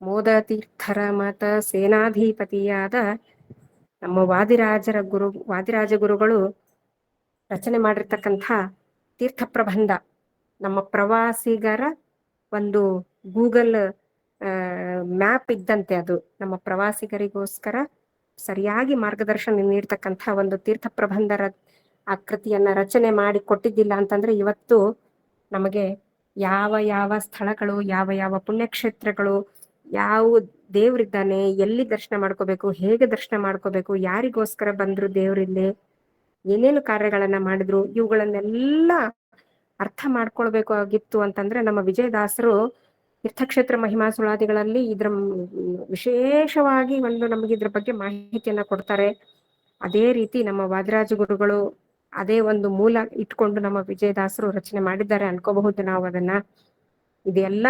ಮೋದತೀರ್ಥರ ಮತ ಸೇನಾಧಿಪತಿಯಾದ ನಮ್ಮ ವಾದಿರಾಜ ಗುರುಗಳು ರಚನೆ ಮಾಡಿರ್ತಕ್ಕಂಥ ತೀರ್ಥ ಪ್ರಬಂಧ ನಮ್ಮ ಪ್ರವಾಸಿಗರ ಒಂದು ಗೂಗಲ್ ಮ್ಯಾಪ್ ಇದ್ದಂತೆ. ಅದು ನಮ್ಮ ಪ್ರವಾಸಿಗರಿಗೋಸ್ಕರ ಸರಿಯಾಗಿ ಮಾರ್ಗದರ್ಶನ ನೀಡ್ತಕ್ಕಂಥ ಒಂದು ತೀರ್ಥ ಪ್ರಬಂಧರ ಆಕೃತಿಯನ್ನ ರಚನೆ ಮಾಡಿ ಕೊಟ್ಟಿದ್ದಿಲ್ಲ ಅಂತಂದ್ರೆ ಇವತ್ತು ನಮಗೆ ಯಾವ ಯಾವ ಸ್ಥಳಗಳು, ಯಾವ ಯಾವ ಪುಣ್ಯಕ್ಷೇತ್ರಗಳು, ಯಾವ ದೇವ್ರಿದ್ದಾನೆ, ಎಲ್ಲಿ ದರ್ಶನ ಮಾಡ್ಕೋಬೇಕು, ಹೇಗೆ ದರ್ಶನ ಮಾಡ್ಕೋಬೇಕು, ಯಾರಿಗೋಸ್ಕರ ಬಂದ್ರು ದೇವ್ರಿಲ್ಲಿ, ಏನೇನು ಕಾರ್ಯಗಳನ್ನ ಮಾಡಿದ್ರು, ಇವುಗಳನ್ನೆಲ್ಲ ಅರ್ಥ ಮಾಡ್ಕೊಳ್ಬೇಕಾಗಿತ್ತು ಅಂತಂದ್ರೆ ನಮ್ಮ ವಿಜಯದಾಸರು ತೀರ್ಥಕ್ಷೇತ್ರ ಮಹಿಮಾ ಸುಳಾದಿಗಳಲ್ಲಿ ಇದ್ರ ವಿಶೇಷವಾಗಿ ನಮಗೆ ಇದ್ರ ಬಗ್ಗೆ ಮಾಹಿತಿಯನ್ನ ಕೊಡ್ತಾರೆ. ಅದೇ ರೀತಿ ನಮ್ಮ ವಾದಿರಾಜ ಗುರುಗಳು ಅದೇ ಒಂದು ಮೂಲ ಇಟ್ಕೊಂಡು ನಮ್ಮ ವಿಜಯದಾಸರು ರಚನೆ ಮಾಡಿದ್ದಾರೆ ಅನ್ಕೋಬಹುದು ನಾವು ಅದನ್ನ. ಇದೆಲ್ಲ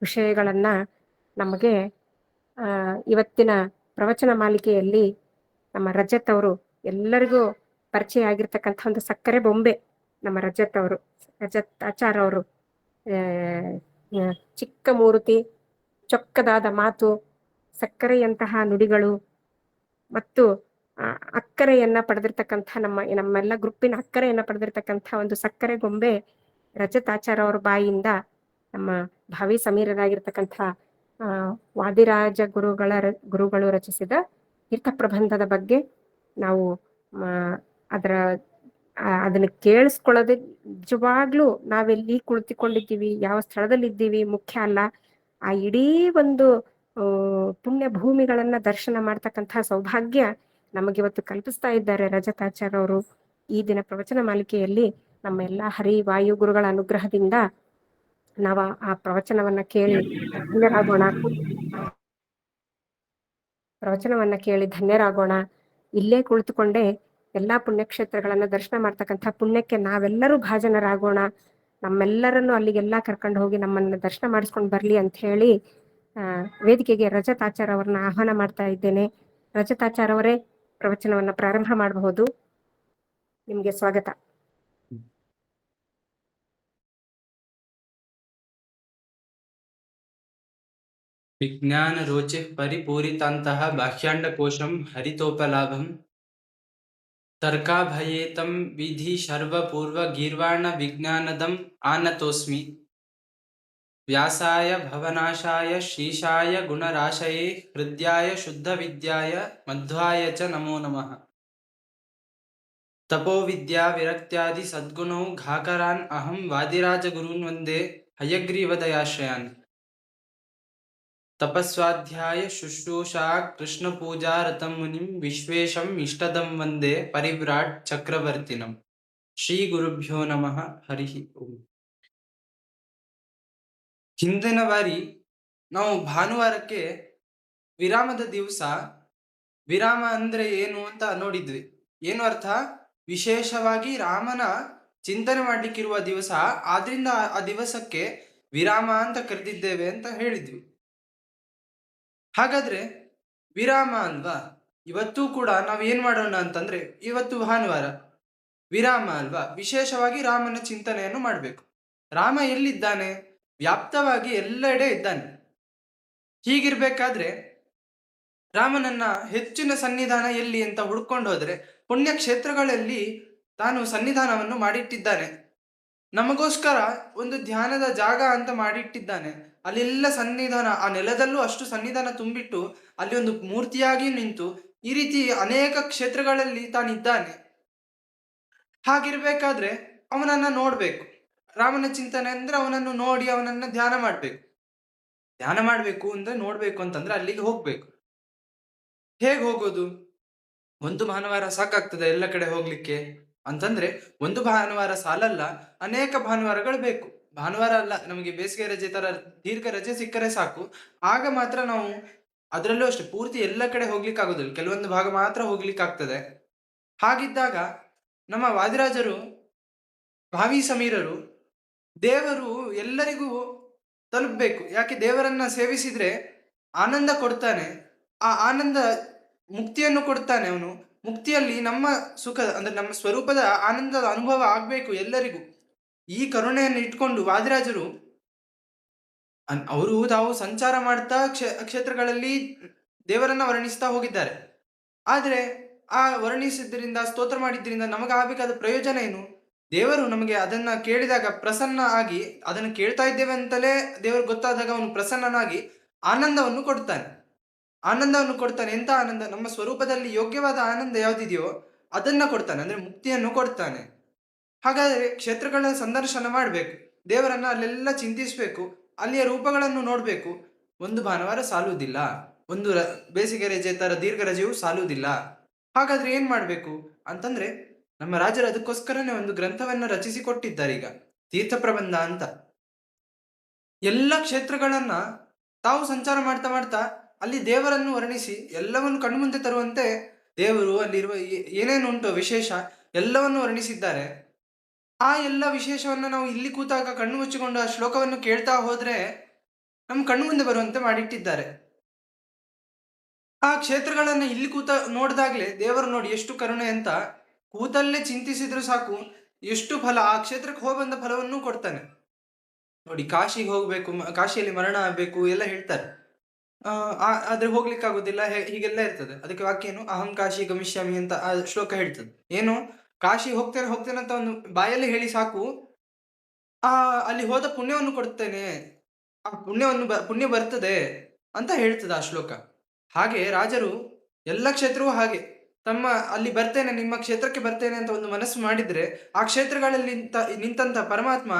ವಿಷಯಗಳನ್ನ ನಮಗೆ ಇವತ್ತಿನ ಪ್ರವಚನ ಮಾಲಿಕೆಯಲ್ಲಿ ನಮ್ಮ ರಜತ್ ಅವರು ಎಲ್ಲರಿಗೂ ಪರಿಚಯ ಆಗಿರ್ತಕ್ಕಂಥ ಒಂದು ಸಕ್ಕರೆ ಬೊಂಬೆ ನಮ್ಮ ರಜತ್ ಆಚಾರ್ ಅವರು. ಚಿಕ್ಕ ಮೂರ್ತಿ, ಚೊಕ್ಕದಾದ ಮಾತು, ಸಕ್ಕರೆಯಂತಹ ನುಡಿಗಳು ಮತ್ತು ಅಕ್ಕರೆಯನ್ನ ಪಡೆದಿರ್ತಕ್ಕಂಥ ನಮ್ಮೆಲ್ಲ ಗ್ರೂಪಿನ ಅಕ್ಕರೆಯನ್ನ ಪಡೆದಿರ್ತಕ್ಕಂಥ ಒಂದು ಸಕ್ಕರೆ ಗೊಂಬೆ ರಜತ್ ಆಚಾರ್ ಅವರ ಬಾಯಿಯಿಂದ ನಮ್ಮ ಭಾವಿ ಸಮೀರರಾಗಿರ್ತಕ್ಕಂಥ ವಾದಿರಾಜ ಗುರುಗಳು ರಚಿಸಿದ ತೀರ್ಥ ಪ್ರಬಂಧದ ಬಗ್ಗೆ ನಾವು ಅದನ್ನ ಕೇಳಿಸ್ಕೊಳ್ಳೋದೇ ನಿಜವಾಗ್ಲೂ ನಾವೆಲ್ಲಿ ಕುಳಿತುಕೊಂಡಿದ್ದೀವಿ, ಯಾವ ಸ್ಥಳದಲ್ಲಿ ಇದ್ದೀವಿ ಮುಖ್ಯ ಅಲ್ಲ. ಆ ಇಡೀ ಒಂದು ಪುಣ್ಯ ಭೂಮಿಗಳನ್ನ ದರ್ಶನ ಮಾಡ್ತಕ್ಕಂತಹ ಸೌಭಾಗ್ಯ ನಮಗಿವತ್ತು ಕಲ್ಪಿಸ್ತಾ ಇದ್ದಾರೆ ರಜತಾಚಾರ್ಯ ಅವರು. ಈ ದಿನ ಪ್ರವಚನ ಮಾಲಿಕೆಯಲ್ಲಿ ನಮ್ಮ ಎಲ್ಲಾ ಹರಿ ವಾಯು ಗುರುಗಳ ಅನುಗ್ರಹದಿಂದ ನಾವು ಆ ಪ್ರವಚನವನ್ನ ಕೇಳಿ ಧನ್ಯರಾಗೋಣ. ಇಲ್ಲೇ ಕುಳಿತುಕೊಂಡೇ ಎಲ್ಲಾ ಪುಣ್ಯಕ್ಷೇತ್ರಗಳನ್ನ ದರ್ಶನ ಮಾಡ್ತಕ್ಕಂಥ ಪುಣ್ಯಕ್ಕೆ ನಾವೆಲ್ಲರೂ ಭಾಜನರಾಗೋಣ. ನಮ್ಮೆಲ್ಲರನ್ನು ಅಲ್ಲಿಗೆಲ್ಲಾ ಕರ್ಕೊಂಡು ಹೋಗಿ ನಮ್ಮನ್ನ ದರ್ಶನ ಮಾಡಿಸ್ಕೊಂಡು ಬರ್ಲಿ ಅಂತ ಹೇಳಿ ವೇದಿಕೆಗೆ ರಜತಾಚಾರ್ ಅವರನ್ನ ಆಹ್ವಾನ ಮಾಡ್ತಾ ಇದ್ದೇನೆ. ರಜತಾಚಾರ್ ಅವರೇ, ಪ್ರವಚನವನ್ನ ಪ್ರಾರಂಭ ಮಾಡಬಹುದು. ನಿಮ್ಗೆ ಸ್ವಾಗತ. ವಿಜ್ಞಾನ ರೋಚೆ ಪರಿಪೂರಿತಾಂತಹ ಬಾಹ್ಯಾಂಡಕೋಶಂ ಹರಿತೋಪಲಾಭಂ ತರ್ಕಾಭಯೇತಂ ವಿಧಿ ಶರ್ವಪೂರ್ವ ಗೀರ್ವಾಣ ವಿಜ್ಞಾನದಂ ಆನತೋಸ್ಮಿ ವ್ಯಾಸಾಯ ಭವನಾಶಾಯ ಶ್ರೀಶಾಯ ಗುಣರಾಶಯೇ ಹೃದ್ಯಾಯ ಶುದ್ಧ ವಿದ್ಯಾಯ ಮಧ್ವಾಯ ಚ ನಮೋ ನಮಃ. ತಪೋ ವಿದ್ಯಾ ವಿರಕ್ತ್ಯಾದಿ ಸದ್ಗುಣೌ ಘಾಕರಾನ್ ಅಹಂ ವಾದಿರಾಜ ಗುರುನ್ ವಂದೇ ಹಯಗ್ರೀವದಯಾಶ್ರಯಾನ್. ತಪಸ್ವಾಧ್ಯಾಯ ಶುಶ್ರೂಷಾ ಕೃಷ್ಣ ಪೂಜಾ ರತಂ ಮುನಿಂ ವಿಶ್ವೇಶಂ ಇಷ್ಟದಂ ವಂದೇ ಪರಿವ್ರಾಟ್ ಚಕ್ರವರ್ತಿನಂ. ಶ್ರೀ ಗುರುಭ್ಯೋ ನಮಃ. ಹರಿ ಓಂ. ಹಿಂದಿನ ಬಾರಿ ನಾವು ಭಾನುವಾರಕ್ಕೆ ವಿರಾಮದ ದಿವಸ ವಿರಾಮ ಅಂದ್ರೆ ಏನು ಅಂತ ನೋಡಿದ್ವಿ. ಏನು ಅರ್ಥ? ವಿಶೇಷವಾಗಿ ರಾಮನ ಚಿಂತನೆ ಮಾಡ್ಲಿಕ್ಕಿರುವ ದಿವಸ, ಆದ್ರಿಂದ ಆ ದಿವಸಕ್ಕೆ ವಿರಾಮ ಅಂತ ಕರೆದಿದ್ದೇವೆ ಅಂತ ಹೇಳಿದ್ವಿ. ಹಾಗಾದ್ರೆ ವಿರಾಮ ಅಲ್ವಾ? ಇವತ್ತು ಕೂಡ ನಾವು ಏನ್ ಮಾಡೋಣ ಅಂತಂದ್ರೆ, ಇವತ್ತು ಭಾನುವಾರ ವಿರಾಮ ಅಲ್ವಾ, ವಿಶೇಷವಾಗಿ ರಾಮನ ಚಿಂತನೆಯನ್ನು ಮಾಡ್ಬೇಕು. ರಾಮ ಎಲ್ಲಿದ್ದಾನೆ? ವ್ಯಾಪ್ತವಾಗಿ ಎಲ್ಲೆಡೆ ಇದ್ದಾನೆ. ಹೀಗಿರ್ಬೇಕಾದ್ರೆ ರಾಮನನ್ನ ಹೆಚ್ಚಿನ ಸನ್ನಿಧಾನ ಎಲ್ಲಿ ಅಂತ ಹುಡ್ಕೊಂಡು ಹೋದ್ರೆ ಪುಣ್ಯಕ್ಷೇತ್ರಗಳಲ್ಲಿ ತಾನು ಸನ್ನಿಧಾನವನ್ನು ಮಾಡಿಟ್ಟಿದ್ದಾನೆ. ನಮಗೋಸ್ಕರ ಒಂದು ಧ್ಯಾನದ ಜಾಗ ಅಂತ ಮಾಡಿಟ್ಟಿದ್ದಾನೆ. ಅಲ್ಲೆಲ್ಲ ಸನ್ನಿಧಾನ, ಆ ನೆಲದಲ್ಲೂ ಅಷ್ಟು ಸನ್ನಿಧಾನ ತುಂಬಿಟ್ಟು ಅಲ್ಲಿ ಒಂದು ಮೂರ್ತಿಯಾಗಿ ನಿಂತು ಈ ರೀತಿ ಅನೇಕ ಕ್ಷೇತ್ರಗಳಲ್ಲಿ ತಾನಿದ್ದಾನೆ. ಹಾಗಿರ್ಬೇಕಾದ್ರೆ ಅವನನ್ನ ನೋಡ್ಬೇಕು. ರಾಮನ ಚಿಂತನೆ ಅಂದ್ರೆ ಅವನನ್ನು ನೋಡಿ ಅವನನ್ನ ಧ್ಯಾನ ಮಾಡ್ಬೇಕು ಅಂದ್ರೆ ನೋಡ್ಬೇಕು ಅಂತಂದ್ರೆ ಅಲ್ಲಿಗೆ ಹೋಗ್ಬೇಕು. ಹೇಗ್ ಹೋಗೋದು? ಒಂದು ಭಾನುವಾರ ಸಾಕಾಗ್ತದೆ ಎಲ್ಲ ಕಡೆ ಹೋಗ್ಲಿಕ್ಕೆ ಅಂತಂದ್ರೆ? ಒಂದು ಭಾನುವಾರ ಸಾಲಲ್ಲ, ಅನೇಕ ಭಾನುವಾರಗಳು ಬೇಕು. ಭಾನುವಾರ ಅಲ್ಲ, ನಮಗೆ ಬೇಸಿಗೆ ರಜೆ ತರ ದೀರ್ಘ ರಜೆ ಸಿಕ್ಕರೆ ಸಾಕು. ಆಗ ಮಾತ್ರ ನಾವು, ಅದರಲ್ಲೂ ಅಷ್ಟೇ ಪೂರ್ತಿ ಎಲ್ಲ ಕಡೆ ಹೋಗ್ಲಿಕ್ಕೆ ಆಗೋದಿಲ್ಲ, ಕೆಲವೊಂದು ಭಾಗ ಮಾತ್ರ ಹೋಗ್ಲಿಕ್ಕೆ ಆಗ್ತದೆ. ಹಾಗಿದ್ದಾಗ ನಮ್ಮ ವಾದಿರಾಜರು, ಭಾವಿ ಸಮೀರರು, ದೇವರು ಎಲ್ಲರಿಗೂ ತಲುಪಬೇಕು. ಯಾಕೆ? ದೇವರನ್ನ ಸೇವಿಸಿದ್ರೆ ಆನಂದ ಕೊಡ್ತಾನೆ. ಆ ಆನಂದ ಮುಕ್ತಿಯನ್ನು ಕೊಡ್ತಾನೆ ಅವನು. ಮುಕ್ತಿಯಲ್ಲಿ ನಮ್ಮ ಸುಖ ಅಂದ್ರೆ ನಮ್ಮ ಸ್ವರೂಪದ ಆನಂದದ ಅನುಭವ ಆಗ್ಬೇಕು ಎಲ್ಲರಿಗೂ. ಈ ಕರುಣೆಯನ್ನು ಇಟ್ಕೊಂಡು ವಾದಿರಾಜರು ಅವರು ತಾವು ಸಂಚಾರ ಮಾಡ್ತಾ ಕ್ಷೇತ್ರಗಳಲ್ಲಿ ದೇವರನ್ನ ವರ್ಣಿಸ್ತಾ ಹೋಗಿದ್ದಾರೆ. ಆದ್ರೆ ಆ ವರ್ಣಿಸಿದ್ರಿಂದ, ಸ್ತೋತ್ರ ಮಾಡಿದ್ರಿಂದ ನಮಗಾಗಬೇಕಾದ ಪ್ರಯೋಜನ ಏನು? ದೇವರು ನಮಗೆ ಅದನ್ನ ಕೇಳಿದಾಗ ಪ್ರಸನ್ನ ಆಗಿ, ಅದನ್ನು ಕೇಳ್ತಾ ಇದ್ದೇವೆ ಅಂತಲೇ ದೇವರು ಗೊತ್ತಾದಾಗ ಅವನು ಪ್ರಸನ್ನನಾಗಿ ಆನಂದವನ್ನು ಕೊಡ್ತಾನೆ. ಆನಂದವನ್ನು ಕೊಡ್ತಾನೆ. ಎಂತ ಆನಂದ? ನಮ್ಮ ಸ್ವರೂಪದಲ್ಲಿ ಯೋಗ್ಯವಾದ ಆನಂದ ಯಾವುದಿದೆಯೋ ಅದನ್ನ ಕೊಡ್ತಾನೆ. ಅಂದ್ರೆ ಮುಕ್ತಿಯನ್ನು ಕೊಡ್ತಾನೆ. ಹಾಗಾದ್ರೆ ಕ್ಷೇತ್ರಗಳ ಸಂದರ್ಶನ ಮಾಡ್ಬೇಕು. ದೇವರನ್ನ ಅಲ್ಲೆಲ್ಲ ಚಿಂತಿಸ್ಬೇಕು. ಅಲ್ಲಿಯ ರೂಪಗಳನ್ನು ನೋಡ್ಬೇಕು. ಒಂದು ಭಾನುವಾರ ಸಾಲುವುದಿಲ್ಲ. ಒಂದು ಬೇಸಿಗೆ ರಜೆ ತರ ದೀರ್ಘ ರಜೆಯು ಸಾಲುವುದಿಲ್ಲ. ಹಾಗಾದ್ರೆ ಏನ್ ಮಾಡ್ಬೇಕು ಅಂತಂದ್ರೆ, ನಮ್ಮ ರಾಜರು ಅದಕ್ಕೋಸ್ಕರನೇ ಒಂದು ಗ್ರಂಥವನ್ನ ರಚಿಸಿಕೊಟ್ಟಿದ್ದಾರೆ ಈಗ, ತೀರ್ಥ ಪ್ರಬಂಧ ಅಂತ. ಎಲ್ಲ ಕ್ಷೇತ್ರಗಳನ್ನ ತಾವು ಸಂಚಾರ ಮಾಡ್ತಾ ಮಾಡ್ತಾ ಅಲ್ಲಿ ದೇವರನ್ನು ವರ್ಣಿಸಿ ಎಲ್ಲವನ್ನು ಕಣ್ಮುಂದೆ ತರುವಂತೆ ದೇವರು ಅಲ್ಲಿರುವ ಏನೇನು ಉಂಟು ವಿಶೇಷ ಎಲ್ಲವನ್ನು ವರ್ಣಿಸಿದ್ದಾರೆ. ಆ ಎಲ್ಲ ವಿಶೇಷವನ್ನ ನಾವು ಇಲ್ಲಿ ಕೂತಾಗ ಕಣ್ಣು ಮುಚ್ಚಿಕೊಂಡು ಆ ಶ್ಲೋಕವನ್ನು ಕೇಳ್ತಾ ಹೋದ್ರೆ ನಮ್ಮ ಕಣ್ಣು ಮುಂದೆ ಬರುವಂತೆ ಮಾಡಿಟ್ಟಿದ್ದಾರೆ. ಆ ಕ್ಷೇತ್ರಗಳನ್ನ ಇಲ್ಲಿ ಕೂತ ನೋಡಿದಾಗ್ಲೇ ದೇವರು ನೋಡಿ ಎಷ್ಟು ಕರುಣೆ ಅಂತ, ಕೂತಲ್ಲೇ ಚಿಂತಿಸಿದ್ರು ಸಾಕು ಎಷ್ಟು ಫಲ, ಆ ಕ್ಷೇತ್ರಕ್ಕೆ ಹೋಗಿ ಬಂದ ಫಲವನ್ನೂ ಕೊಡ್ತಾನೆ. ನೋಡಿ, ಕಾಶಿಗೆ ಹೋಗ್ಬೇಕು, ಕಾಶಿಯಲ್ಲಿ ಮರಣ ಆಗ್ಬೇಕು ಎಲ್ಲ ಹೇಳ್ತಾರೆ. ಆದ್ರೆ ಹೋಗ್ಲಿಕ್ಕೆ ಆಗುದಿಲ್ಲ, ಹೀಗೆಲ್ಲ ಇರ್ತದೆ. ಅದಕ್ಕೆ ವಾಕ್ಯ ಏನು, ಅಹಂ ಕಾಶಿ ಗಮಿಷ್ಯಾಮಿ ಅಂತ ಆ ಶ್ಲೋಕ ಹೇಳ್ತದೆ. ಏನು, ಕಾಶಿ ಹೋಗ್ತೇನೆ ಹೋಗ್ತೇನೆ ಅಂತ ಒಂದು ಬಾಯಲ್ಲಿ ಹೇಳಿ ಸಾಕು, ಆ ಅಲ್ಲಿ ಹೋದ ಪುಣ್ಯವನ್ನು ಕೊಡ್ತೇನೆ, ಆ ಪುಣ್ಯ ಬರ್ತದೆ ಅಂತ ಹೇಳ್ತದೆ ಆ ಶ್ಲೋಕ. ಹಾಗೆ ರಾಜರು ಎಲ್ಲ ಕ್ಷೇತ್ರವೂ ಹಾಗೆ ತಮ್ಮ ಅಲ್ಲಿ ಬರ್ತೇನೆ, ನಿಮ್ಮ ಕ್ಷೇತ್ರಕ್ಕೆ ಬರ್ತೇನೆ ಅಂತ ಒಂದು ಮನಸ್ಸು ಮಾಡಿದ್ರೆ ಆ ಕ್ಷೇತ್ರಗಳಲ್ಲಿ ನಿಂತ ಪರಮಾತ್ಮ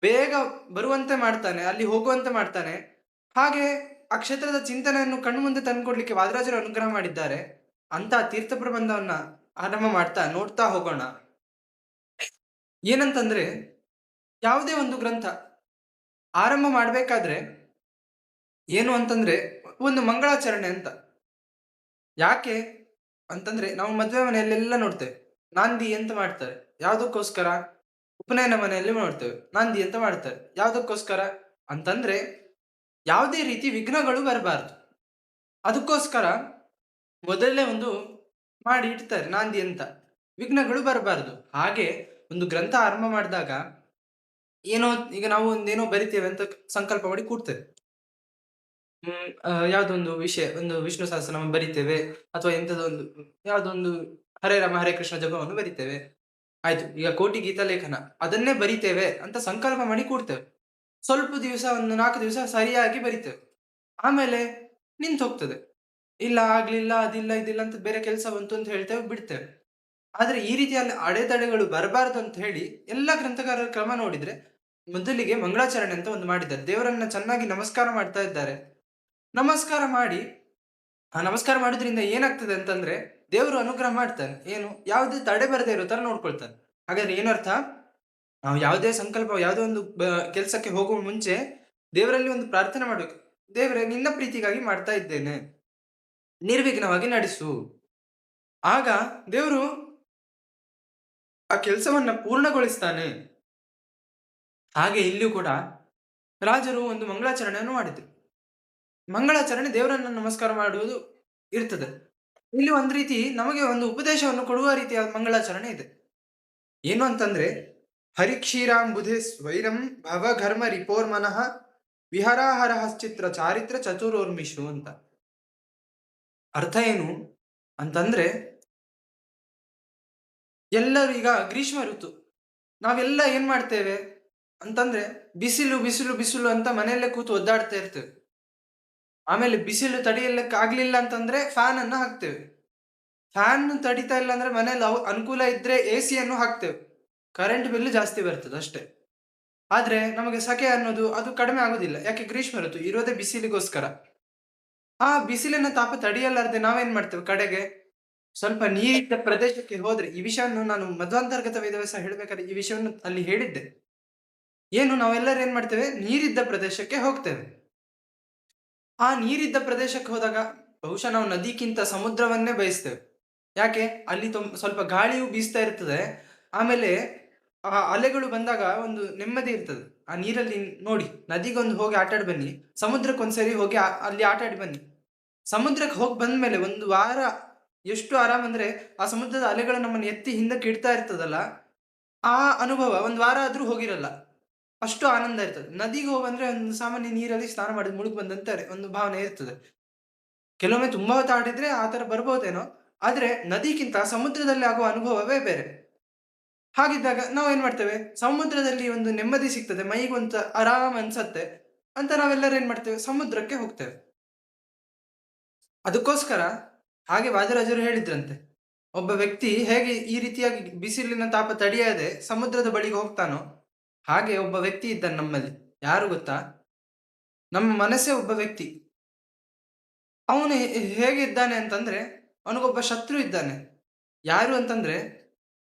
ಬೇಗ ಬರುವಂತೆ ಮಾಡ್ತಾನೆ, ಅಲ್ಲಿ ಹೋಗುವಂತೆ ಮಾಡ್ತಾನೆ. ಹಾಗೆ ಆ ಕ್ಷೇತ್ರದ ಚಿಂತನೆಯನ್ನು ಕಣ್ಣು ಮುಂದೆ ತಂದುಕೊಡ್ಲಿಕ್ಕೆ ವಾದರಾಜರು ಅನುಗ್ರಹ ಮಾಡಿದ್ದಾರೆ. ಅಂತ ತೀರ್ಥ ಪ್ರಬಂಧವನ್ನ ಆರಂಭ ಮಾಡ್ತಾ ನೋಡ್ತಾ ಹೋಗೋಣ. ಏನಂತಂದ್ರೆ, ಯಾವುದೇ ಒಂದು ಗ್ರಂಥ ಆರಂಭ ಮಾಡ್ಬೇಕಾದ್ರೆ ಏನು ಅಂತಂದ್ರೆ ಒಂದು ಮಂಗಳಾಚರಣೆ ಅಂತ. ಯಾಕೆ ಅಂತಂದ್ರೆ, ನಾವು ಮದುವೆ ಮನೆಯಲ್ಲೆಲ್ಲ ನೋಡ್ತೇವೆ ನಾಂದಿ ಅಂತ ಮಾಡ್ತಾರೆ. ಯಾವುದಕ್ಕೋಸ್ಕರ? ಉಪನಯನ ಮನೆಯಲ್ಲಿ ನೋಡ್ತೇವೆ ನಾಂದಿ ಅಂತ ಮಾಡ್ತಾರೆ. ಯಾವುದಕ್ಕೋಸ್ಕರ ಅಂತಂದ್ರೆ, ಯಾವುದೇ ರೀತಿ ವಿಘ್ನಗಳು ಬರಬಾರ್ದು, ಅದಕ್ಕೋಸ್ಕರ ಮೊದಲೇ ಒಂದು ಮಾಡಿ ಇಡ್ತಾರೆ ನಾಂದಿ ಅಂತ, ವಿಘ್ನಗಳು ಬರಬಾರ್ದು. ಹಾಗೆ ಒಂದು ಗ್ರಂಥ ಆರಂಭ ಮಾಡಿದಾಗ ಏನೋ, ಈಗ ನಾವು ಒಂದೇನೋ ಬರಿತೇವೆ ಅಂತ ಸಂಕಲ್ಪ ಮಾಡಿ ಕೂಡ್ತೇವೆ. ಯಾವ್ದೊಂದು ವಿಷಯ, ಒಂದು ವಿಷ್ಣು ಸಹಸ್ರನಾಮ ಬರಿತೇವೆ, ಅಥವಾ ಎಂಥದೊಂದು ಯಾವ್ದೊಂದು ಹರೇ ರಾಮ ಹರೇ ಕೃಷ್ಣ ಜಪವನ್ನು ಬರಿತೇವೆ. ಆಯ್ತು, ಈಗ ಕೋಟಿ ಗೀತಾ ಲೇಖನ ಅದನ್ನೇ ಬರಿತೇವೆ ಅಂತ ಸಂಕಲ್ಪ ಮಾಡಿ ಕೂಡ್ತೇವೆ. ಸ್ವಲ್ಪ ದಿವಸ, ಒಂದು 4 ದಿವಸ ಸರಿಯಾಗಿ ಬರಿತೇವೆ. ಆಮೇಲೆ ನಿಂತು ಹೋಗ್ತದೆ. ಇಲ್ಲ, ಆಗ್ಲಿಲ್ಲ, ಅದಿಲ್ಲ, ಇದಿಲ್ಲ ಅಂತ ಬೇರೆ ಕೆಲಸ ಬಂತು ಅಂತ ಹೇಳ್ತೇವೆ, ಬಿಡ್ತೇವೆ. ಆದ್ರೆ ಈ ರೀತಿಯಲ್ಲಿ ಅಡೆತಡೆಗಳು ಬರಬಾರದು ಅಂತ ಹೇಳಿ ಎಲ್ಲ ಗ್ರಂಥಕಾರರ ಕ್ರಮ ನೋಡಿದ್ರೆ ಮೊದಲಿಗೆ ಮಂಗಳಾಚರಣೆ ಅಂತ ಒಂದು ಮಾಡಿದ್ದಾರೆ. ದೇವರನ್ನ ಚೆನ್ನಾಗಿ ನಮಸ್ಕಾರ ಮಾಡ್ತಾ ಇದ್ದಾರೆ. ನಮಸ್ಕಾರ ಮಾಡಿ, ಆ ನಮಸ್ಕಾರ ಮಾಡೋದ್ರಿಂದ ಏನಾಗ್ತದೆ ಅಂತಂದ್ರೆ, ದೇವರು ಅನುಗ್ರಹ ಮಾಡ್ತಾನೆ. ಏನು, ಯಾವುದೇ ತಡೆ ಬರದೇ ಇರೋ ತರ ನೋಡ್ಕೊಳ್ತಾನೆ. ಹಾಗಾದ್ರೆ ಏನರ್ಥ? ನಾವು ಯಾವುದೇ ಸಂಕಲ್ಪ, ಯಾವುದೋ ಒಂದು ಕೆಲಸಕ್ಕೆ ಹೋಗುವ ಮುಂಚೆ ದೇವರಲ್ಲಿ ಒಂದು ಪ್ರಾರ್ಥನೆ ಮಾಡ್ಬೇಕು. ದೇವರೇ, ನಿನ್ನ ಪ್ರೀತಿಗಾಗಿ ಮಾಡ್ತಾ ಇದ್ದೇನೆ, ನಿರ್ವಿಘ್ನವಾಗಿ ನಡೆಸು. ಆಗ ದೇವರು ಆ ಕೆಲಸವನ್ನ ಪೂರ್ಣಗೊಳಿಸ್ತಾನೆ. ಹಾಗೆ ಇಲ್ಲಿಯೂ ಕೂಡ ರಾಜರು ಒಂದು ಮಂಗಳಾಚರಣೆಯನ್ನು ಮಾಡಿದ್ರು. ಮಂಗಳಾಚರಣೆ ದೇವರನ್ನ ನಮಸ್ಕಾರ ಮಾಡುವುದು ಇರ್ತದೆ. ಇಲ್ಲಿ ಒಂದ್ ರೀತಿ ನಮಗೆ ಒಂದು ಉಪದೇಶವನ್ನು ಕೊಡುವ ರೀತಿಯ ಮಂಗಳಾಚರಣೆ ಇದೆ. ಏನು ಅಂತಂದ್ರೆ, ಹರಿಕ್ಷೀರಾಂಬುಧೆ ಸ್ವೈರಂ ಭವಘರ್ಮ ರಿಪೋರ್ ಮನಃ ವಿಹರಾಹರ ಚಿತ್ರ ಚಾರಿತ್ರ ಚತುರೋರ್ಮಿಷು ಅಂತ. ಅರ್ಥ ಏನು ಅಂತಂದ್ರೆ, ಎಲ್ಲರೂ ಈಗ ಗ್ರೀಷ್ಮ ಋತು, ನಾವೆಲ್ಲ ಏನ್ ಮಾಡ್ತೇವೆ ಅಂತಂದ್ರೆ, ಬಿಸಿಲು ಬಿಸಿಲು ಬಿಸಿಲು ಅಂತ ಮನೆಯಲ್ಲೇ ಕೂತು ಒದ್ದಾಡ್ತಾ ಇರ್ತೇವೆ. ಆಮೇಲೆ ಬಿಸಿಲು ತಡೆಯಲಿಕ್ಕೆ ಆಗ್ಲಿಲ್ಲ ಅಂತಂದ್ರೆ ಫ್ಯಾನ್ ಅನ್ನ ಹಾಕ್ತೇವೆ. ಫ್ಯಾನ್ ತಡಿತಾ ಇಲ್ಲ ಅಂದ್ರೆ ಮನೇಲಿ ಅನುಕೂಲ ಇದ್ರೆ ಎಸಿಯನ್ನು ಹಾಕ್ತೇವೆ. ಕರೆಂಟ್ ಬಿಲ್ ಜಾಸ್ತಿ ಬರ್ತದೆ ಅಷ್ಟೇ. ಆದ್ರೆ ನಮಗೆ ಸೆಕೆ ಅನ್ನೋದು ಅದು ಕಡಿಮೆ ಆಗುದಿಲ್ಲ. ಯಾಕೆ? ಗ್ರೀಷ್ಮ ಋತು ಇರೋದೇ ಬಿಸಿಲಿಗೋಸ್ಕರ. ಆ ಬಿಸಿಲಿನ ತಾಪ ತಡೆಯಲಾರದೆ ನಾವೇನ್ ಮಾಡ್ತೇವೆ, ಕಡೆಗೆ ಸ್ವಲ್ಪ ನೀರಿದ್ದ ಪ್ರದೇಶಕ್ಕೆ ಹೋದ್ರೆ, ಈ ವಿಷಯವನ್ನು ನಾನು ಮಧ್ವಾಂತರ್ಗತ ವೇದವ್ಯಾಸ ಹೇಳ್ಬೇಕಾದ್ರೆ ಈ ವಿಷಯವನ್ನು ಅಲ್ಲಿ ಹೇಳಿದ್ದೆ. ಏನು, ನಾವೆಲ್ಲರೂ ಏನ್ ಮಾಡ್ತೇವೆ, ನೀರಿದ್ದ ಪ್ರದೇಶಕ್ಕೆ ಹೋಗ್ತೇವೆ. ಆ ನೀರಿದ್ದ ಪ್ರದೇಶಕ್ಕೆ ಹೋದಾಗ ಬಹುಶಃ ನಾವು ನದಿಗಿಂತ ಸಮುದ್ರವನ್ನೇ ಬಯಸ್ತೇವೆ. ಯಾಕೆ? ಅಲ್ಲಿ ಸ್ವಲ್ಪ ಗಾಳಿಯು ಬೀಸ್ತಾ ಇರ್ತದೆ. ಆಮೇಲೆ ಆ ಅಲೆಗಳು ಬಂದಾಗ ಒಂದು ನೆಮ್ಮದಿ ಇರ್ತದೆ. ಆ ನೀರಲ್ಲಿ ನೋಡಿ, ನದಿಗೊಂದು ಹೋಗಿ ಆಟಾಡಿ ಬನ್ನಿ, ಸಮುದ್ರಕ್ಕೊಂದ್ಸರಿ ಹೋಗಿ ಅಲ್ಲಿ ಆಟಾಡಿ ಬನ್ನಿ. ಸಮುದ್ರಕ್ಕೆ ಹೋಗಿ ಬಂದ್ಮೇಲೆ ಒಂದು ವಾರ ಎಷ್ಟು ಆರಾಮ್ ಅಂದ್ರೆ, ಆ ಸಮುದ್ರದ ಅಲೆಗಳು ನಮ್ಮನ್ನು ಎತ್ತಿ ಹಿಂದಕ್ಕೆ ಇಡ್ತಾ ಇರ್ತದಲ್ಲ, ಆ ಅನುಭವ ಒಂದ್ ವಾರ ಆದ್ರೂ ಹೋಗಿರಲ್ಲ. ಅಷ್ಟು ಆನಂದ ಇರ್ತದೆ. ನದಿಗೆ ಹೋಗಂದ್ರೆ ಒಂದು ಸಾಮಾನ್ಯ ನೀರಲ್ಲಿ ಸ್ನಾನ ಮಾಡಿ ಮುಳುಗಿ ಬಂದಂತೆ ಒಂದು ಭಾವನೆ ಇರ್ತದೆ. ಕೆಲವೊಮ್ಮೆ ತುಂಬಾ ಹೊತ್ತು ಆಡಿದ್ರೆ ಆ ತರ ಬರ್ಬೋದೇನೋ. ಆದ್ರೆ ನದಿಗಿಂತ ಸಮುದ್ರದಲ್ಲಿ ಆಗುವ ಅನುಭವವೇ ಬೇರೆ. ಹಾಗಿದ್ದಾಗ ನಾವ್ ಏನ್ ಮಾಡ್ತೇವೆ, ಸಮುದ್ರದಲ್ಲಿ ಒಂದು ನೆಮ್ಮದಿ ಸಿಗ್ತದೆ, ಮೈಗೊಂತ ಆರಾಮ್ ಅನ್ಸತ್ತೆ ಅಂತ ನಾವೆಲ್ಲರೂ ಏನ್ ಮಾಡ್ತೇವೆ, ಸಮುದ್ರಕ್ಕೆ ಹೋಗ್ತೇವೆ. ಅದಕ್ಕೋಸ್ಕರ ಹಾಗೆ ವಾದಿರಾಜರು ಹೇಳಿದ್ರಂತೆ, ಒಬ್ಬ ವ್ಯಕ್ತಿ ಹೇಗೆ ಈ ರೀತಿಯಾಗಿ ಬಿಸಿಲಿನ ತಾಪ ತಡೆಯದೆ ಸಮುದ್ರದ ಬಳಿಗೆ ಹೋಗ್ತಾನೋ, ಹಾಗೆ ಒಬ್ಬ ವ್ಯಕ್ತಿ ಇದ್ದಾನೆ ನಮ್ಮಲ್ಲಿ. ಯಾರು ಗೊತ್ತಾ? ನಮ್ಮ ಮನಸ್ಸೇ ಒಬ್ಬ ವ್ಯಕ್ತಿ. ಅವನು ಹೇಗಿದ್ದಾನೆ ಅಂತಂದ್ರೆ, ಅವನಿಗೊಬ್ಬ ಶತ್ರು ಇದ್ದಾನೆ. ಯಾರು ಅಂತಂದ್ರೆ,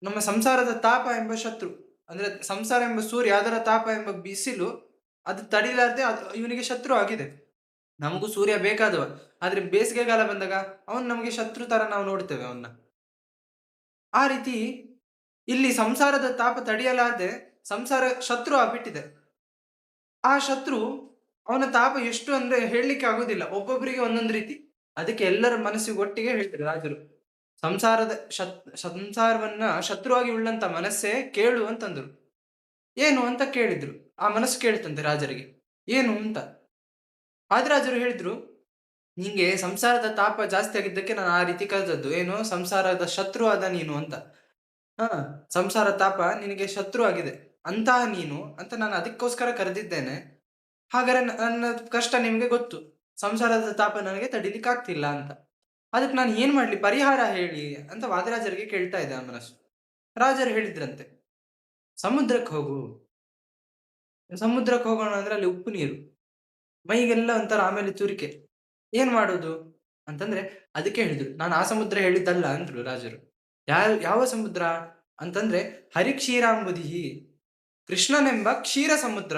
ನಮ್ಮ ಸಂಸಾರದ ತಾಪ ಎಂಬ ಶತ್ರು. ಅಂದ್ರೆ ಸಂಸಾರ ಎಂಬ ಸೂರ್ಯ, ಅದರ ತಾಪ ಎಂಬ ಬಿಸಿಲು, ಅದು ತಡಿಲಾರ್ದೆ ಅದು ಇವನಿಗೆ ಶತ್ರು ಆಗಿದೆ. ನಮಗೂ ಸೂರ್ಯ ಬೇಕಾದವ. ಆದ್ರೆ ಬೇಸಿಗೆಗಾಲ ಬಂದಾಗ ಅವನು ನಮಗೆ ಶತ್ರು ತರ ನಾವು ನೋಡ್ತೇವೆ ಅವನ್ನ. ಆ ರೀತಿ ಇಲ್ಲಿ ಸಂಸಾರದ ತಾಪ ತಡೆಯಲಾರದೆ ಸಂಸಾರ ಶತ್ರು ಆಗ್ಬಿಟ್ಟಿದೆ. ಆ ಶತ್ರು ಅವನ ತಾಪ ಎಷ್ಟು ಅಂದ್ರೆ ಹೇಳಲಿಕ್ಕೆ ಆಗುದಿಲ್ಲ. ಒಬ್ಬೊಬ್ಬರಿಗೆ ಒಂದೊಂದು ರೀತಿ. ಅದಕ್ಕೆ ಎಲ್ಲರ ಮನಸ್ಸಿಗೆ ಒಟ್ಟಿಗೆ ಹೇಳ್ತಾರೆ ರಾಜರು. ಸಂಸಾರದ ಸಂಸಾರವನ್ನ ಶತ್ರುವಾಗಿ ಉಳ್ಳಂತ ಮನಸ್ಸೇ ಕೇಳು ಅಂತಂದ್ರು. ಏನು ಅಂತ ಕೇಳಿದ್ರು. ಆ ಮನಸ್ಸು ಕೇಳ್ತಂತೆ ರಾಜರಿಗೆ. ಏನು ಅಂತ. ರಾಜರು ಹೇಳಿದ್ರು, ನಿಂಗೆ ಸಂಸಾರದ ತಾಪ ಜಾಸ್ತಿ ಆಗಿದ್ದಕ್ಕೆ ನಾನು ಆ ರೀತಿ ಕರೆದದ್ದು. ಏನು, ಸಂಸಾರದ ಶತ್ರು ಆದ ನೀನು ಅಂತ. ಹಾ, ಸಂಸಾರ ತಾಪ ನಿನಗೆ ಶತ್ರು ಆಗಿದೆ. ಅಂತಹ ನೀನು ಅಂತ ನಾನು ಅದಕ್ಕೋಸ್ಕರ ಕರೆದಿದ್ದೇನೆ. ಹಾಗಾದ್ರೆ ನನ್ನ ಕಷ್ಟ ನಿಮ್ಗೆ ಗೊತ್ತು. ಸಂಸಾರದ ತಾಪ ನನಗೆ ತಡಿಲಿಕ್ಕಾಗ್ತಿಲ್ಲ ಅಂತ. ಅದಕ್ಕೆ ನಾನು ಏನ್ ಮಾಡ್ಲಿ, ಪರಿಹಾರ ಹೇಳಿ ಅಂತ ವಾದಿರಾಜರಿಗೆ ಕೇಳ್ತಾ ಇದ್ದೆ ಆ ಮನಸ್ಸು. ರಾಜರು ಹೇಳಿದ್ರಂತೆ, ಸಮುದ್ರಕ್ಕೆ ಹೋಗು. ಸಮುದ್ರಕ್ಕೆ ಹೋಗೋಣ ಅಂದ್ರೆ ಅಲ್ಲಿ ಉಪ್ಪು ನೀರು. ಮೈಗೆಲ್ಲ ಒಂಥರ ಆಮೇಲೆ ತುರಿಕೆ. ಏನ್ ಮಾಡೋದು ಅಂತಂದ್ರೆ, ಅದಕ್ಕೆ ಹೇಳಿದ್ರು. ನಾನು ಆ ಸಮುದ್ರ ಹೇಳಿದ್ದಲ್ಲ ಅಂದ್ರು ರಾಜರು. ಯಾವ ಸಮುದ್ರ ಅಂತಂದ್ರೆ, ಹರಿಕ್ಷೀರಾಂಬುಧಿ, ಕೃಷ್ಣನೆಂಬ ಕ್ಷೀರ ಸಮುದ್ರ.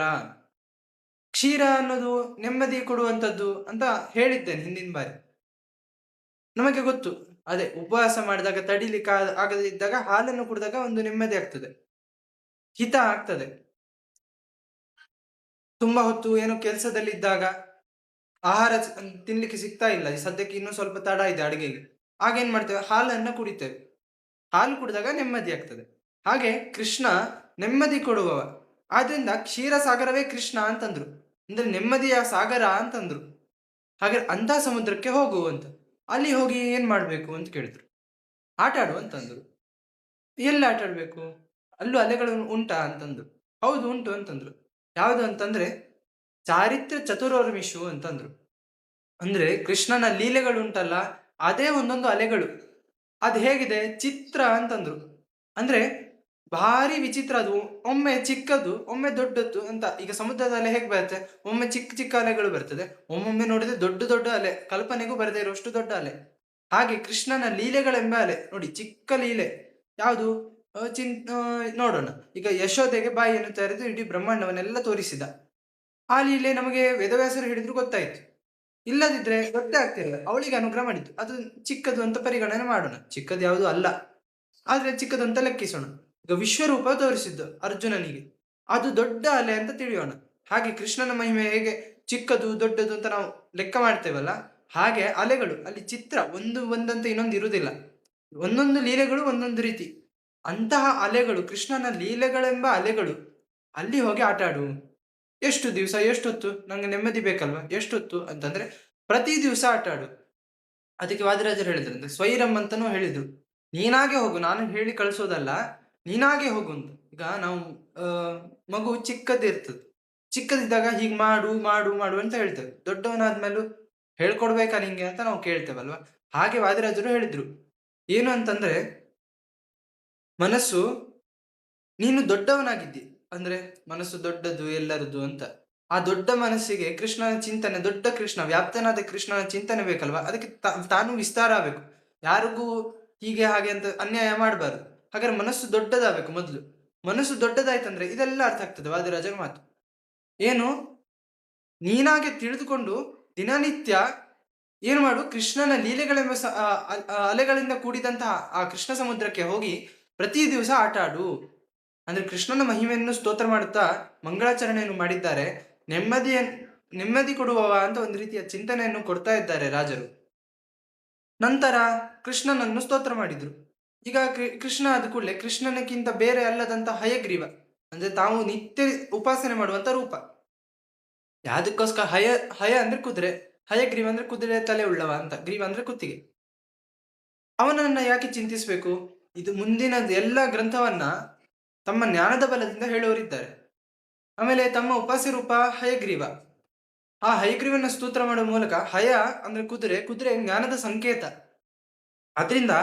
ಕ್ಷೀರ ಅನ್ನೋದು ನೆಮ್ಮದಿ ಕೊಡುವಂತದ್ದು ಅಂತ ಹೇಳಿದ್ದೇನೆ ಹಿಂದಿನ ಬಾರಿ. ನಮಗೆ ಗೊತ್ತು. ಅದೇ ಉಪವಾಸ ಮಾಡಿದಾಗ ತಡಿಲಿಕ್ಕೆ ಆಗದೇ ಇದ್ದಾಗ ಹಾಲನ್ನು ಕುಡಿದಾಗ ಒಂದು ನೆಮ್ಮದಿ ಆಗ್ತದೆ, ಹಿತ ಆಗ್ತದೆ. ತುಂಬಾ ಹೊತ್ತು ಏನೋ ಕೆಲಸದಲ್ಲಿದ್ದಾಗ ಆಹಾರ ತಿನ್ಲಿಕ್ಕೆ ಸಿಗ್ತಾ ಇಲ್ಲ, ಈ ಸದ್ಯಕ್ಕೆ ಇನ್ನೂ ಸ್ವಲ್ಪ ತಡ ಇದೆ ಅಡಿಗೆಗೆ, ಆಗೇನ್ ಮಾಡ್ತೇವೆ, ಹಾಲನ್ನ ಕುಡಿತೇವೆ. ಹಾಲು ಕುಡಿದಾಗ ನೆಮ್ಮದಿ ಆಗ್ತದೆ. ಹಾಗೆ ಕೃಷ್ಣ ನೆಮ್ಮದಿ ಕೊಡುವವ. ಆದ್ರಿಂದ ಕ್ಷೀರ ಸಾಗರವೇ ಕೃಷ್ಣ ಅಂತಂದ್ರು. ಅಂದ್ರೆ ನೆಮ್ಮದಿಯ ಸಾಗರ ಅಂತಂದ್ರು. ಹಾಗೆ ಅಂತ ಸಮುದ್ರಕ್ಕೆ ಹೋಗು ಅಂತ. ಅಲ್ಲಿ ಹೋಗಿ ಏನ್ ಮಾಡ್ಬೇಕು ಅಂತ ಕೇಳಿದ್ರು. ಆಟ ಆಡು ಅಂತಂದ್ರು. ಎಲ್ಲಿ ಆಟ ಆಡ್ಬೇಕು, ಅಲ್ಲೂ ಅಲೆಗಳು ಉಂಟಾ ಅಂತಂದ್ರು. ಹೌದು ಉಂಟು ಅಂತಂದ್ರು. ಯಾವುದು ಅಂತಂದ್ರೆ, ಚಾರಿತ್ರ್ಯ ಚತುರೋರ್ಮಿಷು ಅಂತಂದ್ರು. ಅಂದ್ರೆ ಕೃಷ್ಣನ ಲೀಲೆಗಳು ಉಂಟಲ್ಲ, ಅದೇ ಒಂದೊಂದು ಅಲೆಗಳು. ಅದು ಹೇಗಿದೆ, ಚಿತ್ರ ಅಂತಂದ್ರು. ಅಂದ್ರೆ ಭಾರಿ ವಿಚಿತ್ರ ಅದು. ಒಮ್ಮೆ ಚಿಕ್ಕದು, ಒಮ್ಮೆ ದೊಡ್ಡದ್ದು ಅಂತ. ಈಗ ಸಮುದ್ರದ ಅಲೆ ಹೇಗೆ ಬರುತ್ತೆ, ಒಮ್ಮೆ ಚಿಕ್ಕ ಚಿಕ್ಕ ಅಲೆಗಳು ಬರ್ತದೆ, ಒಮ್ಮೊಮ್ಮೆ ನೋಡಿದ್ರೆ ದೊಡ್ಡ ದೊಡ್ಡ ಅಲೆ, ಕಲ್ಪನೆಗೂ ಬರದೇ ಇರುವಷ್ಟು ದೊಡ್ಡ ಅಲೆ. ಹಾಗೆ ಕೃಷ್ಣನ ಲೀಲೆಗಳೆಂಬ ಅಲೆ ನೋಡಿ, ಚಿಕ್ಕ ಲೀಲೆ ಯಾವುದು, ನೋಡೋಣ. ಈಗ ಯಶೋದೆಗೆ ಬಾಯಿಯನ್ನು ತೆರೆದು ಇಡೀ ಬ್ರಹ್ಮಾಂಡವನ್ನೆಲ್ಲ ತೋರಿಸಿದ. ಆ ಲೀಲೆ ನಮಗೆ ವೇದವ್ಯಾಸರು ಹೇಳಿದ್ರು ಗೊತ್ತಾಯ್ತು. ಇಲ್ಲದಿದ್ರೆ ಗೊತ್ತೇ ಆಗ್ತಿರಲಿಲ್ಲ. ಅವಳಿಗೆ ಅನುಗ್ರಹ ಮಾಡಿದ್ದು ಅದು ಚಿಕ್ಕದು ಅಂತ ಪರಿಗಣನೆ ಮಾಡೋಣ. ಚಿಕ್ಕದು ಯಾವುದು ಅಲ್ಲ, ಆದ್ರೆ ಚಿಕ್ಕದು ಅಂತ ಲೆಕ್ಕಿಸೋಣ. ಈಗ ವಿಶ್ವರೂಪ ತೋರಿಸಿದ್ದು ಅರ್ಜುನನಿಗೆ, ಅದು ದೊಡ್ಡ ಅಲೆ ಅಂತ ತಿಳಿಯೋಣ. ಹಾಗೆ ಕೃಷ್ಣನ ಮಹಿಮೆ ಹೇಗೆ ಚಿಕ್ಕದು ದೊಡ್ಡದು ಅಂತ ನಾವು ಲೆಕ್ಕ ಮಾಡ್ತೇವಲ್ಲ, ಹಾಗೆ ಅಲೆಗಳು ಅಲ್ಲಿ ಚಿತ್ರ ಒಂದು ಒಂದಂತ ಇನ್ನೊಂದು ಇರುವುದಿಲ್ಲ. ಒಂದೊಂದು ಲೀಲೆಗಳು ಒಂದೊಂದು ರೀತಿ. ಅಂತಹ ಅಲೆಗಳು, ಕೃಷ್ಣನ ಲೀಲೆಗಳೆಂಬ ಅಲೆಗಳು. ಅಲ್ಲಿ ಹೋಗಿ ಆಟ ಆಡು. ಎಷ್ಟು ದಿವಸ, ಎಷ್ಟೊತ್ತು, ನಂಗೆ ನೆಮ್ಮದಿ ಬೇಕಲ್ವಾ, ಎಷ್ಟೊತ್ತು ಅಂತಂದ್ರೆ ಪ್ರತಿ ದಿವಸ ಆಟ ಆಡು. ಅದಕ್ಕೆ ವಾದಿರಾಜರು ಹೇಳಿದ್ರಂತೆ, ಸ್ವೈರಂ ಅಂತಾನೂ ಹೇಳಿದ್ರು. ನೀನಾಗೆ ಹೋಗು, ನಾನು ಹೇಳಿ ಕಳಿಸೋದಲ್ಲ, ನೀನಾಗೆ ಹೋಗು ಅಂತ. ಈಗ ನಾವು ಮಗು ಚಿಕ್ಕದಿರ್ತದೆ, ಚಿಕ್ಕದಿದ್ದಾಗ ಹೀಗ್ ಮಾಡು ಮಾಡು ಮಾಡು ಅಂತ ಹೇಳ್ತೇವೆ. ದೊಡ್ಡವನಾದ್ಮೇಲೂ ಹೇಳ್ಕೊಡ್ಬೇಕಾ ನಿಂಗೆ ಅಂತ ನಾವು ಕೇಳ್ತೇವಲ್ವಾ. ಹಾಗೆ ವಾದಿರಾಜರು ಹೇಳಿದ್ರು. ಏನು ಅಂತಂದ್ರೆ, ಮನಸ್ಸು ನೀನು ದೊಡ್ಡವನಾಗಿದ್ದಿ, ಅಂದ್ರೆ ಮನಸ್ಸು ದೊಡ್ಡದು ಎಲ್ಲರದು ಅಂತ. ಆ ದೊಡ್ಡ ಮನಸ್ಸಿಗೆ ಕೃಷ್ಣನ ಚಿಂತನೆ, ದೊಡ್ಡ ಕೃಷ್ಣ, ವ್ಯಾಪ್ತನಾದ ಕೃಷ್ಣನ ಚಿಂತನೆ ಬೇಕಲ್ವಾ. ಅದಕ್ಕೆ ತಾನು ವಿಸ್ತಾರ ಆಗ್ಬೇಕು. ಯಾರಿಗೂ ಹೀಗೆ ಹಾಗೆ ಅಂತ ಅನ್ಯಾಯ ಮಾಡಬಾರ್ದು. ಹಾಗಾದ್ರೆ ಮನಸ್ಸು ದೊಡ್ಡದಾಗಬೇಕು ಮೊದಲು. ಮನಸ್ಸು ದೊಡ್ಡದಾಯ್ತಂದ್ರೆ ಇದೆಲ್ಲ ಅರ್ಥ ಆಗ್ತದೆ ವಾದಿರಾಜರ ಮಾತು. ಏನು, ನೀನಾಗೆ ತಿಳಿದುಕೊಂಡು ದಿನನಿತ್ಯ ಏನು ಮಾಡು, ಕೃಷ್ಣನ ಲೀಲೆಗಳೆಂಬ ಅಲೆಗಳಿಂದ ಕೂಡಿದಂತಹ ಆ ಕೃಷ್ಣ ಸಮುದ್ರಕ್ಕೆ ಹೋಗಿ ಪ್ರತಿ ದಿವಸ ಆಟ ಆಡು. ಅಂದ್ರೆ ಕೃಷ್ಣನ ಮಹಿಮೆಯನ್ನು ಸ್ತೋತ್ರ ಮಾಡುತ್ತಾ ಮಂಗಳಾಚರಣೆಯನ್ನು ಮಾಡಿದ್ದಾರೆ. ನೆಮ್ಮದಿ ಕೊಡುವವ ಅಂತ ಒಂದು ರೀತಿಯ ಚಿಂತನೆಯನ್ನು ಕೊಡ್ತಾ ಇದ್ದಾರೆ ರಾಜರು. ನಂತರ ಕೃಷ್ಣನನ್ನು ಸ್ತೋತ್ರ ಮಾಡಿದ್ರು. ಈಗ ಕೃಷ್ಣ ಆದ ಕೂಡಲೇ ಕೃಷ್ಣನಕ್ಕಿಂತ ಬೇರೆ ಅಲ್ಲದಂತ ಹಯಗ್ರೀವ, ಅಂದ್ರೆ ತಾವು ನಿತ್ಯ ಉಪಾಸನೆ ಮಾಡುವಂತ ರೂಪ. ಯಾದಕ್ಕೋಸ್ಕರ ಹಯ, ಹಯ ಅಂದ್ರೆ ಕುದುರೆ, ಹಯಗ್ರೀವ ಅಂದ್ರೆ ಕುದುರೆ ತಲೆ ಉಳ್ಳವ ಅಂತ, ಗ್ರೀವ ಅಂದ್ರೆ ಕುತ್ತಿಗೆ. ಅವನನ್ನ ಯಾಕೆ ಚಿಂತಿಸ್ಬೇಕು? ಇದು ಮುಂದಿನ ಎಲ್ಲ ಗ್ರಂಥವನ್ನ ತಮ್ಮ ಜ್ಞಾನದ ಬಲದಿಂದ ಹೇಳುವರಿದ್ದಾರೆ. ಆಮೇಲೆ ತಮ್ಮ ಉಪಾಸ್ಯ ರೂಪ ಹಯಗ್ರೀವ. ಆ ಹಯಗ್ರೀವನ ಸ್ತೋತ್ರ ಮಾಡುವ ಮೂಲಕ, ಹಯ ಅಂದ್ರೆ ಕುದುರೆ, ಕುದುರೆ ಜ್ಞಾನದ ಸಂಕೇತ. ಆದ್ರಿಂದ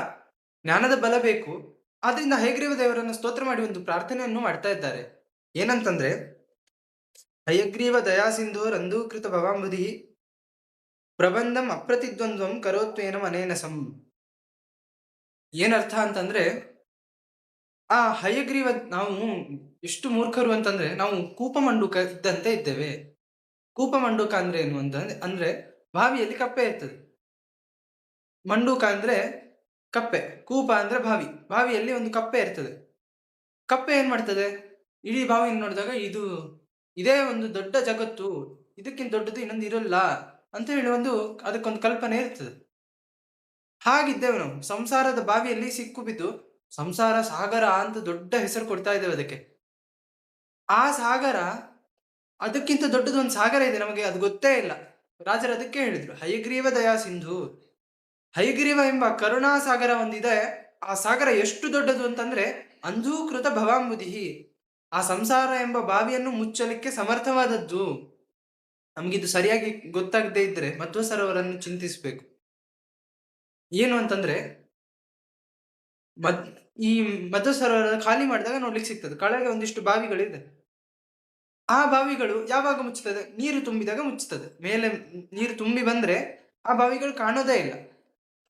ಜ್ಞಾನದ ಬಲ ಬೇಕು. ಆದ್ರಿಂದ ಹಯಗ್ರೀವ ದೇವರನ್ನು ಸ್ತೋತ್ರ ಮಾಡಿ ಒಂದು ಪ್ರಾರ್ಥನೆಯನ್ನು ಮಾಡ್ತಾ ಇದ್ದಾರೆ. ಏನಂತಂದ್ರೆ, ಹಯಗ್ರೀವ ದಯಾ ಸಿಂಧು ರಂಧೂಕೃತ ಭವಾಂಬುಧಿ ಪ್ರಬಂಧಂ ಅಪ್ರತಿದ್ವಂದ್ವಂ ಕರೋತ್ವೇನ ಮನೇನಸಂ. ಏನರ್ಥ ಅಂತಂದ್ರೆ, ಆ ಹಯಗ್ರೀವ, ನಾವು ಎಷ್ಟು ಮೂರ್ಖರು ಅಂತಂದ್ರೆ, ನಾವು ಕೂಪಮಂಡುಕ ಇದ್ದಂತೆ ಇದ್ದೇವೆ. ಕೂಪಮಂಡುಕ ಅಂದ್ರೆ ಏನು ಅಂತಂದ್ರೆ, ಅಂದ್ರೆ ಬಾವಿಯಲ್ಲಿ ಕಪ್ಪೆ ಇರ್ತದೆ. ಮಂಡೂಕ ಅಂದ್ರೆ ಕಪ್ಪೆ, ಕೂಪ ಅಂದ್ರೆ ಬಾವಿ. ಬಾವಿಯಲ್ಲಿ ಒಂದು ಕಪ್ಪೆ ಇರ್ತದೆ. ಕಪ್ಪೆ ಏನ್ ಮಾಡ್ತದೆ? ಇಡೀ ಬಾವಿಯನ್ನು ನೋಡಿದಾಗ ಇದೇ ಒಂದು ದೊಡ್ಡ ಜಗತ್ತು, ಇದಕ್ಕಿಂತ ದೊಡ್ಡದು ಇನ್ನೊಂದು ಇರಲ್ಲ ಅಂತ ಹೇಳಿ ಅದಕ್ಕೊಂದು ಕಲ್ಪನೆ ಇರ್ತದೆ. ಹಾಗಿದ್ದೇವೆ ನಾವು ಸಂಸಾರದ ಬಾವಿಯಲ್ಲಿ ಸಿಕ್ಕು ಬಿದ್ದು, ಸಂಸಾರ ಸಾಗರ ಅಂತ ದೊಡ್ಡ ಹೆಸರು ಕೊಡ್ತಾ ಇದ್ದೇವೆ ಅದಕ್ಕೆ. ಆ ಸಾಗರ, ಅದಕ್ಕಿಂತ ದೊಡ್ಡದು ಒಂದು ಸಾಗರ ಇದೆ, ನಮಗೆ ಅದು ಗೊತ್ತೇ ಇಲ್ಲ. ರಾಜರು ಅದಕ್ಕೆ ಹೇಳಿದ್ರು ಹಯಗ್ರೀವ ದಯಾ ಸಿಂಧು. ಹಯಗ್ರೀವ ಎಂಬ ಕರುಣಾ ಸಾಗರ ಒಂದಿದೆ. ಆ ಸಾಗರ ಎಷ್ಟು ದೊಡ್ಡದು ಅಂತಂದ್ರೆ, ಅಂಧೂಕೃತ ಭವಾಂಬುಧಿ, ಆ ಸಂಸಾರ ಎಂಬ ಬಾವಿಯನ್ನು ಮುಚ್ಚಲಿಕ್ಕೆ ಸಮರ್ಥವಾದದ್ದು. ನಮ್ಗಿದು ಸರಿಯಾಗಿ ಗೊತ್ತಾಗದೇ ಇದ್ರೆ ಮಧ್ವ ಸರೋವರನ್ನು ಚಿಂತಿಸ್ಬೇಕು. ಏನು ಅಂತಂದ್ರೆ, ಈ ಮಧ್ವ ಸರೋವರ ಖಾಲಿ ಮಾಡಿದಾಗ ನೋಡ್ಲಿಕ್ಕೆ ಸಿಗ್ತದೆ, ಕೆಳಗೆ ಒಂದಿಷ್ಟು ಬಾವಿಗಳಿದೆ. ಆ ಬಾವಿಗಳು ಯಾವಾಗ ಮುಚ್ಚುತ್ತದೆ? ನೀರು ತುಂಬಿದಾಗ ಮುಚ್ಚುತ್ತದೆ. ಮೇಲೆ ನೀರು ತುಂಬಿ ಬಂದ್ರೆ ಆ ಬಾವಿಗಳು ಕಾಣೋದೇ ಇಲ್ಲ.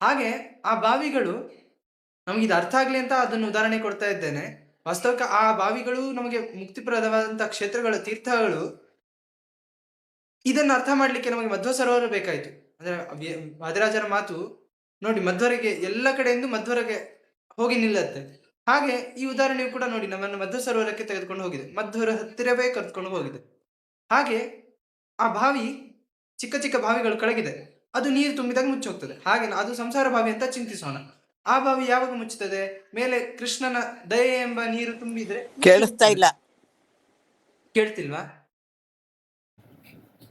ಹಾಗೆ ಆ ಬಾವಿಗಳು, ನಮಗಿದು ಅರ್ಥ ಆಗ್ಲಿ ಅಂತ ಅದನ್ನು ಉದಾಹರಣೆ ಕೊಡ್ತಾ ಇದ್ದೇನೆ. ವಾಸ್ತವಿಕ ಆ ಬಾವಿಗಳು ನಮಗೆ ಮುಕ್ತಿಪ್ರದವಾದಂತಹ ಕ್ಷೇತ್ರಗಳು, ತೀರ್ಥಗಳು. ಇದನ್ನು ಅರ್ಥ ಮಾಡ್ಲಿಕ್ಕೆ ನಮಗೆ ಮಧ್ವ ಸರೋವರ ಬೇಕಾಯ್ತು. ಅಂದ್ರೆ ವಾದಿರಾಜರ ಮಾತು ನೋಡಿ, ಮಧ್ವರಿಗೆ ಎಲ್ಲ ಕಡೆಯಿಂದ ಮಧ್ವರಿಗೆ ಹೋಗಿ ನಿಲ್ಲತ್ತೆ. ಹಾಗೆ ಈ ಉದಾಹರಣೆಯು ಕೂಡ ನೋಡಿ, ನಮ್ಮನ್ನು ಮಧ್ವ ಸರೋವರಕ್ಕೆ ತೆಗೆದುಕೊಂಡು ಹೋಗಿದೆ, ಮಧ್ವರ ಹತ್ತಿರವೇ ಕರೆದುಕೊಂಡು ಹೋಗಿದೆ. ಹಾಗೆ ಆ ಬಾವಿ, ಚಿಕ್ಕ ಚಿಕ್ಕ ಬಾವಿಗಳು ಕೆಳಗಿದೆ, ಅದು ನೀರು ತುಂಬಿದಾಗ ಮುಚ್ಚಿ ಹೋಗ್ತದೆ. ಹಾಗೆ ಅದು ಸಂಸಾರ ಬಾವಿ ಅಂತ ಚಿಂತಿಸೋಣ. ಆ ಬಾವಿ ಯಾವಾಗ ಮುಚ್ಚುತ್ತದೆ? ಮೇಲೆ ಕೃಷ್ಣನ ದಯೆ ಎಂಬ ನೀರು ತುಂಬಿದ್ರೆ. ಕೇಳಿಸ್ತಾ ಇಲ್ಲ. ಕೇಳ್ತಿಲ್ವಾ?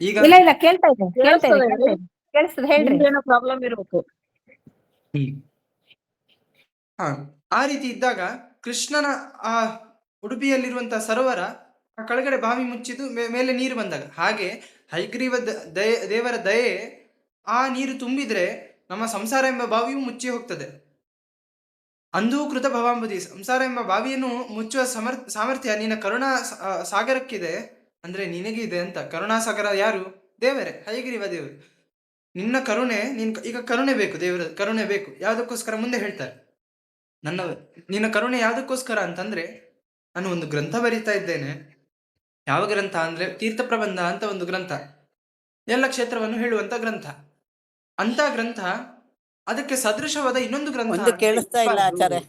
ಈಗ ಇಲ್ಲ ಇಲ್ಲ, ಕೇಳ್ತಾ ಇದೆ, ಕೇಳಿಸ್ತದೆ, ಹೇಳ್ರಿ. ಏನೋ ಪ್ರಾಬ್ಲಮ್ ಇರಬೇಕು. ಹಾ, ಆ ರೀತಿ ಇದ್ದಾಗ ಕೃಷ್ಣನ ಆ ಉಡುಪಿಯಲ್ಲಿರುವಂತಹ ಸರೋವರ, ಆ ಕೆಳಗಡೆ ಬಾವಿ ಮುಚ್ಚಿದ್ದು, ಮೇಲೆ ನೀರು ಬಂದಾಗ, ಹಾಗೆ ಹಯಗ್ರೀವ ದೇವರ ದಯೆ, ಆ ನೀರು ತುಂಬಿದ್ರೆ ನಮ್ಮ ಸಂಸಾರ ಎಂಬ ಬಾವಿಯು ಮುಚ್ಚಿ ಹೋಗ್ತದೆ. ಅಂಧೂಕೃತ ಭವಾಂಬುಧಿ, ಸಂಸಾರ ಎಂಬ ಬಾವಿಯನ್ನು ಮುಚ್ಚುವ ಸಾಮರ್ಥ್ಯ ನಿನ್ನ ಕರುಣಾ ಸಾಗರಕ್ಕಿದೆ, ಅಂದ್ರೆ ನಿನಗಿದೆ ಅಂತ. ಕರುಣಾ ಸಾಗರ ಯಾರು? ದೇವರೇ, ಹಯಗ್ರೀವ ದೇವರು. ನಿನ್ನ ಕರುಣೆ, ಈಗ ಕರುಣೆ ಬೇಕು, ದೇವರ ಕರುಣೆ ಬೇಕು. ಯಾವುದಕ್ಕೋಸ್ಕರ ಮುಂದೆ ಹೇಳ್ತಾರೆ, ನಿನ್ನ ಕರುಣೆ ಯಾವುದಕ್ಕೋಸ್ಕರ ಅಂತಂದ್ರೆ, ನಾನು ಒಂದು ಗ್ರಂಥ ಬರೀತಾ ಇದ್ದೇನೆ. ಯಾವ ಗ್ರಂಥ ಅಂದ್ರೆ ತೀರ್ಥ ಪ್ರಬಂಧ ಅಂತ ಒಂದು ಗ್ರಂಥ, ಎಲ್ಲ ಕ್ಷೇತ್ರವನ್ನು ಹೇಳುವಂತ ಗ್ರಂಥ. ಅಂತ ಗ್ರಂಥ, ಅದಕ್ಕೆ ಸದೃಶವಾದ ಇನ್ನೊಂದು ಗ್ರಂಥ ಕೇಳಿಸ್ತಾ ಇಲ್ಲ ಆಚಾರ್ಯ.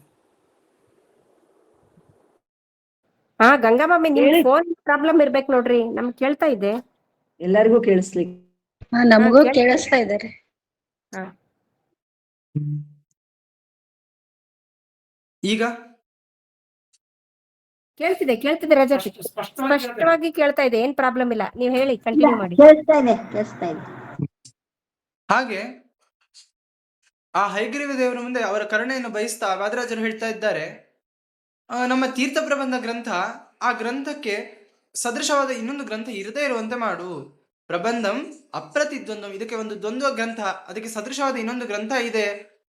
ಹಾ, ಗಂಗಾಮಮ್ಮಿ, ನಿಮ್ ಫೋನ್ ಪ್ರಾಬ್ಲಮ್ ಇರ್ಬೇಕು ನೋಡ್ರಿ, ನಮ್ಗೆ ಕೇಳ್ತಾ ಇದೆ. ಎಲ್ಲರಿಗೂ ಕೇಳಿಸ್ಲಿಕ್ಕೆ. ನಮಗೂ ಕೇಳಿಸ್ತಾ ಇದ್ದಾರೆ. ಈಗ ಕೇಳ್ತಿದೆ ರಜಾ, ಸ್ಪಷ್ಟವಾಗಿ ಕೇಳ್ತಾ ಇದೆ, ಏನ್ ಪ್ರಾಬ್ಲಮ್ ಇಲ್ಲ. ನೀವ್ ಹೇಳಿ, ಕಂಟಿನ್ಯೂ ಮಾಡಿ. ಕೇಳಿಸ್ತಾ ಇದೆ. ಹಾಗೆ ಆ ಹಯಗ್ರೀವ ದೇವರ ಮುಂದೆ ಅವರ ಕರುಣೆಯನ್ನು ಬಯಸ್ತಾ ವಾದರಾಜರು ಹೇಳ್ತಾ ಇದ್ದಾರೆ, ನಮ್ಮ ತೀರ್ಥ ಪ್ರಬಂಧ ಗ್ರಂಥ, ಆ ಗ್ರಂಥಕ್ಕೆ ಸದೃಶವಾದ ಇನ್ನೊಂದು ಗ್ರಂಥ ಇರದೇ ಇರುವಂತೆ ಮಾಡು. ಪ್ರಬಂಧಂ ಅಪ್ರತಿದ್ವಂದ್ವಂ, ಇದಕ್ಕೆ ಒಂದು ದ್ವಂದ್ವ ಗ್ರಂಥ, ಅದಕ್ಕೆ ಸದೃಶವಾದ ಇನ್ನೊಂದು ಗ್ರಂಥ ಇದೆ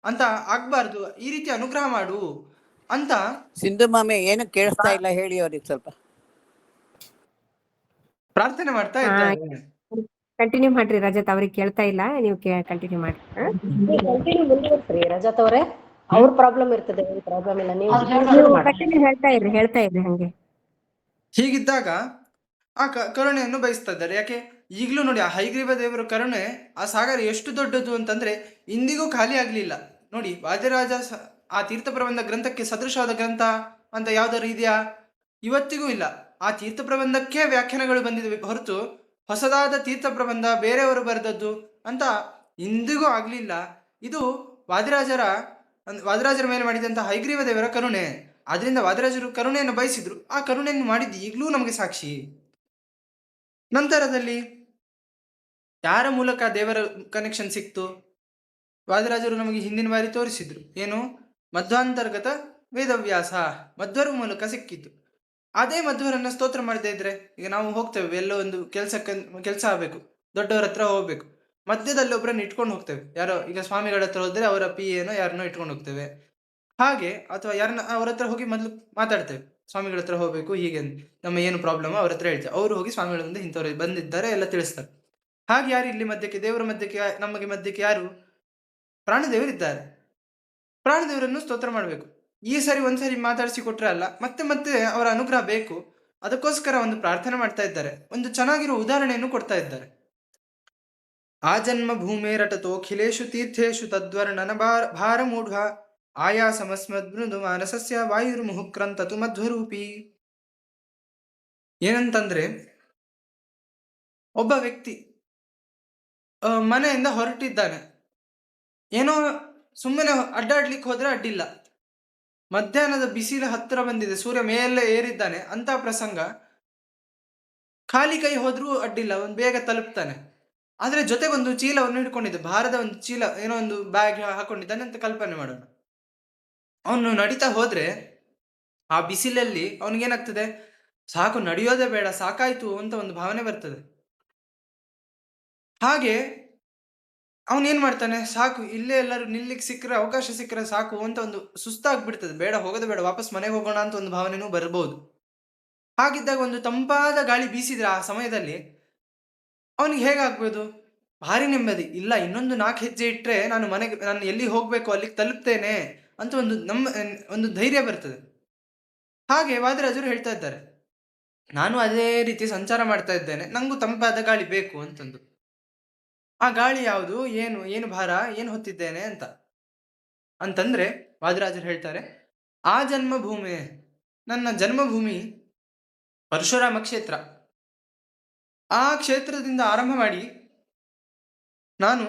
ಅಂತ ಆಗ್ಬಾರ್ದು, ಈ ರೀತಿ ಅನುಗ್ರಹ ಮಾಡು ಅಂತ. ಸಿಂಧು ಮಾಮಿ, ಏನು ಕೇಳಿಸ್ತಾ ಇಲ್ಲ, ಹೇಳಿ ಅವ್ರಿಗೆ ಸ್ವಲ್ಪ. ಪ್ರಾರ್ಥನೆ ಮಾಡ್ತಾ ಇದ್ದಾರೆ. ಕಂಟಿನ್ಯೂ ಮಾಡ್ರಿ ರಜತ್, ಅವ್ರಿಗೆ ಕೇಳ್ತಾ ಇಲ್ಲ, ನೀವು ಕಂಟಿನ್ಯೂ ಮಾಡಿ. ಕಂಟಿನ್ಯೂ ಮುಂದುವರ್ಸ್ರಿ ರಜತ್ ಅವರೇ, ಅವ್ರ ಪ್ರಾಬ್ಲಮ್ ಇರ್ತದೆ, ಪ್ರಾಬ್ಲಮ್ ಇಲ್ಲ. ನೀವು ಕಂಟಿನ್ಯೂ ಹೇಳ್ತಾ ಇರ್ರಿ ಹಂಗೆ. ಹೀಗಿದ್ದಾಗ ಆ ಕರುಣೆಯನ್ನು ಬಯಸ್ತಾ ಇದ್ದಾರೆ. ಯಾಕೆ? ಈಗಲೂ ನೋಡಿ, ಆ ಹಯಗ್ರೀವ ದೇವರ ಕರುಣೆ, ಆ ಸಾಗರ ಎಷ್ಟು ದೊಡ್ಡದು ಅಂತಂದ್ರೆ ಇಂದಿಗೂ ಖಾಲಿ ಆಗ್ಲಿಲ್ಲ. ನೋಡಿ, ವಾದಿರಾಜ ಆ ತೀರ್ಥ ಪ್ರಬಂಧ ಗ್ರಂಥಕ್ಕೆ ಸದೃಶವಾದ ಗ್ರಂಥ ಅಂತ ಯಾವ್ದಾದ್ರು ಇದೆಯಾ? ಇವತ್ತಿಗೂ ಇಲ್ಲ. ಆ ತೀರ್ಥ ಪ್ರಬಂಧಕ್ಕೆ ವ್ಯಾಖ್ಯಾನಗಳು ಬಂದಿದೆ ಹೊರತು ಹೊಸದಾದ ತೀರ್ಥ ಪ್ರಬಂಧ ಬೇರೆಯವರು ಬರೆದದ್ದು ಅಂತ ಇಂದಿಗೂ ಆಗ್ಲಿಲ್ಲ. ಇದು ವಾದಿರಾಜರ ವಾದರಾಜರ ಮೇಲೆ ಮಾಡಿದಂಥ ಹಯಗ್ರೀವ ದೇವರ ಕರುಣೆ. ಆದ್ರಿಂದ ವಾದರಾಜರು ಕರುಣೆಯನ್ನು ಬಯಸಿದ್ರು, ಆ ಕರುಣೆಯನ್ನು ಮಾಡಿದ್ದು ಈಗಲೂ ನಮಗೆ ಸಾಕ್ಷಿ. ನಂತರದಲ್ಲಿ ಯಾರ ಮೂಲಕ ದೇವರ ಕನೆಕ್ಷನ್ ಸಿಕ್ತು? ವಾದರಾಜರು ನಮಗೆ ಹಿಂದಿನ ಬಾರಿ ತೋರಿಸಿದ್ರು, ಏನು? ಮಧ್ವಾಂತರ್ಗತ ವೇದವ್ಯಾಸ, ಮಧ್ವರ ಮೂಲಕ ಸಿಕ್ಕಿತ್ತು. ಅದೇ ಮಧ್ವರನ್ನ ಸ್ತೋತ್ರ ಮಾಡದೇ ಇದ್ರೆ, ಈಗ ನಾವು ಹೋಗ್ತೇವೆ ಎಲ್ಲೋ ಒಂದು ಕೆಲಸ ಆಗ್ಬೇಕು, ದೊಡ್ಡವರ ಹತ್ರ ಹೋಗ್ಬೇಕು, ಮಧ್ಯದಲ್ಲಿ ಒಬ್ಬರನ್ನ ಇಟ್ಕೊಂಡು ಹೋಗ್ತೇವೆ. ಯಾರೋ ಈಗ ಸ್ವಾಮಿಗಳ ಹತ್ರ ಹೋದ್ರೆ ಅವರ ಪಿ ಏನೋ ಯಾರನ್ನೋ ಇಟ್ಕೊಂಡು ಹೋಗ್ತೇವೆ. ಹಾಗೆ ಅಥವಾ ಯಾರನ್ನ ಅವ್ರ ಹತ್ರ ಹೋಗಿ ಮೊದಲು ಮಾತಾಡ್ತೇವೆ, ಸ್ವಾಮಿಗಳ ಹತ್ರ ಹೋಗ್ಬೇಕು, ಹೀಗೆ ನಮ್ಮ ಏನು ಪ್ರಾಬ್ಲಮ್ ಅವ್ರ ಹತ್ರ ಹೇಳ್ತೇವೆ. ಅವರು ಹೋಗಿ ಸ್ವಾಮಿಗಳ ಮುಂದೆ ಇಂಥವ್ರು ಬಂದಿದ್ದಾರೆ ಎಲ್ಲ ತಿಳಿಸ್ತಾರೆ. ಹಾಗೆ ಯಾರು ಇಲ್ಲಿ ಮಧ್ಯಕ್ಕೆ, ದೇವರ ಮಧ್ಯಕ್ಕೆ, ನಮಗೆ ಮಧ್ಯಕ್ಕೆ ಯಾರು? ಪ್ರಾಣದೇವರಿದ್ದಾರೆ. ಪ್ರಾಣದೇವರನ್ನು ಸ್ತೋತ್ರ ಮಾಡಬೇಕು. ಈ ಸರಿ ಒಂದ್ಸರಿ ಮಾತಾಡಿಸಿ ಕೊಟ್ರೆ ಅಲ್ಲ, ಮತ್ತೆ ಮತ್ತೆ ಅವರ ಅನುಗ್ರಹ ಬೇಕು. ಅದಕ್ಕೋಸ್ಕರ ಒಂದು ಪ್ರಾರ್ಥನೆ ಮಾಡ್ತಾ ಇದ್ದಾರೆ, ಒಂದು ಚೆನ್ನಾಗಿರೋ ಉದಾಹರಣೆಯನ್ನು ಕೊಡ್ತಾ ಇದ್ದಾರೆ. ಆ ಜನ್ಮ ಭೂಮೇರಟತೋಖಿಲೇಶು ತೀರ್ಥೇಶು ತದ್ವರ್ಣನ ಭಾರ ಮೂಢ ಆಯಾಸಮಸ್ಮದ್ಮೃದು ಮಾನಸಸ್ಯ ವಾಯುರ್ಮುಹುಕ್ರಂತತು ಮಧ್ವರೂಪಿ. ಏನಂತಂದ್ರೆ, ಒಬ್ಬ ವ್ಯಕ್ತಿ ಮನೆಯಿಂದ ಹೊರಟಿದ್ದಾನೆ, ಏನೋ ಸುಮ್ಮನೆ ಅಡ್ಡಾಡ್ಲಿಕ್ಕೆ ಹೋದ್ರೆ ಅಡ್ಡಿಲ್ಲ. ಮಧ್ಯಾಹ್ನದ ಬಿಸಿಲು ಹತ್ತಿರ ಬಂದಿದೆ, ಸೂರ್ಯ ಮೇಲೆ ಏರಿದ್ದಾನೆ ಅಂತ ಪ್ರಸಂಗ. ಖಾಲಿ ಕೈ ಹೋದ್ರೂ ಅಡ್ಡಿಲ್ಲ, ಒಂದು ಬೇಗ ತಲುಪ್ತಾನೆ. ಆದ್ರೆ ಜೊತೆಗೊಂದು ಚೀಲವನ್ನು ಹಿಡ್ಕೊಂಡಿದ್ದೆ, ಭಾರದ ಒಂದು ಚೀಲ, ಏನೋ ಒಂದು ಬ್ಯಾಗ್ ಹಾಕೊಂಡಿದ್ದಾನೆ ಅಂತ ಕಲ್ಪನೆ ಮಾಡೋಣ. ಅವನು ನಡೀತಾ ಹೋದ್ರೆ ಆ ಬಿಸಿಲಲ್ಲಿ ಅವನಿಗೇನಾಗ್ತದೆ? ಸಾಕು, ನಡೆಯೋದೇ ಬೇಡ, ಸಾಕಾಯ್ತು ಅಂತ ಒಂದು ಭಾವನೆ ಬರ್ತದೆ. ಹಾಗೆ ಅವನೇನ್ ಮಾಡ್ತಾನೆ, ಸಾಕು ಇಲ್ಲೇ ಎಲ್ಲರೂ ನಿಲ್ಲಿಕ್ಕೆ ಸಿಕ್ಕರೆ, ಅವಕಾಶ ಸಿಕ್ಕರೆ ಸಾಕು ಅಂತ ಒಂದು ಸುಸ್ತಾಗ್ಬಿಡ್ತದೆ, ಬೇಡ ಹೋಗೋದು ಬೇಡ, ವಾಪಸ್ ಮನೆಗೆ ಹೋಗೋಣ ಅಂತ ಒಂದು ಭಾವನೆನೂ ಬರ್ಬೋದು. ಹಾಗಿದ್ದಾಗ ಒಂದು ತಂಪಾದ ಗಾಳಿ ಬೀಸಿದ್ರೆ ಆ ಸಮಯದಲ್ಲಿ ಅವನಿಗೆ ಹೇಗಾಗ್ಬೋದು? ಭಾರಿ ನೆಮ್ಮದಿ. ಇಲ್ಲ, ಇನ್ನೊಂದು 4 ಹೆಜ್ಜೆ ಇಟ್ಟರೆ ನಾನು ಎಲ್ಲಿ ಹೋಗ್ಬೇಕು ಅಲ್ಲಿಗೆ ತಲುಪ್ತೇನೆ ಅಂತ ಒಂದು ಧೈರ್ಯ ಬರ್ತದೆ. ಹಾಗೆ ವಾದರಾಜರು ಹೇಳ್ತಾ ಇದ್ದಾರೆ, ನಾನು ಅದೇ ರೀತಿ ಸಂಚಾರ ಮಾಡ್ತಾ ಇದ್ದೇನೆ, ನಂಗೂ ತಂಪಾದ ಗಾಳಿ ಬೇಕು ಅಂತಂದು. ಆ ಗಾಳಿ ಯಾವುದು? ಏನು ಭಾರ, ಏನು ಹೊತ್ತಿದ್ದೇನೆ ಅಂತಂದ್ರೆ ವಾದರಾಜರು ಹೇಳ್ತಾರೆ, ಆ ಜನ್ಮಭೂಮಿ, ನನ್ನ ಜನ್ಮಭೂಮಿ ಪರಶುರಾಮ ಕ್ಷೇತ್ರ. ಆ ಕ್ಷೇತ್ರದಿಂದ ಆರಂಭ ಮಾಡಿ ನಾನು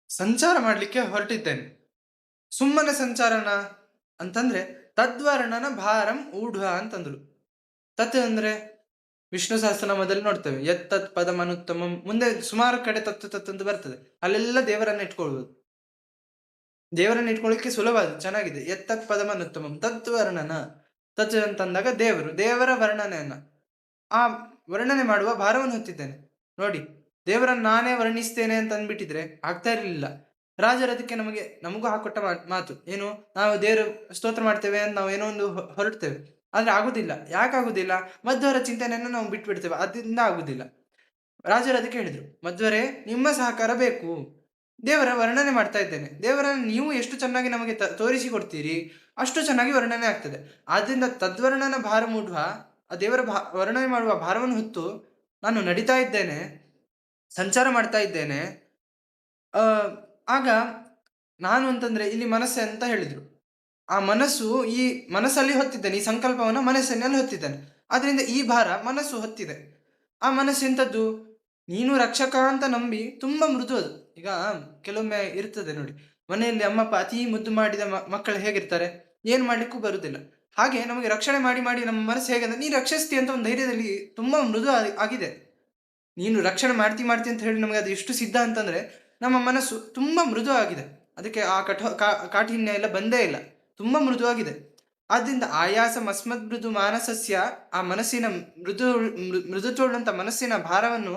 ಸಂಚಾರ ಮಾಡಲಿಕ್ಕೆ ಹೊರಟಿದ್ದೇನೆ. ಸುಮ್ಮನೆ ಸಂಚಾರನ ಅಂತಂದ್ರೆ ತದ್ವರ್ಣನ ಭಾರಂ ಊಢ ಅಂತಂದ್ರು. ತತ್ ಅಂದ್ರೆ ವಿಷ್ಣು ಸಹಸ್ರನಾಮದಲ್ಲಿ ನೋಡ್ತೇವೆ, ಯತ್ತತ್ ಪದಮನುತ್ತಮ, ಮುಂದೆ ಸುಮಾರು ಕಡೆ ತತ್ ಅಂತ ಬರ್ತದೆ. ಅಲ್ಲೆಲ್ಲ ದೇವರನ್ನ ಇಟ್ಕೊಳ್ಬೋದು. ದೇವರನ್ನ ಇಟ್ಕೊಳ್ಳಿಕ್ಕೆ ಸುಲಭ, ಅದು ಚೆನ್ನಾಗಿದೆ. ಯತ್ತತ್ ಪದಮನುತ್ತಮಂ ತದ್ವರ್ಣನ, ತತ್ ಅಂತಂದಾಗ ದೇವರ ವರ್ಣನೆಯನ್ನ, ಆ ವರ್ಣನೆ ಮಾಡುವ ಭಾರವನ್ನು ಹೊತ್ತಿದ್ದೇನೆ. ನೋಡಿ, ದೇವರನ್ನು ನಾನೇ ವರ್ಣಿಸ್ತೇನೆ ಅಂತ ಅಂದ್ಬಿಟ್ಟಿದ್ರೆ ಆಗ್ತಾ ಇರಲಿಲ್ಲ. ರಾಜರು ಅದಕ್ಕೆ ನಮಗೂ ಹಾಕೊಟ್ಟ ಮಾತು ಏನು, ನಾವು ದೇವರು ಸ್ತೋತ್ರ ಮಾಡ್ತೇವೆ ಅಂತ ನಾವು ಏನೋ ಒಂದು ಹೊರಡ್ತೇವೆ, ಆದ್ರೆ ಆಗುದಿಲ್ಲ. ಯಾಕಾಗುದಿಲ್ಲ? ಮಧ್ವರ ಚಿಂತನೆಯನ್ನು ನಾವು ಬಿಟ್ಬಿಡ್ತೇವೆ, ಅದರಿಂದ ಆಗುದಿಲ್ಲ. ರಾಜರು ಅದಕ್ಕೆ ಹೇಳಿದ್ರು, ಮಧ್ವರೇ ನಿಮ್ಮ ಸಹಕಾರ ಬೇಕು, ದೇವರ ವರ್ಣನೆ ಮಾಡ್ತಾ ಇದ್ದೇನೆ, ದೇವರನ್ನು ನೀವು ಎಷ್ಟು ಚೆನ್ನಾಗಿ ನಮಗೆ ತೋರಿಸಿ ಕೊಡ್ತೀರಿ ಅಷ್ಟು ಚೆನ್ನಾಗಿ ವರ್ಣನೆ ಆಗ್ತದೆ. ಆದ್ರಿಂದ ತದ್ವರ್ಣನ ಭಾರ ಮೂಢ, ಆ ದೇವರ ವರ್ಣನೆ ಮಾಡುವ ಭಾರವನ್ನು ಹೊತ್ತು ನಾನು ನಡೀತಾ ಇದ್ದೇನೆ, ಸಂಚಾರ ಮಾಡ್ತಾ ಇದ್ದೇನೆ. ಆಗ ನಾನು ಅಂತಂದ್ರೆ ಇಲ್ಲಿ ಮನಸ್ಸೆ ಅಂತ ಹೇಳಿದ್ರು. ಆ ಮನಸ್ಸು, ಈ ಮನಸ್ಸಲ್ಲಿ ಹೊತ್ತಿದ್ದೇನೆ, ಈ ಸಂಕಲ್ಪವನ್ನು ಮನಸ್ಸಿನಲ್ಲಿ ಹೊತ್ತಿದ್ದೇನೆ. ಆದ್ರಿಂದ ಈ ಭಾರ ಮನಸ್ಸು ಹೊತ್ತಿದೆ. ಆ ಮನಸ್ಸು ಎಂಥದ್ದು? ನೀನು ರಕ್ಷಕ ಅಂತ ನಂಬಿ ತುಂಬಾ ಮೃದು ಅದು. ಈಗ ಕೆಲವೊಮ್ಮೆ ಇರ್ತದೆ ನೋಡಿ, ಮನೆಯಲ್ಲಿ ಅಮ್ಮಪ್ಪ ಅತಿ ಮುದ್ದು ಮಾಡಿದ ಮಕ್ಕಳು ಹೇಗಿರ್ತಾರೆ, ಏನ್ ಮಾಡ್ಲಿಕ್ಕೂ ಬರುದಿಲ್ಲ. ಹಾಗೆ ನಮಗೆ ರಕ್ಷಣೆ ಮಾಡಿ ಮಾಡಿ ನಮ್ಮ ಮನಸ್ಸು ಹೇಗಂದ್ರೆ, ನೀನು ರಕ್ಷಿಸ್ತಿ ಅಂತ ಒಂದು ಧೈರ್ಯದಲ್ಲಿ ತುಂಬಾ ಮೃದು ಆಗಿದೆ. ನೀನು ರಕ್ಷಣೆ ಮಾಡ್ತಿ ಅಂತ ಹೇಳಿ ನಮಗೆ ಅದು ಎಷ್ಟು ಸಿದ್ಧ ಅಂತಂದ್ರೆ ನಮ್ಮ ಮನಸ್ಸು ತುಂಬಾ ಮೃದು ಆಗಿದೆ. ಅದಕ್ಕೆ ಆ ಕಾಠಿನ್ಯ ಎಲ್ಲ ಬಂದೇ ಇಲ್ಲ, ತುಂಬಾ ಮೃದುವಾಗಿದೆ. ಆದ್ರಿಂದ ಆಯಾಸ ಮಸ್ಮದ್ ಮೃದು ಮಾನಸಸ್ಯ, ಆ ಮನಸ್ಸಿನ ಮೃದುತ್ವಳ್ಳಂತ ಮನಸ್ಸಿನ ಭಾರವನ್ನು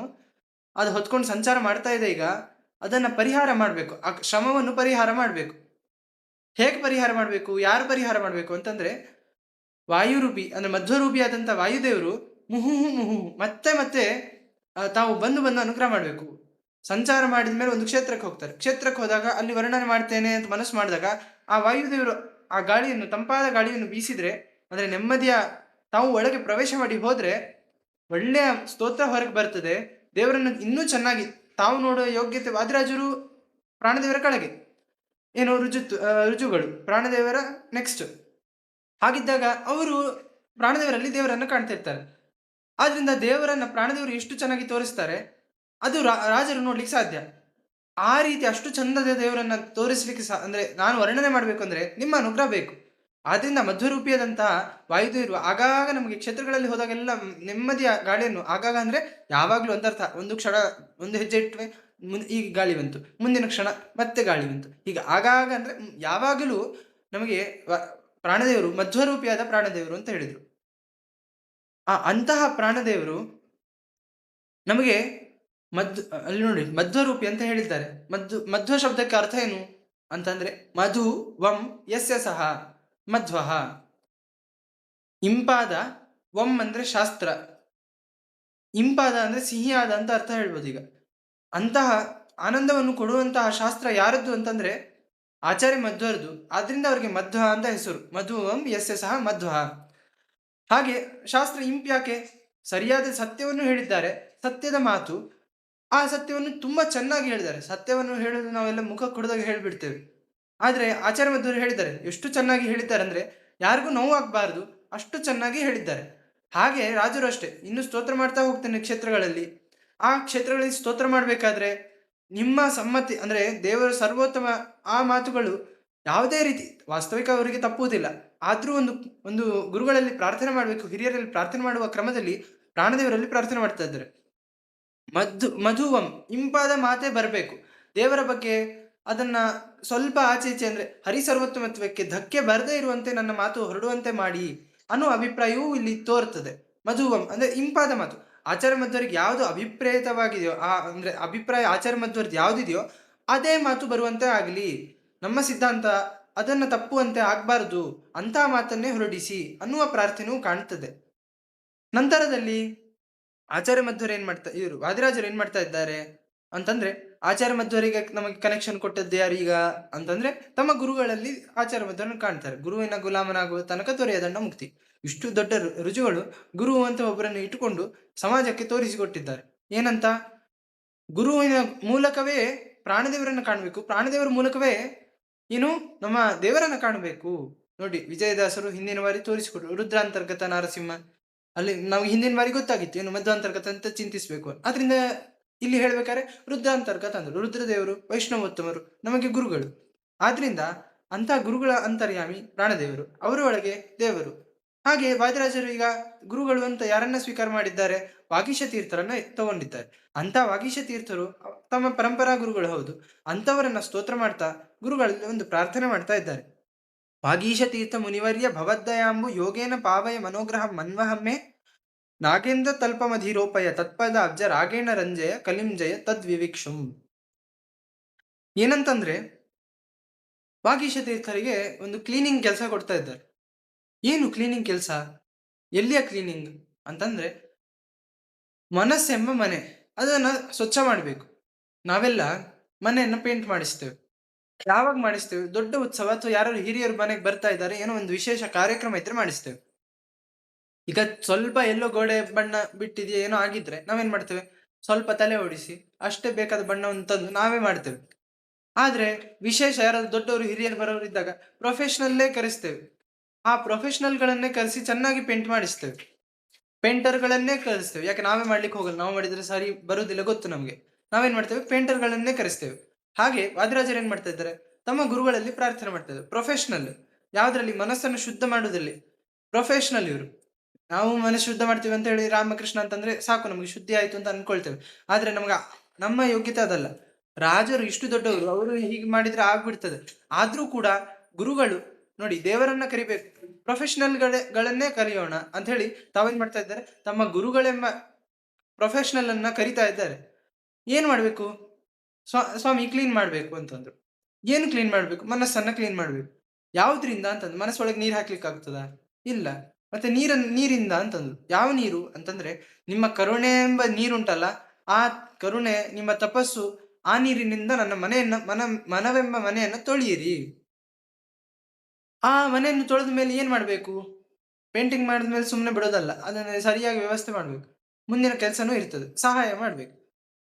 ಅದು ಹೊತ್ಕೊಂಡು ಸಂಚಾರ ಮಾಡ್ತಾ ಇದೆ. ಈಗ ಅದನ್ನ ಪರಿಹಾರ ಮಾಡ್ಬೇಕು, ಆ ಶ್ರಮವನ್ನು ಪರಿಹಾರ ಮಾಡ್ಬೇಕು. ಹೇಗೆ ಪರಿಹಾರ ಮಾಡ್ಬೇಕು, ಯಾರು ಪರಿಹಾರ ಮಾಡ್ಬೇಕು ಅಂತಂದ್ರೆ, ವಾಯುರೂಪಿ ಅಂದ್ರೆ ಮಧ್ವರೂಪಿ ಆದಂತ ವಾಯುದೇವರು ಮುಹು ಮತ್ತೆ ಮತ್ತೆ ತಾವು ಬಂದು ಅನುಗ್ರಹ ಮಾಡ್ಬೇಕು. ಸಂಚಾರ ಮಾಡಿದ ಮೇಲೆ ಒಂದು ಕ್ಷೇತ್ರಕ್ಕೆ ಹೋಗ್ತಾರೆ. ಕ್ಷೇತ್ರಕ್ಕೆ ಹೋದಾಗ ಅಲ್ಲಿ ವರ್ಣನೆ ಮಾಡ್ತೇನೆ ಅಂತ ಮನಸ್ಸು ಮಾಡಿದಾಗ ಆ ವಾಯುದೇವರು ಆ ಗಾಳಿಯನ್ನು, ತಂಪಾದ ಗಾಳಿಯನ್ನು ಬೀಸಿದ್ರೆ, ಅಂದ್ರೆ ನೆಮ್ಮದಿಯ ತಾವು ಒಳಗೆ ಪ್ರವೇಶ ಮಾಡಿ ಹೋದ್ರೆ ಒಳ್ಳೆಯ ಸ್ತೋತ್ರ ಹೊರಗೆ ಬರ್ತದೆ. ದೇವರನ್ನು ಇನ್ನೂ ಚೆನ್ನಾಗಿ ತಾವು ನೋಡುವ ಯೋಗ್ಯತೆ. ವಾದಿರಾಜರು ಪ್ರಾಣದೇವರ ಕೆಳಗೆ, ಏನು ರುಜುಗಳು ಪ್ರಾಣದೇವರ ನೆಕ್ಸ್ಟ್. ಹಾಗಿದ್ದಾಗ ಅವರು ಪ್ರಾಣದೇವರಲ್ಲಿ ದೇವರನ್ನು ಕಾಣ್ತಿರ್ತಾರೆ. ಆದ್ರಿಂದ ದೇವರನ್ನ ಪ್ರಾಣದೇವರು ಎಷ್ಟು ಚೆನ್ನಾಗಿ ತೋರಿಸ್ತಾರೆ ಅದು ರಾಜರು ನೋಡ್ಲಿಕ್ಕೆ ಸಾಧ್ಯ. ಆ ರೀತಿ ಅಷ್ಟು ಚಂದದ ದೇವರನ್ನ ತೋರಿಸ್ಲಿಕ್ಕೆ ಅಂದ್ರೆ ನಾನು ವರ್ಣನೆ ಮಾಡ್ಬೇಕು ಅಂದ್ರೆ ನಿಮ್ಮ ಅನುಗ್ರಹ ಬೇಕು. ಆದ್ರಿಂದ ಮಧ್ವರೂಪಿಯಾದಂತಹ ವಾಯುದೇವರು ಆಗಾಗ ನಮಗೆ ಕ್ಷೇತ್ರಗಳಲ್ಲಿ ಹೋದಾಗೆಲ್ಲ ನೆಮ್ಮದಿಯ ಗಾಳಿಯನ್ನು ಆಗಾಗ ಅಂದ್ರೆ ಯಾವಾಗ್ಲೂ ಒಂದರ್ಥ, ಒಂದು ಕ್ಷಣ ಒಂದು ಹೆಜ್ಜೆ ಇಟ್ಟರೆ ಈಗ ಗಾಳಿ ಬಂತು, ಮುಂದಿನ ಕ್ಷಣ ಮತ್ತೆ ಗಾಳಿ ಬಂತು, ಈಗ ಆಗಾಗ ಅಂದ್ರೆ ಯಾವಾಗಲೂ ನಮಗೆ ಪ್ರಾಣದೇವರು ಮಧ್ವರೂಪಿಯಾದ ಪ್ರಾಣದೇವರು ಅಂತ ಹೇಳಿದ್ರು. ಅಂತಹ ಪ್ರಾಣದೇವರು ನಮಗೆ ಅಲ್ಲಿ ನೋಡಿ ಮಧ್ವರೂಪಿ ಅಂತ ಹೇಳಿದ್ದಾರೆ. ಮಧ್ವ ಶಬ್ದಕ್ಕೆ ಅರ್ಥ ಏನು ಅಂತಂದ್ರೆ ಮಧು ವಂ ಯಸ್ಯ ಸಹ ಮಧ್ವಃ. ಇಂಪಾದ, ವಂ ಅಂದ್ರೆ ಶಾಸ್ತ್ರ, ಇಂಪಾದ ಅಂದ್ರೆ ಸಿಹಿಯಾದ ಅಂತ ಅರ್ಥ ಹೇಳ್ಬೋದು. ಈಗ ಅಂತಹ ಆನಂದವನ್ನು ಕೊಡುವಂತಹ ಶಾಸ್ತ್ರ ಯಾರದ್ದು ಅಂತಂದ್ರೆ ಆಚಾರ್ಯ ಮಧ್ವರದು. ಆದ್ರಿಂದ ಅವರಿಗೆ ಮಧ್ವ ಅಂತ ಹೆಸರು. ಮಧುವಂ ಯಸ್ಯ ಸಹ ಮಧ್ವ. ಹಾಗೆ ಶಾಸ್ತ್ರ ಇಂಪ್ಯಾಕೆ ಸರಿಯಾದ ಸತ್ಯವನ್ನು ಹೇಳಿದ್ದಾರೆ, ಸತ್ಯದ ಮಾತು. ಆ ಸತ್ಯವನ್ನು ತುಂಬಾ ಚೆನ್ನಾಗಿ ಹೇಳಿದ್ದಾರೆ. ಸತ್ಯವನ್ನು ಹೇಳೋದು ನಾವೆಲ್ಲ ಮುಖ ಕೊಡದಾಗ ಹೇಳ್ಬಿಡ್ತೇವೆ, ಆದ್ರೆ ಆಚಾರ್ಯ ಮಧ್ವರು ಹೇಳಿದ್ದಾರೆ. ಎಷ್ಟು ಚೆನ್ನಾಗಿ ಹೇಳಿದ್ದಾರೆ ಅಂದ್ರೆ ಯಾರಿಗೂ ನೋವಾಗಬಾರದು ಅಷ್ಟು ಚೆನ್ನಾಗಿ ಹೇಳಿದ್ದಾರೆ. ಹಾಗೆ ರಾಜರು ಅಷ್ಟೇ, ಇನ್ನು ಸ್ತೋತ್ರ ಮಾಡ್ತಾ ಹೋಗ್ತೇನೆ ಕ್ಷೇತ್ರಗಳಲ್ಲಿ. ಆ ಕ್ಷೇತ್ರಗಳಲ್ಲಿ ಸ್ತೋತ್ರ ಮಾಡ್ಬೇಕಾದ್ರೆ ನಿಮ್ಮ ಸಮ್ಮತಿ ಅಂದ್ರೆ ದೇವರು ಸರ್ವೋತ್ತಮ, ಆ ಮಾತುಗಳು ಯಾವುದೇ ರೀತಿ ವಾಸ್ತವಿಕ ಅವರಿಗೆ ತಪ್ಪುವುದಿಲ್ಲ. ಆದ್ರೂ ಒಂದು ಗುರುಗಳಲ್ಲಿ ಪ್ರಾರ್ಥನೆ ಮಾಡಬೇಕು, ಹಿರಿಯರಲ್ಲಿ ಪ್ರಾರ್ಥನೆ ಮಾಡುವ ಕ್ರಮದಲ್ಲಿ ಪ್ರಾಣದೇವರಲ್ಲಿ ಪ್ರಾರ್ಥನೆ ಮಾಡ್ತಾ ಇದ್ದಾರೆ. ಮಧುವಂ ಇಂಪಾದ ಮಾತೇ ಬರಬೇಕು ದೇವರ ಬಗ್ಗೆ. ಅದನ್ನ ಸ್ವಲ್ಪ ಆಚೆ ಈಚೆ ಅಂದ್ರೆ ಹರಿಸರ್ವೋತ್ತಮತ್ವಕ್ಕೆ ಧಕ್ಕೆ ಬರದೇ ಇರುವಂತೆ ನನ್ನ ಮಾತು ಹೊರಡುವಂತೆ ಮಾಡಿ ಅನ್ನೋ ಅಭಿಪ್ರಾಯವೂ ಇಲ್ಲಿ ತೋರ್ತದೆ. ಮಧುವಂ ಅಂದ್ರೆ ಇಂಪಾದ ಮಾತು. ಆಚಾರ್ಯ ಮಧ್ವರಿಗೆ ಯಾವುದು ಅಭಿಪ್ರೇತವಾಗಿದೆಯೋ, ಅಂದ್ರೆ ಅಭಿಪ್ರಾಯ ಆಚಾರ್ಯ ಮಧ್ವರದ್ದು ಯಾವುದಿದೆಯೋ ಅದೇ ಮಾತು ಬರುವಂತೆ ಆಗಲಿ. ನಮ್ಮ ಸಿದ್ಧಾಂತ ಅದನ್ನ ತಪ್ಪುವಂತೆ ಆಗ್ಬಾರ್ದು, ಅಂತಹ ಮಾತನ್ನೇ ಹೊರಡಿಸಿ ಅನ್ನುವ ಪ್ರಾರ್ಥನೆಯೂ ಕಾಣ್ತದೆ. ನಂತರದಲ್ಲಿ ಆಚಾರ್ಯ ಮಧ್ವರು ಇವರು ವಾದಿರಾಜರು ಏನ್ ಮಾಡ್ತಾ ಇದ್ದಾರೆ ಅಂತಂದ್ರೆ, ಆಚಾರ್ಯ ಮಧ್ವರಿಗೆ ನಮಗೆ ಕನೆಕ್ಷನ್ ಕೊಟ್ಟದ್ದು ಯಾರು ಈಗ ಅಂತಂದ್ರೆ ತಮ್ಮ ಗುರುಗಳಲ್ಲಿ ಆಚಾರ್ಯ ಮಧ್ವರನ್ನು ಕಾಣ್ತಾರೆ. ಗುರುವಿನ ಗುಲಾಮನಾಗುವ ತನಕ ದೊರೆಯದಂಡ ಮುಕ್ತಿ. ಇಷ್ಟು ದೊಡ್ಡ ರುಜುಗಳು ಗುರು ಅಂತ ಒಬ್ಬರನ್ನು ಇಟ್ಟುಕೊಂಡು ಸಮಾಜಕ್ಕೆ ತೋರಿಸಿಕೊಟ್ಟಿದ್ದಾರೆ. ಏನಂತ, ಗುರುವಿನ ಮೂಲಕವೇ ಪ್ರಾಣದೇವರನ್ನ ಕಾಣಬೇಕು, ಪ್ರಾಣದೇವರ ಮೂಲಕವೇ ಏನು ನಮ್ಮ ದೇವರನ್ನ ಕಾಣಬೇಕು. ನೋಡಿ ವಿಜಯದಾಸರು ಹಿಂದಿನ ಬಾರಿ ತೋರಿಸಿಕೊಟ್ರು ರುದ್ರಾಂತರ್ಗತ ನರಸಿಂಹ. ಅಲ್ಲಿ ನಾವು ಹಿಂದಿನ ಬಾರಿ ಗೊತ್ತಾಗಿತ್ತು ಏನು ಮಧ್ವಾಂತರ್ಗತ ಅಂತ ಚಿಂತಿಸ್ಬೇಕು. ಆದ್ರಿಂದ ಇಲ್ಲಿ ಹೇಳ್ಬೇಕಾದ್ರೆ ರುದ್ರಾಂತರ್ಗತ ಅಂದ್ರು. ರುದ್ರದೇವರು ವೈಷ್ಣವೋತ್ತಮರು ನಮಗೆ ಗುರುಗಳು. ಆದ್ರಿಂದ ಅಂತ ಗುರುಗಳ ಅಂತರ್ಯಾಮಿ ಪ್ರಾಣದೇವರು, ಅವರ ಒಳಗೆ ದೇವರು. ಹಾಗೆ ವಾದಿರಾಜರು ಈಗ ಗುರುಗಳು ಅಂತ ಯಾರನ್ನ ಸ್ವೀಕಾರ ಮಾಡಿದ್ದಾರೆ, ವಾಗೀಶ ತೀರ್ಥರನ್ನ ತಗೊಂಡಿದ್ದಾರೆ. ಅಂತ ವಾಗೀಶ ತೀರ್ಥರು ತಮ್ಮ ಪರಂಪರಾ ಗುರುಗಳು ಹೌದು. ಅಂತವರನ್ನ ಸ್ತೋತ್ರ ಮಾಡ್ತಾ ಗುರುಗಳಲ್ಲಿ ಒಂದು ಪ್ರಾರ್ಥನೆ ಮಾಡ್ತಾ ಇದ್ದಾರೆ. ವಾಗೀಶ ತೀರ್ಥ ಮುನಿವರ್ಯ ಭವದ್ದಯಾಂಬು ಯೋಗೇನ ಪಾವಯ ಮನೋಗ್ರಹ ಮನ್ವಹಮ್ಮೆ ನಾಗೇಂದ್ರ ತಲ್ಪಮಧಿರೋಪಯ ತತ್ಪದ ಅಬ್ಜ ರಾಗೇಣ ರಂಜಯ ಕಲಿಂಜಯ ತದ್ವಿವಿಕ್ಷುಂ. ಏನಂತಂದ್ರೆ ವಾಗೀಶ ತೀರ್ಥರಿಗೆ ಒಂದು ಕ್ಲೀನಿಂಗ್ ಕೆಲಸ ಕೊಡ್ತಾ ಇದ್ದಾರೆ. ಏನು ಕ್ಲೀನಿಂಗ್ ಕೆಲಸ, ಎಲ್ಲಿಯ ಕ್ಲೀನಿಂಗ್ ಅಂತಂದ್ರೆ ಮನಸ್ಸೆಂಬ ಮನೆ ಅದನ್ನ ಸ್ವಚ್ಛ ಮಾಡಬೇಕು. ನಾವೆಲ್ಲ ಮನೆಯನ್ನ ಪೇಂಟ್ ಮಾಡಿಸ್ತೇವೆ. ಯಾವಾಗ ಮಾಡಿಸ್ತೇವೆ, ದೊಡ್ಡ ಉತ್ಸವ ಅಥವಾ ಯಾರು ಹಿರಿಯರು ಮನೆಗೆ ಬರ್ತಾ ಇದ್ದಾರೆ, ಏನೋ ಒಂದು ವಿಶೇಷ ಕಾರ್ಯಕ್ರಮ ಇದ್ರೆ ಮಾಡಿಸ್ತೇವೆ. ಈಗ ಸ್ವಲ್ಪ ಎಲ್ಲೋ ಗೋಡೆ ಬಣ್ಣ ಬಿಟ್ಟಿದೆಯಾ ಏನೋ ಆಗಿದ್ರೆ ನಾವೇನ್ ಮಾಡ್ತೇವೆ, ಸ್ವಲ್ಪ ತಲೆ ಓಡಿಸಿ ಅಷ್ಟೇ ಬೇಕಾದ ಬಣ್ಣವನ್ನು ತಂದು ನಾವೇ ಮಾಡ್ತೇವೆ. ಆದ್ರೆ ವಿಶೇಷ ಯಾರಾದ್ರು ದೊಡ್ಡವರು ಹಿರಿಯರು ಬರೋರು ಇದ್ದಾಗ ಪ್ರೊಫೆಷನಲ್ಲೇ ಕರೆಸ್ತೇವೆ. ಆ ಪ್ರೊಫೆಷನಲ್ಗಳನ್ನೇ ಕರೆಸಿ ಚೆನ್ನಾಗಿ ಪೇಂಟ್ ಮಾಡಿಸ್ತೇವೆ. ಪೇಂಟರ್ಗಳನ್ನೇ ಕರೆಸ್ತೇವೆ. ಯಾಕೆ ನಾವೇ ಮಾಡ್ಲಿಕ್ಕೆ ಹೋಗಲ್ಲ, ನಾವು ಮಾಡಿದ್ರೆ ಸರಿ ಬರುವುದಿಲ್ಲ ಗೊತ್ತು ನಮ್ಗೆ. ನಾವೇನ್ ಮಾಡ್ತೇವೆ, ಪೇಂಟರ್ಗಳನ್ನೇ ಕರೆಸ್ತೇವೆ. ಹಾಗೆ ವಾದಿರಾಜರು ಏನ್ ಮಾಡ್ತಾ ಇದ್ದಾರೆ, ತಮ್ಮ ಗುರುಗಳಲ್ಲಿ ಪ್ರಾರ್ಥನೆ ಮಾಡ್ತಾ ಇದ್ದಾರೆ. ಪ್ರೊಫೆಷನಲ್ ಯಾವ್ದ್ರಲ್ಲಿ, ಮನಸ್ಸನ್ನು ಶುದ್ಧ ಮಾಡುವುದಲ್ಲಿ ಪ್ರೊಫೆಷನಲ್ ಇವರು. ನಾವು ಮನಸ್ಸು ಶುದ್ಧ ಮಾಡ್ತೀವಿ ಅಂತ ಹೇಳಿ ರಾಮಕೃಷ್ಣ ಅಂತಂದ್ರೆ ಸಾಕು ನಮ್ಗೆ ಶುದ್ಧಿ ಆಯ್ತು ಅಂತ ಅನ್ಕೊಳ್ತೇವೆ. ಆದ್ರೆ ನಮ್ಮ ಯೋಗ್ಯತೆ ಅದಲ್ಲ. ರಾಜರು ಇಷ್ಟು ದೊಡ್ಡವರು, ಅವರು ಹೀಗೆ ಮಾಡಿದ್ರೆ ಆಗ್ಬಿಡ್ತದೆ. ಆದ್ರೂ ಕೂಡ ಗುರುಗಳು ನೋಡಿ ದೇವರನ್ನ ಕರಿಬೇಕು, ಪ್ರೊಫೆಷನಲ್ಗಳನ್ನೇ ಕರೆಯೋಣ ಅಂತ ಹೇಳಿ ತಾವೇನ್ ಮಾಡ್ತಾ ಇದ್ದಾರೆ, ತಮ್ಮ ಗುರುಗಳೆಂಬ ಪ್ರೊಫೆಷನಲ್ ಅನ್ನ ಕರಿತಾ ಇದ್ದಾರೆ. ಏನ್ ಮಾಡ್ಬೇಕು, ಸ್ವಾಮಿ ಕ್ಲೀನ್ ಮಾಡ್ಬೇಕು ಅಂತಂದ್ರು. ಏನು ಕ್ಲೀನ್ ಮಾಡ್ಬೇಕು, ಮನಸ್ಸನ್ನ ಕ್ಲೀನ್ ಮಾಡ್ಬೇಕು. ಯಾವ್ದ್ರಿಂದ ಅಂತಂದ್ರೆ ಮನಸ್ಸೊಳಗೆ ನೀರ್ ಹಾಕ್ಲಿಕ್ಕೆ ಆಗ್ತದ, ಇಲ್ಲ. ಮತ್ತೆ ನೀರಿಂದ ಅಂತಂದ್ರು. ಯಾವ ನೀರು ಅಂತಂದ್ರೆ ನಿಮ್ಮ ಕರುಣೆ ಎಂಬ ನೀರುಂಟಲ್ಲ, ಆ ಕರುಣೆ ನಿಮ್ಮ ತಪಸ್ಸು, ಆ ನೀರಿನಿಂದ ನನ್ನ ಮನವೆಂಬ ಮನೆಯನ್ನ ತೊಳೆಯಿರಿ. ಆ ಮನೆಯನ್ನು ತೊಳೆದ ಮೇಲೆ ಏನ್ ಮಾಡ್ಬೇಕು, ಪೇಂಟಿಂಗ್ ಮಾಡಿದ್ಮೇಲೆ ಸುಮ್ಮನೆ ಬಿಡೋದಲ್ಲ, ಅದನ್ನ ಸರಿಯಾಗಿ ವ್ಯವಸ್ಥೆ ಮಾಡ್ಬೇಕು. ಮುಂದಿನ ಕೆಲಸನೂ ಇರ್ತದೆ, ಸಹಾಯ ಮಾಡ್ಬೇಕು.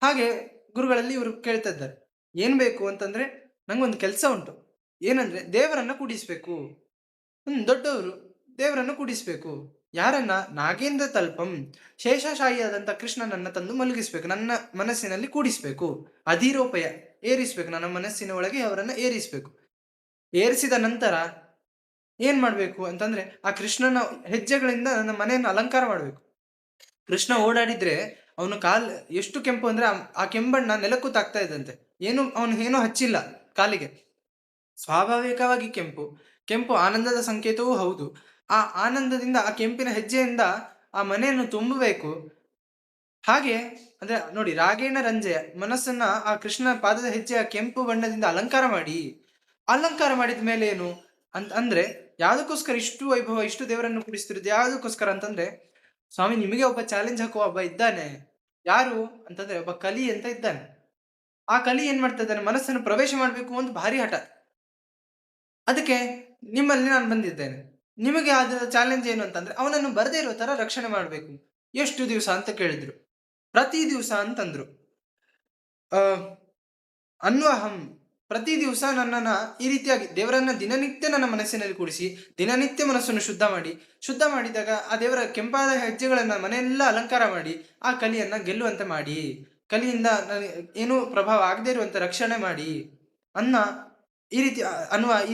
ಹಾಗೆ ಗುರುಗಳಲ್ಲಿ ಇವರು ಕೇಳ್ತಾ ಇದ್ದಾರೆ, ಏನ್ ಬೇಕು ಅಂತಂದ್ರೆ ನಂಗೊಂದು ಕೆಲಸ ಉಂಟು. ಏನಂದ್ರೆ ದೇವರನ್ನ ಕೂಡಿಸ್ಬೇಕು. ದೊಡ್ಡವರು ದೇವರನ್ನು ಕೂಡಿಸ್ಬೇಕು. ಯಾರನ್ನ, ನಾಗೇಂದ್ರ ತಲ್ಪಂ ಶೇಷಶಾಹಿಯಾದಂತ ಕೃಷ್ಣನನ್ನ ತಂದು ಮಲಗಿಸ್ಬೇಕು, ನನ್ನ ಮನಸ್ಸಿನಲ್ಲಿ ಕೂಡಿಸ್ಬೇಕು. ಅಧಿರೋಪಯ ಏರಿಸ್ಬೇಕು, ನನ್ನ ಮನಸ್ಸಿನ ಒಳಗೆ ಅವರನ್ನ ಏರಿಸ್ಬೇಕು. ಏರಿಸಿದ ನಂತರ ಏನ್ ಮಾಡ್ಬೇಕು ಅಂತಂದ್ರೆ, ಆ ಕೃಷ್ಣನ ಹೆಜ್ಜೆಗಳಿಂದ ನನ್ನ ಮನೆಯನ್ನು ಅಲಂಕಾರ ಮಾಡ್ಬೇಕು. ಕೃಷ್ಣ ಓಡಾಡಿದ್ರೆ ಅವನು ಕಾಲ್ ಎಷ್ಟು ಕೆಂಪು ಅಂದ್ರೆ ಆ ಕೆಂಬಣ್ಣ ನೆಲಕ್ಕೂ ತಾಗ್ತಾ ಇದ್ದಂತೆ. ಅವನು ಏನೂ ಹಚ್ಚಿಲ್ಲ ಕಾಲಿಗೆ, ಸ್ವಾಭಾವಿಕವಾಗಿ ಕೆಂಪು. ಕೆಂಪು ಆನಂದದ ಸಂಕೇತವೂ ಹೌದು. ಆ ಆನಂದದಿಂದ, ಆ ಕೆಂಪಿನ ಹೆಜ್ಜೆಯಿಂದ ಆ ಮನೆಯನ್ನು ತುಂಬಬೇಕು. ಹಾಗೆ ಅಂದ್ರೆ ನೋಡಿ, ರಾಗೇಣ ರಂಜೆ, ಮನಸ್ಸನ್ನ ಆ ಕೃಷ್ಣ ಪಾದದ ಹೆಜ್ಜೆಯ ಕೆಂಪು ಬಣ್ಣದಿಂದ ಅಲಂಕಾರ ಮಾಡಿ. ಅಲಂಕಾರ ಮಾಡಿದ ಮೇಲೆ ಏನು ಅಂದ್ರೆ, ಯಾವ್ದಕ್ಕೋಸ್ಕರ ಇಷ್ಟು ವೈಭವ, ಇಷ್ಟು ದೇವರನ್ನು ಕೂಡಿಸ್ತಿರೋದು ಯಾವ್ದಕ್ಕೋಸ್ಕರ ಅಂತಂದ್ರೆ, ಸ್ವಾಮಿ ನಿಮಗೆ ಒಬ್ಬ ಚಾಲೆಂಜ್ ಹಾಕುವ ಒಬ್ಬ ಇದ್ದಾನೆ. ಯಾರು ಅಂತಂದ್ರೆ, ಒಬ್ಬ ಕಲಿ ಅಂತ ಇದ್ದಾನೆ. ಆ ಕಲಿ ಏನ್ ಮಾಡ್ತಾ ಇದ್ದಾನೆ, ಮನಸ್ಸನ್ನು ಪ್ರವೇಶ ಮಾಡ್ಬೇಕು ಅಂತ ಭಾರಿ ಹಠ. ಅದಕ್ಕೆ ನಿಮ್ಮಲ್ಲಿ ನಾನು ಬಂದಿದ್ದೇನೆ. ನಿಮಗೆ ಆದ ಚಾಲೆಂಜ್ ಏನು ಅಂತಂದ್ರೆ, ಅವನನ್ನು ಬರದೇ ಇರೋ ತರ ರಕ್ಷಣೆ ಮಾಡ್ಬೇಕು. ಎಷ್ಟು ದಿವಸ ಅಂತ ಕೇಳಿದ್ರು. ಪ್ರತಿ ದಿವಸ ಅಂತಂದ್ರು. ಅನ್ವಹಂ, ಪ್ರತಿ ದಿವಸ ನನ್ನನ್ನ ಈ ರೀತಿಯಾಗಿ ದೇವರನ್ನ ದಿನನಿತ್ಯ ನನ್ನ ಮನಸ್ಸಿನಲ್ಲಿ ಕೂಡಿಸಿ, ದಿನನಿತ್ಯ ಮನಸ್ಸನ್ನು ಶುದ್ಧ ಮಾಡಿದಾಗ ಆ ದೇವರ ಕೆಂಪಾದ ಹೆಜ್ಜೆಗಳನ್ನ ಮನೆಯೆಲ್ಲ ಅಲಂಕಾರ ಮಾಡಿ ಆ ಕಲಿಯನ್ನ ಗೆಲ್ಲುವಂತೆ ಮಾಡಿ, ಕಲಿಯಿಂದ ಏನೂ ಪ್ರಭಾವ ಆಗದೆ ಇರುವಂತೆ ರಕ್ಷಣೆ ಮಾಡಿ ಈ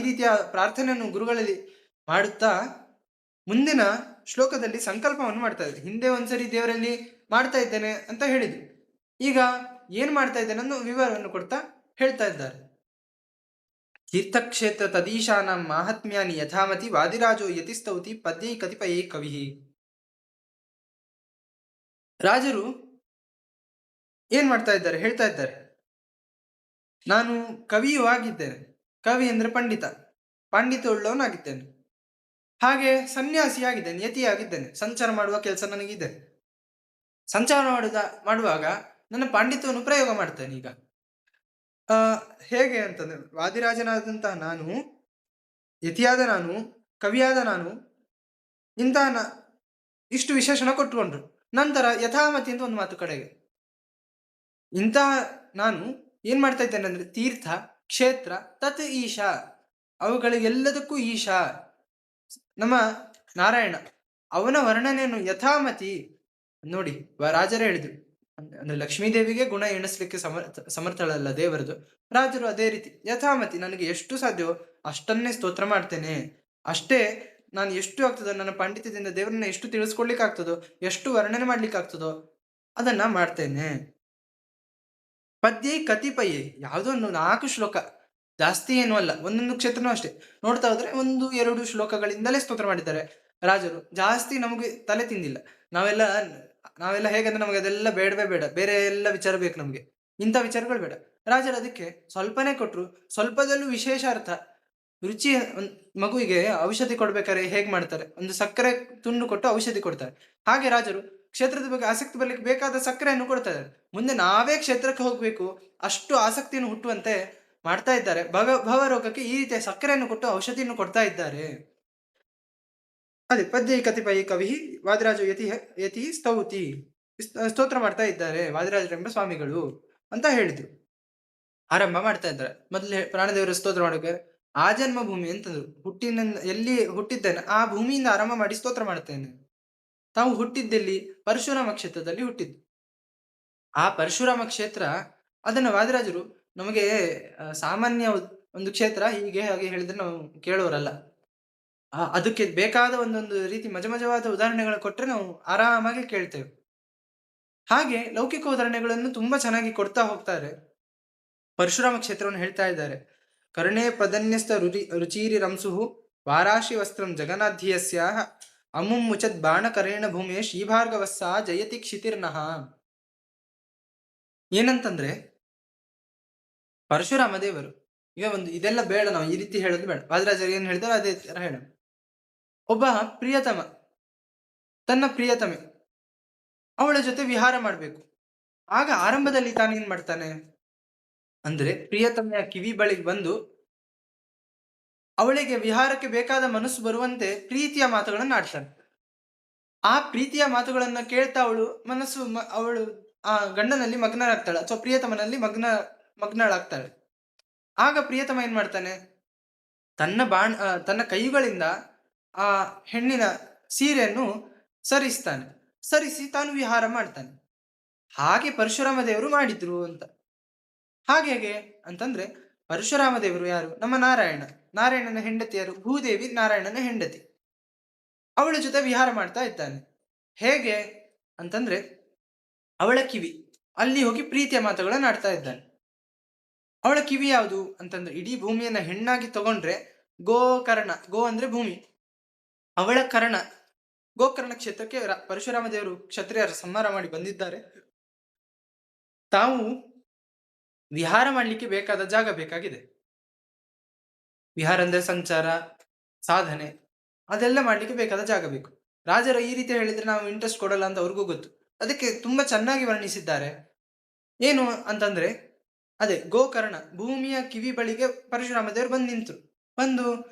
ರೀತಿಯ ಪ್ರಾರ್ಥನೆಯನ್ನು ಗುರುಗಳಲ್ಲಿ ಮಾಡುತ್ತಾ ಮುಂದಿನ ಶ್ಲೋಕದಲ್ಲಿ ಸಂಕಲ್ಪವನ್ನು ಮಾಡ್ತಾ ಇದ್ದಾರೆ. ಹಿಂದೆ ಒಂದ್ಸರಿ ದೇವರಲ್ಲಿ ಮಾಡ್ತಾ ಇದ್ದೇನೆ ಅಂತ ಹೇಳಿದ್ರು. ಈಗ ಏನ್ ಮಾಡ್ತಾ ಇದ್ದೇನೆ ಅನ್ನೋ ವಿವರವನ್ನು ಕೊಡ್ತಾ ಹೇಳ್ತಾ ಇದ್ದಾರೆ. ತೀರ್ಥಕ್ಷೇತ್ರ ತದೀಶಾನಾಂ ಮಾಹಾತ್ಮ್ಯಾನಿ ಯಥಾಮತಿ ವಾದಿರಾಜೋ ಯತಿಸ್ತೌತಿ ಪದ್ಯೈ ಕತಿಪಯೇ ಕವಿ. ರಾಜರು ಏನ್ ಮಾಡ್ತಾ ಇದ್ದಾರೆ, ಹೇಳ್ತಾ ಇದ್ದಾರೆ, ನಾನು ಕವಿಯೂ ಆಗಿದ್ದೇನೆ. ಕವಿ ಅಂದ್ರೆ ಪಂಡಿತ, ಪಾಂಡಿತ್ಯ ಉಳ್ಳವನಾಗಿದ್ದೇನೆ. ಹಾಗೆ ಸನ್ಯಾಸಿಯಾಗಿದ್ದೇನೆ, ಯತಿಯಾಗಿದ್ದೇನೆ. ಸಂಚಾರ ಮಾಡುವ ಕೆಲಸ ನನಗಿದೆ. ಸಂಚಾರ ಮಾಡುವಾಗ ನನ್ನ ಪಾಂಡಿತ್ಯವನ್ನು ಪ್ರಯೋಗ ಮಾಡ್ತೇನೆ. ಈಗ ಹೇಗೆ ಅಂತಂದ್ರೆ, ವಾದಿರಾಜನಾದಂತಹ ನಾನು, ಯತಿಯಾದ ನಾನು, ಕವಿಯಾದ ನಾನು, ಇಂತಹ ಇಷ್ಟು ವಿಶೇಷಣ ಕೊಟ್ಟುಕೊಂಡ್ರು. ನಂತರ ಯಥಾಮತಿ ಅಂತ ಒಂದು ಮಾತು ಕಡೆಗೆ, ಇಂತಹ ನಾನು ಏನ್ ಮಾಡ್ತಾ ಇದ್ದೇನೆ ಅಂದ್ರೆ, ತೀರ್ಥ ಕ್ಷೇತ್ರ ತತ್ ಈಶಾ, ಅವುಗಳಿಗೆಲ್ಲದಕ್ಕೂ ಈಶಾ ನಮ್ಮ ನಾರಾಯಣ, ಅವನ ವರ್ಣನೆಯನ್ನು ಯಥಾಮತಿ ನೋಡಿ. ರಾಜರೇ ಹೇಳಿದ್ರು, ಅಂದ್ರೆ ಲಕ್ಷ್ಮೀದೇವಿಗೆ ಗುಣ ಎಣಿಸ್ಲಿಕ್ಕೆ ಸಮರ್ಥಳಲ್ಲ ದೇವರದು. ರಾಜರು ಅದೇ ರೀತಿ ಯಥಾಮತಿ, ನನಗೆ ಎಷ್ಟು ಸಾಧ್ಯವೋ ಅಷ್ಟನ್ನೇ ಸ್ತೋತ್ರ ಮಾಡ್ತೇನೆ. ಅಷ್ಟೇ ನಾನು ಎಷ್ಟು ಆಗ್ತದೋ, ನನ್ನ ಪಾಂಡಿತ್ಯದಿಂದ ದೇವರನ್ನ ಎಷ್ಟು ತಿಳಿಸ್ಕೊಡ್ಲಿಕ್ಕೆ ಆಗ್ತದೋ, ಎಷ್ಟು ವರ್ಣನೆ ಮಾಡ್ಲಿಕ್ಕೆ ಆಗ್ತದೋ ಅದನ್ನ ಮಾಡ್ತೇನೆ. ಪದ್ಯೈ ಕತಿಪಯೇ, ಯಾವುದೋ ಒಂದು 4 ಶ್ಲೋಕ, ಜಾಸ್ತಿ ಏನೂ ಅಲ್ಲ. ಒಂದೊಂದು ಕ್ಷೇತ್ರನೂ ಅಷ್ಟೇ ನೋಡ್ತಾ ಹೋದ್ರೆ 1-2 ಶ್ಲೋಕಗಳಿಂದಲೇ ಸ್ತೋತ್ರ ಮಾಡಿದ್ದಾರೆ ರಾಜರು. ಜಾಸ್ತಿ ನಮಗೆ ತಲೆ ತಿಂದಿಲ್ಲ. ನಾವೆಲ್ಲ ಹೇಗಂದ್ರೆ, ನಮಗೆ ಅದೆಲ್ಲ ಬೇಡವೇ ಬೇಡ, ಬೇರೆ ಎಲ್ಲ ವಿಚಾರ ಬೇಕು ನಮ್ಗೆ, ಇಂಥ ವಿಚಾರಗಳು ಬೇಡ. ರಾಜರು ಅದಕ್ಕೆ ಸ್ವಲ್ಪನೇ ಕೊಟ್ರು, ಸ್ವಲ್ಪದಲ್ಲೂ ವಿಶೇಷ ಅರ್ಥ. ರುಚಿ, ಮಗುವಿಗೆ ಔಷಧಿ ಕೊಡ್ಬೇಕಾದ್ರೆ ಹೇಗ್ ಮಾಡ್ತಾರೆ, ಒಂದು ಸಕ್ಕರೆ ತುಂಡು ಕೊಟ್ಟು ಔಷಧಿ ಕೊಡ್ತಾರೆ. ಹಾಗೆ ರಾಜರು ಕ್ಷೇತ್ರದ ಬಗ್ಗೆ ಆಸಕ್ತಿ ಬರ್ಲಿಕ್ಕೆ ಬೇಕಾದ ಸಕ್ಕರೆಯನ್ನು ಕೊಡ್ತಾ ಇದ್ದಾರೆ. ಮುಂದೆ ನಾವೇ ಕ್ಷೇತ್ರಕ್ಕೆ ಹೋಗ್ಬೇಕು ಅಷ್ಟು ಆಸಕ್ತಿಯನ್ನು ಹುಟ್ಟುವಂತೆ ಮಾಡ್ತಾ ಇದ್ದಾರೆ. ಭವರೋಗಕ್ಕೆ ಈ ರೀತಿಯ ಸಕ್ಕರೆಯನ್ನು ಕೊಟ್ಟು ಔಷಧಿಯನ್ನು ಕೊಡ್ತಾ ಇದ್ದಾರೆ. ಅದೇ ಪದ್ಯ ಕತಿಪಯ ಕವಿ ವಾದಿರಾಜ ಯತಿ ಸ್ತೌತಿ, ಸ್ತೋತ್ರ ಮಾಡ್ತಾ ಇದ್ದಾರೆ ವಾದಿರಾಜರೆಂಬ ಸ್ವಾಮಿಗಳು ಅಂತ ಹೇಳಿದ್ರು. ಆರಂಭ ಮಾಡ್ತಾ ಇದ್ದಾರೆ. ಮೊದಲೇ ಪ್ರಾಣದೇವರ ಸ್ತೋತ್ರ ಮಾಡೋಕೆ ಆ ಜನ್ಮ ಭೂಮಿ ಅಂತಂದ್ರು. ಎಲ್ಲಿ ಹುಟ್ಟಿದ್ದೇನೆ ಆ ಭೂಮಿಯಿಂದ ಆರಂಭ ಮಾಡಿ ಸ್ತೋತ್ರ ಮಾಡ್ತೇನೆ. ತಾವು ಹುಟ್ಟಿದ್ದೆಲ್ಲಿ? ಪರಶುರಾಮ ಕ್ಷೇತ್ರದಲ್ಲಿ ಹುಟ್ಟಿದ್ದು. ಆ ಪರಶುರಾಮ ಕ್ಷೇತ್ರ, ಅದನ್ನ ವಾದಿರಾಜರು ನಮಗೆ ಸಾಮಾನ್ಯ ಒಂದು ಕ್ಷೇತ್ರ ಹೀಗೆ ಹಾಗೆ ಹೇಳಿದ್ರೆ ನಾವು ಕೇಳೋರಲ್ಲ. ಅದಕ್ಕೆ ಬೇಕಾದ ಒಂದೊಂದು ರೀತಿ ಮಜಮಜವಾದ ಉದಾಹರಣೆಗಳು ಕೊಟ್ರೆ ನಾವು ಆರಾಮಾಗಿ ಕೇಳ್ತೇವೆ. ಹಾಗೆ ಲೌಕಿಕ ಉದಾಹರಣೆಗಳನ್ನು ತುಂಬಾ ಚೆನ್ನಾಗಿ ಕೊಡ್ತಾ ಹೋಗ್ತಾರೆ. ಪರಶುರಾಮ ಕ್ಷೇತ್ರವನ್ನು ಹೇಳ್ತಾ ಇದ್ದಾರೆ. ಕರ್ಣೇ ಪದನ್ಯಸ್ತ ರುಚಿರಿ ರಂಸುಹು ವಾರಾಶಿ ವಸ್ತ್ರಂ ಜಗನ್ನಾಧ್ಯಸ್ಯಾಹ ಅಮುಂ ಮುಚದ್ ಬಾಣಕರೇಣ ಭೂಮಿ ಶ್ರೀಭಾರ್ಗವಸ್ಸ ಜಯತಿ ಕ್ಷಿತಿರ್ನಃ. ಏನಂತಂದ್ರೆ, ಪರಶುರಾಮ ದೇವರು ಈಗ ಇದೆಲ್ಲ ಬೇಡ, ನಾವು ಈ ರೀತಿ ಹೇಳೋದು ಬೇಡ. ವಾದಿರಾಜರು ಏನ್ ಹೇಳಿದಾರೆ ಅದೇ ತರ ಹೇಳೋಣ. ಒಬ್ಬ ಪ್ರಿಯತಮ ತನ್ನ ಪ್ರಿಯತಮೆ ಅವಳ ಜೊತೆ ವಿಹಾರ ಮಾಡ್ಬೇಕು. ಆಗ ಆರಂಭದಲ್ಲಿ ತಾನೇನ್ ಮಾಡ್ತಾನೆ ಅಂದ್ರೆ, ಪ್ರಿಯತಮೆಯ ಕಿವಿ ಬಳಿಗೆ ಬಂದು ಅವಳಿಗೆ ವಿಹಾರಕ್ಕೆ ಬೇಕಾದ ಮನಸ್ಸು ಬರುವಂತೆ ಪ್ರೀತಿಯ ಮಾತುಗಳನ್ನು ಆಡ್ತಾನೆ. ಆ ಪ್ರೀತಿಯ ಮಾತುಗಳನ್ನ ಕೇಳ್ತಾ ಅವಳು ಆ ಗಂಡನಲ್ಲಿ ಮಗ್ನರಾಗ್ತಾಳೆ, ಅಥವಾ ಪ್ರಿಯತಮನಲ್ಲಿ ಮಗ್ನಳಾಗ್ತಾಳೆ. ಆಗ ಪ್ರಿಯತಮ ಏನ್ ಮಾಡ್ತಾನೆ, ತನ್ನ ಕೈಗಳಿಂದ ಆ ಹೆಣ್ಣಿನ ಸೀರೆಯನ್ನು ಸರಿಸಿ ತಾನು ವಿಹಾರ ಮಾಡ್ತಾನೆ. ಹಾಗೆ ಪರಶುರಾಮ ದೇವರು ಮಾಡಿದ್ರು ಅಂತ. ಹಾಗೆ ಅಂತಂದ್ರೆ ಪರಶುರಾಮ ದೇವರು ಯಾರು? ನಮ್ಮ ನಾರಾಯಣ. ನಾರಾಯಣನ ಹೆಂಡತಿ ಯಾರು? ಭೂದೇವಿ ನಾರಾಯಣನ ಹೆಂಡತಿ. ಅವಳ ಜೊತೆ ವಿಹಾರ ಮಾಡ್ತಾ ಇದ್ದಾನೆ. ಹೇಗೆ ಅಂತಂದ್ರೆ ಅವಳ ಕಿವಿ ಅಲ್ಲಿ ಹೋಗಿ ಪ್ರೀತಿಯ ಮಾತುಗಳನ್ನ ಆಡ್ತಾ ಇದ್ದಾನೆ. ಅವಳ ಕಿವಿ ಯಾವುದು ಅಂತಂದ್ರೆ ಇಡೀ ಭೂಮಿಯನ್ನ ಹೆಣ್ಣಾಗಿ ತಗೊಂಡ್ರೆ ಗೋಕರ್ಣ, ಗೋ ಅಂದ್ರೆ ಭೂಮಿ, ಅವಳ ಕರ್ಣ, ಗೋಕರ್ಣ ಕ್ಷೇತ್ರಕ್ಕೆ ಪರಶುರಾಮ ದೇವರು ಕ್ಷತ್ರಿಯರ ಸಂಹಾರ ಮಾಡಿ ಬಂದಿದ್ದಾರೆ. ತಾವು ವಿಹಾರ ಮಾಡ್ಲಿಕ್ಕೆ ಬೇಕಾದ ಜಾಗ ಬೇಕಾಗಿದೆ. ವಿಹಾರ ಅಂದ್ರೆ ಸಂಚಾರ, ಸಾಧನೆ, ಅದೆಲ್ಲ ಮಾಡ್ಲಿಕ್ಕೆ ಬೇಕಾದ ಜಾಗ ಬೇಕು. ರಾಜರು ಈ ರೀತಿ ಹೇಳಿದ್ರೆ ನಾವು ಇಂಟ್ರೆಸ್ಟ್ ಕೊಡಲ್ಲ ಅಂತ ಅವ್ರಿಗೂ ಗೊತ್ತು. ಅದಕ್ಕೆ ತುಂಬಾ ಚೆನ್ನಾಗಿ ವರ್ಣಿಸಿದ್ದಾರೆ. ಏನು ಅಂತಂದ್ರೆ ಅದೇ ಗೋಕರ್ಣ, ಭೂಮಿಯ ಕಿವಿ ಬಳಿಗೆ ಪರಶುರಾಮ ದೇವರು ಬಂದು ನಿಂತರು. ಬಂದು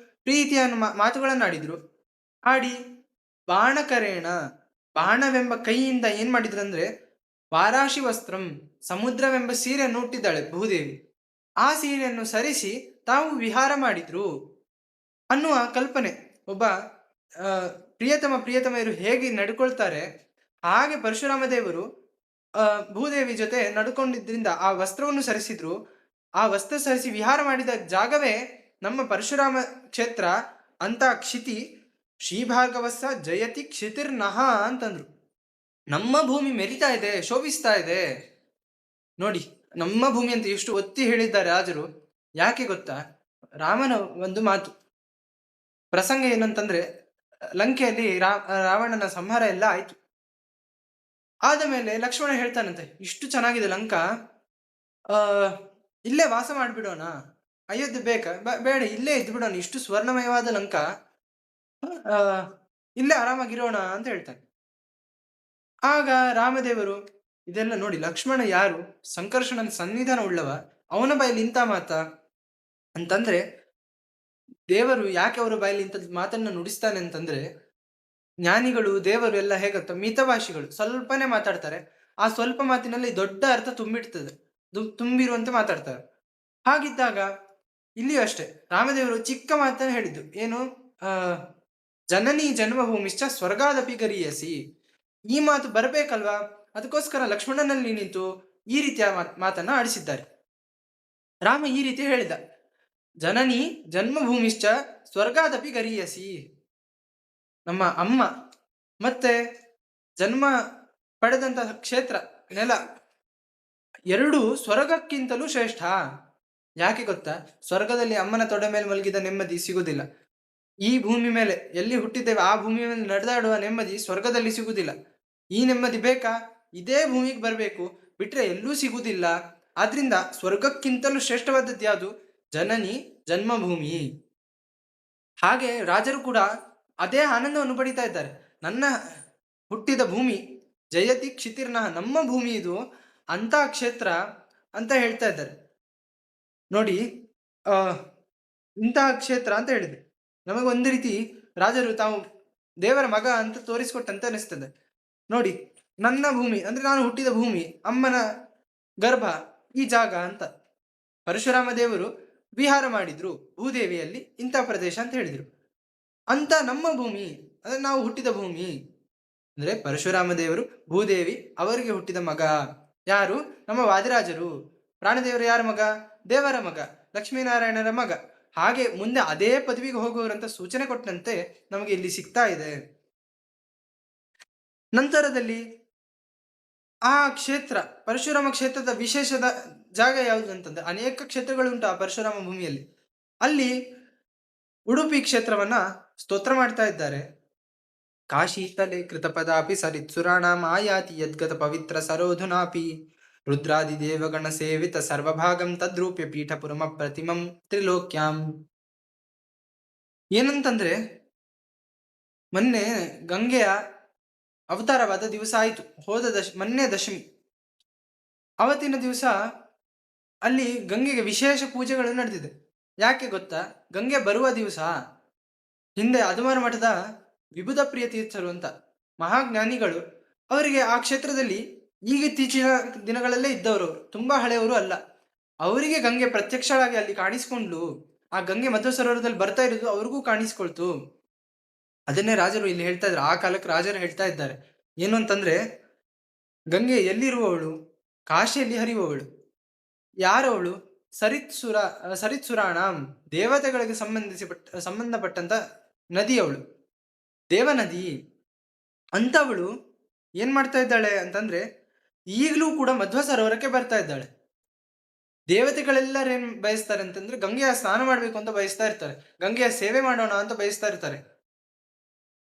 ಪ್ರೀತಿಯ ಮಾತುಗಳನ್ನ ಆಡಿದ್ರು. ಆಡಿ ಬಾಣಕರೇಣ, ಬಾಣವೆಂಬ ಕೈಯಿಂದ ಏನ್ ಮಾಡಿದ್ರಂದ್ರೆ ವಾರಾಶಿ ವಸ್ತ್ರಂ, ಸಮುದ್ರವೆಂಬ ಸೀರೆಯನ್ನು ಹುಟ್ಟಿದ್ದಾಳೆ ಭೂದೇವಿ. ಆ ಸೀರೆಯನ್ನು ಸರಿಸಿ ತಾವು ವಿಹಾರ ಮಾಡಿದ್ರು ಅನ್ನುವ ಕಲ್ಪನೆ. ಒಬ್ಬ ಪ್ರಿಯತಮೆಯರು ಹೇಗೆ ನಡ್ಕೊಳ್ತಾರೆ ಹಾಗೆ ಪರಶುರಾಮ ದೇವರು ಭೂದೇವಿ ಜೊತೆ ನಡ್ಕೊಂಡಿದ್ರಿಂದ ಆ ವಸ್ತ್ರವನ್ನು ಸರಿಸಿದ್ರು. ಆ ವಸ್ತ್ರ ಸರಿಸಿ ವಿಹಾರ ಮಾಡಿದ ಜಾಗವೇ ನಮ್ಮ ಪರಶುರಾಮ ಕ್ಷೇತ್ರ ಅಂತ. ಕ್ಷಿತಿ ಶ್ರೀಭಾರ್ಗವಸ್ಸ ಜಯತಿ ಕ್ಷಿತಿರ್ನಹ ಅಂತಂದ್ರು. ನಮ್ಮ ಭೂಮಿ ಮೆರಿತಾ ಇದೆ, ಶೋಭಿಸ್ತಾ ಇದೆ ನೋಡಿ. ನಮ್ಮ ಭೂಮಿ ಅಂತ ಎಷ್ಟು ಒತ್ತಿ ಹೇಳಿದ್ದಾರೆ ರಾಜರು. ಯಾಕೆ ಗೊತ್ತಾ? ರಾಮನ ಒಂದು ಮಾತು ಪ್ರಸಂಗ ಏನಂತಂದ್ರೆ, ಲಂಕೆಯಲ್ಲಿ ರಾವಣನ ಸಂಹಾರ ಎಲ್ಲ ಆಯ್ತು. ಆದ ಮೇಲೆ ಲಕ್ಷ್ಮಣ ಹೇಳ್ತಾನಂತೆ, ಇಷ್ಟು ಚೆನ್ನಾಗಿದೆ ಲಂಕಾ, ಇಲ್ಲೇ ವಾಸ ಮಾಡ್ಬಿಡೋಣ, ಅಯೋಧ್ಯೆ ಬೇಕಾ? ಬೇಡ, ಇಲ್ಲೇ ಇದ್ದು ಬಿಡೋಣ, ಇಷ್ಟು ಸ್ವರ್ಣಮಯವಾದ ಲಂಕಾ, ಇಲ್ಲೇ ಆರಾಮಾಗಿರೋಣ ಅಂತ ಹೇಳ್ತಾನೆ. ಆಗ ರಾಮದೇವರು ಇದೆಲ್ಲ ನೋಡಿ, ಲಕ್ಷ್ಮಣ ಯಾರು? ಸಂಕರ್ಷಣನ ಸನ್ನಿಧಾನ ಉಳ್ಳವ, ಅವನ ಬಾಯಲ್ಲಿ ಇಂಥ ಮಾತ ಅಂತಂದ್ರೆ, ದೇವರು ಯಾಕೆ ಅವರ ಬಾಯಲ್ಲಿ ಇಂಥ ಮಾತನ್ನ ನುಡಿಸ್ತಾನೆ ಅಂತಂದ್ರೆ, ಜ್ಞಾನಿಗಳು ದೇವರು ಎಲ್ಲ ಹೇಗತ್ತ ಮಿತಭಾಷಿಗಳು, ಸ್ವಲ್ಪನೇ ಮಾತಾಡ್ತಾರೆ. ಆ ಸ್ವಲ್ಪ ಮಾತಿನಲ್ಲಿ ದೊಡ್ಡ ಅರ್ಥ ತುಂಬಿಡ್ತದೆ, ತುಂಬಿರುವಂತೆ ಮಾತಾಡ್ತಾರೆ. ಹಾಗಿದ್ದಾಗ ಇಲ್ಲಿಯೂ ಅಷ್ಟೇ ರಾಮದೇವರು ಚಿಕ್ಕ ಮಾತನ್ನ ಹೇಳಿದ್ದು ಏನು? ಜನನಿ ಜನ್ಮಭೂಮಿಶ್ಚ ಸ್ವರ್ಗಾದಪಿ ಗರೀಯಸಿ. ಈ ಮಾತು ಬರ್ಬೇಕಲ್ವಾ, ಅದಕ್ಕೋಸ್ಕರ ಲಕ್ಷ್ಮಣನಲ್ಲಿ ನಿಂತು ಈ ರೀತಿಯ ಮಾತನ್ನ ಆಡಿಸಿದ್ದಾರೆ. ರಾಮ ಈ ರೀತಿ ಹೇಳಿದ, ಜನನಿ ಜನ್ಮಭೂಮಿಶ್ಚ ಸ್ವರ್ಗಾದಪಿ ಗರೀಯಸಿ. ನಮ್ಮ ಅಮ್ಮ ಮತ್ತೆ ಜನ್ಮ ಪಡೆದಂತಹ ಕ್ಷೇತ್ರ, ನೆಲ, ಎರಡೂ ಸ್ವರ್ಗಕ್ಕಿಂತಲೂ ಶ್ರೇಷ್ಠ. ಯಾಕೆ ಗೊತ್ತಾ? ಸ್ವರ್ಗದಲ್ಲಿ ಅಮ್ಮನ ತೊಡೆ ಮೇಲೆ ಮಲಗಿದ ನೆಮ್ಮದಿ ಸಿಗುವುದಿಲ್ಲ. ಈ ಭೂಮಿ ಮೇಲೆ ಎಲ್ಲಿ ಹುಟ್ಟಿದ್ದೇವೆ ಆ ಭೂಮಿ ಮೇಲೆ ನಡೆದಾಡುವ ನೆಮ್ಮದಿ ಸ್ವರ್ಗದಲ್ಲಿ ಸಿಗುವುದಿಲ್ಲ. ಈ ನೆಮ್ಮದಿ ಬೇಕಾ? ಇದೇ ಭೂಮಿಗೆ ಬರಬೇಕು, ಬಿಟ್ರೆ ಎಲ್ಲೂ ಸಿಗುವುದಿಲ್ಲ. ಆದ್ರಿಂದ ಸ್ವರ್ಗಕ್ಕಿಂತಲೂ ಶ್ರೇಷ್ಠವಾದದ್ದು ಯಾವುದು? ಜನನಿ ಜನ್ಮಭೂಮಿ. ಹಾಗೆ ರಾಜರು ಕೂಡ ಅದೇ ಆನಂದವನ್ನು ಪಡಿತಾ ಇದ್ದಾರೆ. ನನ್ನ ಹುಟ್ಟಿದ ಭೂಮಿ ಜಯತಿ ಕ್ಷಿತಿರ್ನಃ, ನಮ್ಮ ಭೂಮಿ ಇದು ಅಂತ ಕ್ಷೇತ್ರ ಅಂತ ಹೇಳ್ತಾ ಇದ್ದಾರೆ. ನೋಡಿ, ಇಂತಹ ಕ್ಷೇತ್ರ ಅಂತ ಹೇಳಿದೆ. ನಮಗೆ ಒಂದು ರೀತಿ ರಾಜರು ತಾವು ದೇವರ ಮಗ ಅಂತ ತೋರಿಸ್ಕೊಟ್ಟಂತೆ ಅನಿಸ್ತದೆ. ನೋಡಿ, ನನ್ನ ಭೂಮಿ ಅಂದ್ರೆ ನಾನು ಹುಟ್ಟಿದ ಭೂಮಿ, ಅಮ್ಮನ ಗರ್ಭ ಈ ಜಾಗ ಅಂತ. ಪರಶುರಾಮ ದೇವರು ವಿಹಾರ ಮಾಡಿದ್ರು ಭೂದೇವಿಯಲ್ಲಿ, ಇಂಥ ಪ್ರದೇಶ ಅಂತ ಹೇಳಿದ್ರು. ಅಂತ ನಮ್ಮ ಭೂಮಿ ಅಂದ್ರೆ ನಾವು ಹುಟ್ಟಿದ ಭೂಮಿ ಅಂದ್ರೆ ಪರಶುರಾಮ ದೇವರು ಭೂದೇವಿ ಅವರಿಗೆ ಹುಟ್ಟಿದ ಮಗ. ಯಾರು? ನಮ್ಮ ವಾದಿರಾಜರು. ಪ್ರಾಣದೇವರು ಯಾರ ಮಗ? ದೇವರ ಮಗ, ಲಕ್ಷ್ಮೀನಾರಾಯಣರ ಮಗ. ಹಾಗೆ ಮುಂದೆ ಅದೇ ಪದವಿಗೆ ಹೋಗುವವರಂತ ಸೂಚನೆ ಕೊಟ್ಟಂತೆ ನಮಗೆ ಇಲ್ಲಿ ಸಿಗ್ತಾ ಇದೆ. ನಂತರದಲ್ಲಿ ಆ ಕ್ಷೇತ್ರ, ಪರಶುರಾಮ ಕ್ಷೇತ್ರದ ವಿಶೇಷದ ಜಾಗ ಯಾವುದು ಅಂತಂದ್ರೆ, ಅನೇಕ ಕ್ಷೇತ್ರಗಳುಂಟು ಆ ಪರಶುರಾಮ ಭೂಮಿಯಲ್ಲಿ. ಅಲ್ಲಿ ಉಡುಪಿ ಕ್ಷೇತ್ರವನ್ನ ಸ್ತೋತ್ರ ಮಾಡ್ತಾ ಇದ್ದಾರೆ. ಕಾಶೀತಲೆ ಕೃತಪದಾಪಿ ಸರಿತ್ಸುರಾಣಾಂ ಆಯಾತಿ ಯದ್ಗತ ಪವಿತ್ರ ಸರೋಧುನಾಪಿ ರುದ್ರಾದಿ ದೇವಗಣ ಸೇವಿತ ಸರ್ವಭಾಗಂ ತದ್ರೂಪ್ಯ ಪೀಠಪುರಮ ಪ್ರತಿಮಂ ತ್ರಿಲೋಕ್ಯಾಂ. ಏನಂತಂದ್ರೆ, ಮೊನ್ನೆ ಗಂಗೆಯ ಅವತಾರವಾದ ದಿವಸ ಆಯಿತು, ಮೊನ್ನೆ ದಶಮಿ. ಅವತ್ತಿನ ದಿವಸ ಅಲ್ಲಿ ಗಂಗೆಗೆ ವಿಶೇಷ ಪೂಜೆಗಳು ನಡೆದಿದೆ. ಯಾಕೆ ಗೊತ್ತಾ? ಗಂಗೆ ಬರುವ ದಿವಸ ಹಿಂದೆ ಅದುಮಾರ ಮಠದ ವಿಭುಧ ಪ್ರಿಯ ತೀರ್ಥರು ಅಂತ ಮಹಾಜ್ಞಾನಿಗಳು, ಅವರಿಗೆ ಆ ಕ್ಷೇತ್ರದಲ್ಲಿ ಈಗ ಇತ್ತೀಚಿನ ದಿನಗಳಲ್ಲೇ ಇದ್ದವರು, ತುಂಬಾ ಹಳೆಯವರು ಅಲ್ಲ. ಅವರಿಗೆ ಗಂಗೆ ಪ್ರತ್ಯಕ್ಷವಾಗಿ ಅಲ್ಲಿ ಕಾಣಿಸ್ಕೊಂಡ್ಲು. ಆ ಗಂಗೆ ಮಧ್ವ ಸರೋವರದಲ್ಲಿ ಬರ್ತಾ ಇರೋದು ಅವ್ರಿಗೂ ಕಾಣಿಸ್ಕೊಳ್ತು. ಅದನ್ನೇ ರಾಜರು ಇಲ್ಲಿ ಹೇಳ್ತಾ ಇದ್ದಾರೆ. ಆ ಕಾಲಕ್ಕೆ ರಾಜರು ಹೇಳ್ತಾ ಇದ್ದಾರೆ ಏನು ಅಂತಂದ್ರೆ, ಗಂಗೆ ಎಲ್ಲಿರುವವಳು? ಕಾಶಿಯಲ್ಲಿ ಹರಿಯುವವಳು. ಯಾರವಳು? ಸರಿತ್ಸುರಾಣಂ, ದೇವತೆಗಳಿಗೆ ಸಂಬಂಧಪಟ್ಟಂತ ನದಿ ಅವಳು, ದೇವನದಿ ಅಂತವಳು ಏನ್ ಮಾಡ್ತಾ ಇದ್ದಾಳೆ ಅಂತಂದ್ರೆ ಈಗಲೂ ಕೂಡ ಮಧ್ವ ಸರೋವರಕ್ಕೆ ಬರ್ತಾ ಇದ್ದಾಳೆ. ದೇವತೆಗಳೆಲ್ಲರೂ ಏನ್ ಬಯಸ್ತಾರೆ ಅಂತಂದ್ರೆ ಗಂಗೆಯ ಸ್ನಾನ ಮಾಡ್ಬೇಕು ಅಂತ ಬಯಸ್ತಾ ಇರ್ತಾರೆ, ಗಂಗೆಯ ಸೇವೆ ಮಾಡೋಣ ಅಂತ ಬಯಸ್ತಾ ಇರ್ತಾರೆ.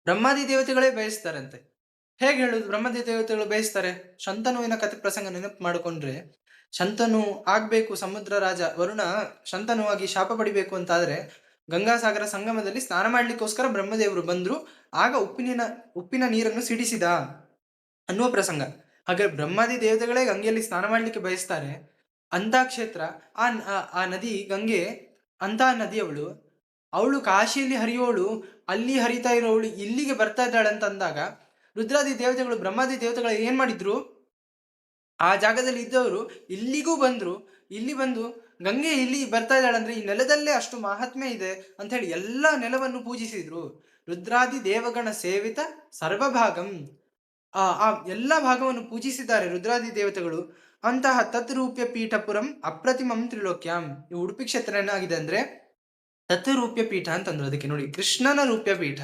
ಬ್ರಹ್ಮಾದಿ ದೇವತೆಗಳೇ ಬಯಸ್ತಾರಂತೆ. ಹೇಗೆ ಹೇಳುದು ಬ್ರಹ್ಮಾದಿ ದೇವತೆಗಳು ಬಯಸ್ತಾರೆ? ಶಂತನುವಿನ ಕಥೆ ಪ್ರಸಂಗ ನೆನಪು ಮಾಡಿಕೊಂಡ್ರೆ, ಶಂತನು ಆಗ್ಬೇಕು ಸಮುದ್ರ ರಾಜ ವರುಣ ಶಂತನುವಾಗಿ ಶಾಪ ಪಡಿಬೇಕು ಅಂತಾದ್ರೆ ಗಂಗಾಸಾಗರ ಸಂಗಮದಲ್ಲಿ ಸ್ನಾನ ಮಾಡ್ಲಿಕ್ಕೋಸ್ಕರ ಬ್ರಹ್ಮದೇವರು ಬಂದ್ರು, ಆಗ ಉಪ್ಪಿನ ನೀರನ್ನು ಸಿಡಿಸಿದ ಅನ್ನುವ ಪ್ರಸಂಗ. ಹಾಗೆ ಬ್ರಹ್ಮಾದಿ ದೇವತೆಗಳೇ ಗಂಗೆಯಲ್ಲಿ ಸ್ನಾನ ಮಾಡ್ಲಿಕ್ಕೆ ಬಯಸ್ತಾರೆ. ಅಂತ ಕ್ಷೇತ್ರ ಆ ನದಿ ಗಂಗೆ, ಅಂತ ನದಿಯವಳು, ಅವಳು ಕಾಶಿಯಲ್ಲಿ ಹರಿಯೋಳು, ಅಲ್ಲಿ ಹರಿತಾ ಇರೋವಳು ಇಲ್ಲಿಗೆ ಬರ್ತಾ ಇದ್ದಾಳೆ ಅಂತ ಅಂದಾಗ ರುದ್ರಾದಿ ದೇವತೆಗಳು ಬ್ರಹ್ಮಾದಿ ದೇವತೆಗಳು ಏನ್ ಮಾಡಿದ್ರು? ಆ ಜಾಗದಲ್ಲಿ ಇದ್ದವರು ಇಲ್ಲಿಗೂ ಬಂದ್ರು. ಇಲ್ಲಿ ಬಂದು ಗಂಗೆ ಇಲ್ಲಿ ಬರ್ತಾ ಇದ್ದಾಳೆ ಅಂದ್ರೆ ಈ ನೆಲದಲ್ಲೇ ಅಷ್ಟು ಮಹಾತ್ಮೆ ಇದೆ ಅಂತ ಹೇಳಿ ಎಲ್ಲ ನೆಲವನ್ನು ಪೂಜಿಸಿದ್ರು. ರುದ್ರಾದಿ ದೇವಗಣ ಸೇವಿತ ಸರ್ವಭಾಗಂ, ಆ ಎಲ್ಲ ಭಾಗವನ್ನು ಪೂಜಿಸಿದ್ದಾರೆ ರುದ್ರಾದಿ ದೇವತೆಗಳು. ಅಂತಹ ತತ್ರೂಪ್ಯ ಪೀಠಪುರಂ ಅಪ್ರತಿಮಂ ತ್ರಿಲೋಕ್ಯಾಂ. ಈ ಉಡುಪಿ ಕ್ಷೇತ್ರ ಏನಾಗಿದೆ ಅಂದ್ರೆ ತತ್ರೂಪ್ಯ ಪೀಠ ಅಂತಂದ್ರು. ಅದಕ್ಕೆ ನೋಡಿ, ಕೃಷ್ಣನ ರೂಪ್ಯ ಪೀಠ,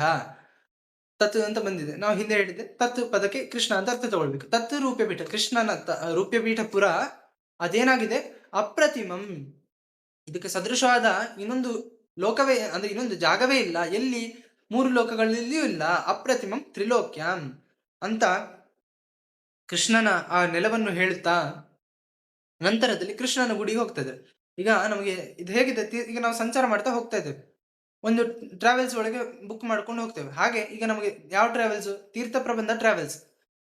ತತ್ ಅಂತ ಬಂದಿದೆ. ನಾವು ಹಿಂದೆ ಹೇಳಿದ್ದೆ ತತ್ ಪದಕ್ಕೆ ಕೃಷ್ಣ ಅಂತ ಅರ್ಥ ತಗೊಳ್ಬೇಕು. ತತ್ ರೂಪ್ಯ ಪೀಠ, ಕೃಷ್ಣನ ರೂಪ್ಯ ಪೀಠ ಪುರ ಅದೇನಾಗಿದೆ? ಅಪ್ರತಿಮಂ. ಇದಕ್ಕೆ ಸದೃಶವಾದ ಇನ್ನೊಂದು ಲೋಕವೇ ಅಂದ್ರೆ ಇನ್ನೊಂದು ಜಾಗವೇ ಇಲ್ಲ. ಎಲ್ಲಿ? 3 ಲೋಕಗಳಲ್ಲಿಯೂ ಇಲ್ಲ. ಅಪ್ರತಿಮಂ ತ್ರಿಲೋಕ್ಯಾಂ ಅಂತ ಕೃಷ್ಣನ ಆ ನೆಲವನ್ನು ಹೇಳುತ್ತಾ ನಂತರದಲ್ಲಿ ಕೃಷ್ಣನ ಗುಡಿಗೆ ಹೋಗ್ತದೆ. ಈಗ ನಮಗೆ ಇದು ಹೇಗಿದೆ? ಈಗ ನಾವು ಸಂಚಾರ ಮಾಡ್ತಾ ಹೋಗ್ತಾ ಇದ್ದೇವೆ, ಒಂದು ಟ್ರಾವೆಲ್ಸ್ ಒಳಗೆ ಬುಕ್ ಮಾಡ್ಕೊಂಡು ಹೋಗ್ತೇವೆ. ಹಾಗೆ ಈಗ ನಮಗೆ ಯಾವ ಟ್ರಾವೆಲ್ಸ್? ತೀರ್ಥ ಪ್ರಬಂಧ ಟ್ರಾವೆಲ್ಸ್.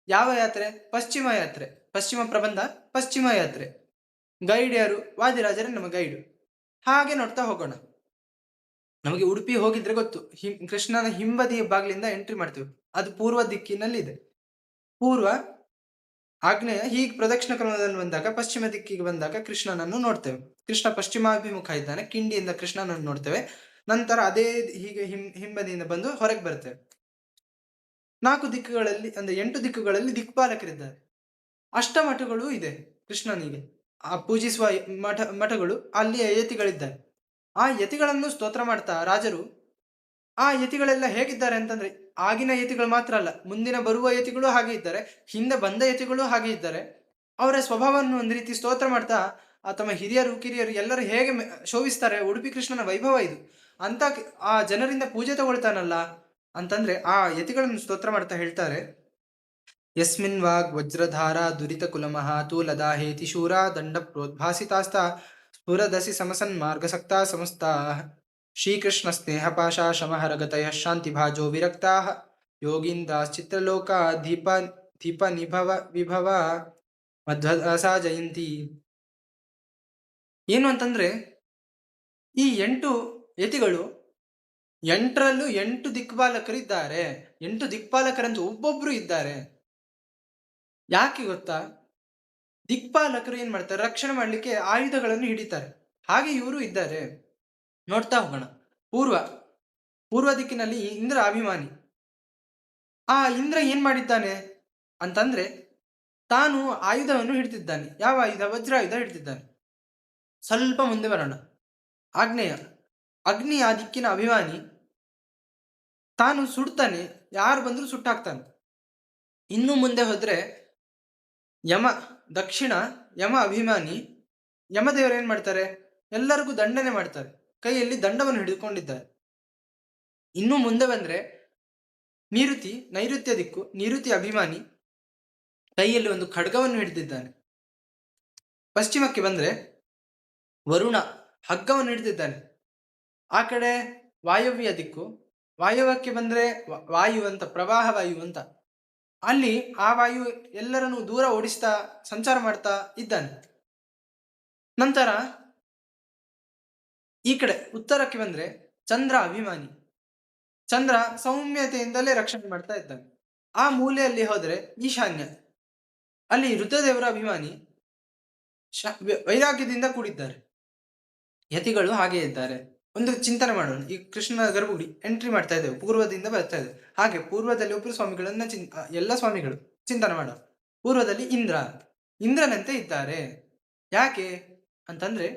ಯಾವ ಯಾತ್ರೆ? ಪಶ್ಚಿಮ ಯಾತ್ರೆ. ಪಶ್ಚಿಮ ಪ್ರಬಂಧ ಪಶ್ಚಿಮ ಯಾತ್ರೆ. ಗೈಡ್ ಯಾರು? ವಾದಿರಾಜರೇ ನಮ್ಮ ಗೈಡು. ಹಾಗೆ ನೋಡ್ತಾ ಹೋಗೋಣ. ನಮಗೆ ಉಡುಪಿ ಹೋಗಿದ್ರೆ ಗೊತ್ತು, ಕೃಷ್ಣನ ಹಿಂಬದಿಯ ಬಾಗಿಲಿಂದ ಎಂಟ್ರಿ ಮಾಡ್ತೇವೆ. ಅದು ಪೂರ್ವ ದಿಕ್ಕಿನಲ್ಲಿದೆ. ಪೂರ್ವ, ಆಗ್ನೇಯ, ಹೀಗೆ ಪ್ರದಕ್ಷಿಣ ಕ್ರಮದಲ್ಲಿ ಬಂದಾಗ ಪಶ್ಚಿಮ ದಿಕ್ಕಿಗೆ ಬಂದಾಗ ಕೃಷ್ಣನನ್ನು ನೋಡ್ತೇವೆ. ಕೃಷ್ಣ ಪಶ್ಚಿಮಾಭಿಮುಖ ಇದ್ದಾನೆ, ಕಿಂಡಿಯಿಂದ ಕೃಷ್ಣನನ್ನು ನೋಡ್ತೇವೆ. ನಂತರ ಅದೇ ಹೀಗೆ ಹಿಂಬದಿಯಿಂದ ಬಂದು ಹೊರಗೆ ಬರ್ತೇವೆ. 4 ದಿಕ್ಕುಗಳಲ್ಲಿ ಅಂದ್ರೆ 8 ದಿಕ್ಕುಗಳಲ್ಲಿ ದಿಕ್ಪಾಲಕರಿದ್ದಾರೆ. ಅಷ್ಟಮಠಗಳು ಇದೆ ಕೃಷ್ಣನಿಗೆ. ಆ ಪೂಜಿಸುವ ಮಠಗಳು, ಅಲ್ಲಿ ಯತಿಗಳಿದ್ದಾರೆ. ಆ ಯತಿಗಳನ್ನು ಸ್ತೋತ್ರ ಮಾಡ್ತಾ ರಾಜರು, ಆ ಯತಿಗಳೆಲ್ಲ ಹೇಗಿದ್ದಾರೆ ಅಂತಂದ್ರೆ ಆಗಿನ ಯತಿಗಳು ಮಾತ್ರ ಅಲ್ಲ, ಮುಂದಿನ ಬರುವ ಯತಿಗಳು ಹಾಗೆ ಇದ್ದಾರೆ, ಹಿಂದೆ ಬಂದ ಯತಿಗಳು ಹಾಗೆ ಇದ್ದಾರೆ. ಅವರ ಸ್ವಭಾವವನ್ನು ಒಂದು ರೀತಿ ಸ್ತೋತ್ರ ಮಾಡ್ತಾ ತಮ್ಮ ಹಿರಿಯರು ಕಿರಿಯರು ಎಲ್ಲರೂ ಹೇಗೆ ಶೋಭಿಸ್ತಾರೆ. ಉಡುಪಿ ಕೃಷ್ಣನ ವೈಭವ ಇದು ಅಂತ ಆ ಜನರಿಂದ ಪೂಜೆ ತಗೊಳ್ತಾನಲ್ಲ ಅಂತಂದ್ರೆ ಆ ಯತಿಗಳನ್ನು ಸ್ತೋತ್ರ ಮಾಡ್ತಾ ಹೇಳ್ತಾರೆ, ಯಸ್ಮಿನ್ ವಾಗ್ ವಜ್ರಧಾರ ದುರಿತ ಕುಲಮಃ ತೂಲದಾ ಹೇತಿ ಶೂರ ದಂಡ ಪ್ರೋದ್ಭಾಸಿತಾಸ್ತ ಸ್ಫುರದಸಿ ಸಮಸನ್ ಮಾರ್ಗಸಕ್ತಾ ಸಮಸ್ತಾ ಶ್ರೀಕೃಷ್ಣ ಸ್ನೇಹ ಪಾಶಾ ಶಮಹರಗತಯ ಶಾಂತಿ ಭಾಜೋ ವಿರಕ್ತಾ ಯೋಗಿಂದಾಸ್ ಚಿತ್ರಲೋಕ ದೀಪ ನಿಭವ ವಿಭವ ಮಧ್ವಸಾ ಜಯಂತಿ. ಏನು ಅಂತಂದ್ರೆ ಈ 8 ಯತಿಗಳು 8ರಲ್ಲೂ 8 ದಿಕ್ಪಾಲಕರಿದ್ದಾರೆ. 8 ದಿಕ್ಪಾಲಕರಂತೂ ಒಬ್ಬೊಬ್ರು ಇದ್ದಾರೆ. ಯಾಕೆ ಗೊತ್ತಾ? ದಿಕ್ಪಾಲಕರು ಏನ್ ಮಾಡ್ತಾರೆ? ರಕ್ಷಣೆ ಮಾಡ್ಲಿಕ್ಕೆ ಆಯುಧಗಳನ್ನು ಹಿಡಿತಾರೆ. ಹಾಗೆ ಇವರು ಇದ್ದಾರೆ. ನೋಡ್ತಾ ಹೋಗೋಣ. ಪೂರ್ವ ದಿಕ್ಕಿನಲ್ಲಿ ಇಂದ್ರ ಅಭಿಮಾನಿ. ಆ ಇಂದ್ರ ಏನ್ ಮಾಡಿದ್ದಾನೆ ಅಂತಂದ್ರೆ ತಾನು ಆಯುಧವನ್ನು ಹಿಡಿದಿದ್ದಾನೆ. ಯಾವ ಆಯುಧ? ವಜ್ರಾಯುಧ ಹಿಡಿದಿದ್ದಾನೆ. ಸ್ವಲ್ಪ ಮುಂದೆ ಬರೋಣ. ಆಗ್ನೇಯ, ಅಗ್ನಿ ಆ ದಿಕ್ಕಿನ ಅಭಿಮಾನಿ. ತಾನು ಸುಡ್ತಾನೆ, ಯಾರು ಬಂದ್ರು ಸುಟ್ಟಾಕ್ತಾನೆ. ಇನ್ನು ಮುಂದೆ ಹೋದ್ರೆ ಯಮ, ದಕ್ಷಿಣ ಯಮ ಅಭಿಮಾನಿ. ಯಮದೇವರು ಏನ್ ಮಾಡ್ತಾರೆ? ಎಲ್ಲರಿಗೂ ದಂಡನೆ ಮಾಡ್ತಾರೆ, ಕೈಯಲ್ಲಿ ದಂಡವನ್ನು ಹಿಡಿದುಕೊಂಡಿದ್ದಾರೆ. ಇನ್ನು ಮುಂದೆ ಬಂದ್ರೆ ನಿರುತಿ, ನೈಋತ್ಯ ದಿಕ್ಕು, ನಿರುತಿ ಅಭಿಮಾನಿ, ಕೈಯಲ್ಲಿ ಒಂದು ಖಡ್ಗವನ್ನು ಹಿಡಿದಿದ್ದಾನೆ. ಪಶ್ಚಿಮಕ್ಕೆ ಬಂದ್ರೆ ವರುಣ ಹಗ್ಗವನ್ನು ಹಿಡಿದಿದ್ದಾನೆ. ಆ ಕಡೆ ವಾಯವ್ಯ ದಿಕ್ಕು, ವಾಯವ್ಯಕ್ಕೆ ಬಂದ್ರೆ ವಾಯು ಅಂತ, ಪ್ರವಾಹ ವಾಯು ಅಂತ, ಅಲ್ಲಿ ಆ ವಾಯು ಎಲ್ಲರನ್ನು ದೂರ ಓಡಿಸ್ತಾ ಸಂಚಾರ ಮಾಡ್ತಾ ಇದ್ದಾನೆ. ನಂತರ ಈ ಕಡೆ ಉತ್ತರಕ್ಕೆ ಬಂದ್ರೆ ಚಂದ್ರ ಅಭಿಮಾನಿ. ಚಂದ್ರ ಸೌಮ್ಯತೆಯಿಂದಲೇ ರಕ್ಷಣೆ ಮಾಡ್ತಾ ಇದ್ದಾನೆ. ಆ ಮೂಲೆಯಲ್ಲಿ ಹೋದ್ರೆ ಈಶಾನ್ಯ, ಅಲ್ಲಿ ರುದ್ರದೇವರ ಅಭಿಮಾನಿ ವೈರಾಗ್ಯದಿಂದ ಕೂಡಿದ್ದಾರೆ. ಯತಿಗಳು ಹಾಗೆ ಇದ್ದಾರೆ. ಒಂದು ಚಿಂತನೆ ಮಾಡೋಣ. ಈ ಕೃಷ್ಣನ ಗರ್ಭಗುಡಿ ಎಂಟ್ರಿ ಮಾಡ್ತಾ ಇದ್ದೇವೆ, ಪೂರ್ವದಿಂದ ಬರ್ತಾ ಇದೆ. ಹಾಗೆ ಪೂರ್ವದಲ್ಲಿ ಒಬ್ಬರು ಸ್ವಾಮಿಗಳನ್ನ ಎಲ್ಲ ಸ್ವಾಮಿಗಳು ಚಿಂತನೆ ಮಾಡೋಣ. ಪೂರ್ವದಲ್ಲಿ ಇಂದ್ರನಂತೆ ಇದ್ದಾರೆ. ಯಾಕೆ ಅಂತಂದ್ರೆ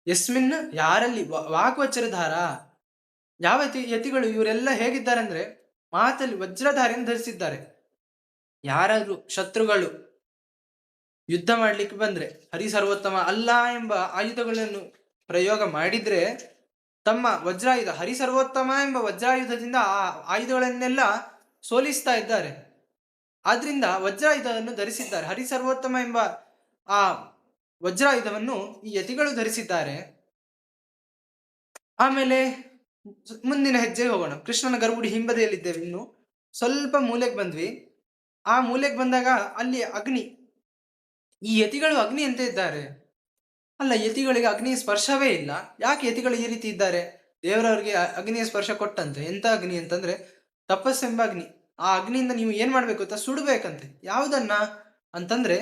ಯಸ್ಮಿನ್ ಯಾರಲ್ಲಿ ವಾಗ್ವಜ್ರಧಾರ, ಯಾವ ಯತಿಗಳು ಇವರೆಲ್ಲ ಹೇಗಿದ್ದಾರೆ ಅಂದ್ರೆ ಮಾತಲ್ಲಿ ವಜ್ರಧಾರಿಯನ್ನು ಧರಿಸಿದ್ದಾರೆ. ಯಾರಾದ್ರೂ ಶತ್ರುಗಳು ಯುದ್ಧ ಮಾಡ್ಲಿಕ್ಕೆ ಬಂದ್ರೆ ಹರಿಸರ್ವೋತ್ತಮ ಅಲ್ಲ ಎಂಬ ಆಯುಧಗಳನ್ನು ಪ್ರಯೋಗ ಮಾಡಿದ್ರೆ ತಮ್ಮ ವಜ್ರಾಯುಧ ಹರಿಸರ್ವೋತ್ತಮ ಎಂಬ ವಜ್ರಾಯುಧದಿಂದ ಆ ಆಯುಧಗಳನ್ನೆಲ್ಲ ಸೋಲಿಸ್ತಾ ಇದ್ದಾರೆ. ಆದ್ರಿಂದ ವಜ್ರಾಯುಧವನ್ನು ಧರಿಸಿದ್ದಾರೆ. ಹರಿಸರ್ವೋತ್ತಮ ಎಂಬ ಆ ವಜ್ರಾಯುಧವನ್ನು ಈ ಯತಿಗಳು ಧರಿಸಿದ್ದಾರೆ. ಆಮೇಲೆ ಮುಂದಿನ ಹೆಜ್ಜೆಗೆ ಹೋಗೋಣ. ಕೃಷ್ಣನ ಗರ್ಭಗುಡಿ ಹಿಂಬದಿಯಲ್ಲಿದ್ದೇವೆ. ಇನ್ನು ಸ್ವಲ್ಪ ಮೂಲೆಗೆ ಬಂದ್ವಿ. ಆ ಮೂಲೆಗೆ ಬಂದಾಗ ಅಲ್ಲಿ ಅಗ್ನಿ. ಈ ಯತಿಗಳು ಅಗ್ನಿ ಅಂತ ಇದ್ದಾರೆ. ಅಲ್ಲ, ಯತಿಗಳಿಗೆ ಅಗ್ನಿಯ ಸ್ಪರ್ಶವೇ ಇಲ್ಲ. ಯಾಕೆ ಯತಿಗಳು ಈ ರೀತಿ ಇದ್ದಾರೆ? ದೇವರವ್ರಿಗೆ ಅಗ್ನಿಯ ಸ್ಪರ್ಶ ಕೊಟ್ಟಂತೆ. ಎಂತ ಅಗ್ನಿ ಅಂತಂದ್ರೆ ತಪಸ್ಸೆಂಬ ಅಗ್ನಿ. ಆ ಅಗ್ನಿಯಿಂದ ನೀವು ಏನ್ ಮಾಡ್ಬೇಕು ಅಂತ ಸುಡ್ಬೇಕಂತೆ. ಯಾವುದನ್ನ ಅಂತಂದ್ರೆ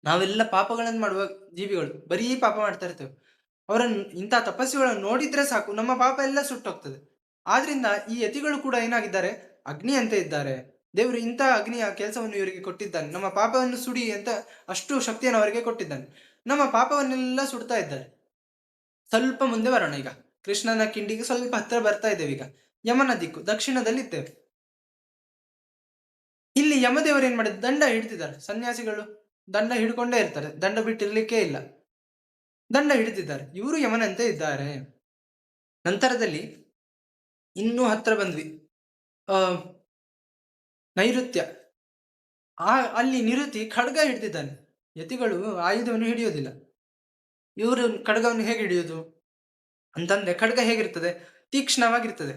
ನಾವೆಲ್ಲ ಪಾಪಗಳನ್ನು ಮಾಡುವ ಜೀವಿಗಳು, ಬರೀ ಪಾಪ ಮಾಡ್ತಾ ಇರ್ತೇವೆ. ಅವರನ್ನು ಇಂಥ ತಪಸ್ವಿಗಳನ್ನು ನೋಡಿದ್ರೆ ಸಾಕು, ನಮ್ಮ ಪಾಪ ಎಲ್ಲ ಸುಟ್ಟೋಗ್ತದೆ. ಆದ್ರಿಂದ ಈ ಯತಿಗಳು ಕೂಡ ಏನಾಗಿದ್ದಾರೆ? ಅಗ್ನಿ ಅಂತ ಇದ್ದಾರೆ. ದೇವರು ಇಂಥ ಅಗ್ನಿಯ ಕೆಲಸವನ್ನು ಇವರಿಗೆ ಕೊಟ್ಟಿದ್ದಾನೆ. ನಮ್ಮ ಪಾಪವನ್ನು ಸುಡಿ ಅಂತ ಅಷ್ಟು ಶಕ್ತಿಯನ್ನು ಅವರಿಗೆ ಕೊಟ್ಟಿದ್ದಾನೆ. ನಮ್ಮ ಪಾಪವನ್ನೆಲ್ಲ ಸುಡ್ತಾ ಇದ್ದಾರೆ. ಸ್ವಲ್ಪ ಮುಂದೆ ಬರೋಣ. ಈಗ ಕೃಷ್ಣನ ಕಿಂಡಿಗೆ ಸ್ವಲ್ಪ ಹತ್ರ ಬರ್ತಾ ಇದ್ದೇವೆ. ಈಗ ಯಮನ ದಿಕ್ಕು ದಕ್ಷಿಣದಲ್ಲಿ ಇದ್ದೇವೆ. ಇಲ್ಲಿ ಯಮದೇವರು ಏನ್ ಮಾಡಿದ್ರು? ದಂಡ ಹಿಡ್ತಿದ್ದಾರೆ. ಸನ್ಯಾಸಿಗಳು ದಂಡ ಹಿಡ್ಕೊಂಡೇ ಇರ್ತಾರೆ, ದಂಡ ಬಿಟ್ಟಿರ್ಲಿಕ್ಕೆ ಇಲ್ಲ. ದಂಡ ಹಿಡಿದಿದ್ದಾರೆ. ಇವರು ಯಮನಂತೆ ಇದ್ದಾರೆ. ನಂತರದಲ್ಲಿ ಇನ್ನೂ ಹತ್ರ ಬಂದ್ವಿ. ನೈಋತ್ಯ. ಅಲ್ಲಿ ನಿರುತಿ ಖಡ್ಗ ಹಿಡಿದಿದ್ದಾನೆ. ಯತಿಗಳು ಆಯುಧವನ್ನು ಹಿಡಿಯೋದಿಲ್ಲ. ಇವರು ಖಡ್ಗವನ್ನು ಹೇಗೆ ಹಿಡಿಯೋದು ಅಂತಂದ್ರೆ, ಖಡ್ಗ ಹೇಗಿರ್ತದೆ? ತೀಕ್ಷ್ಣವಾಗಿರ್ತದೆ.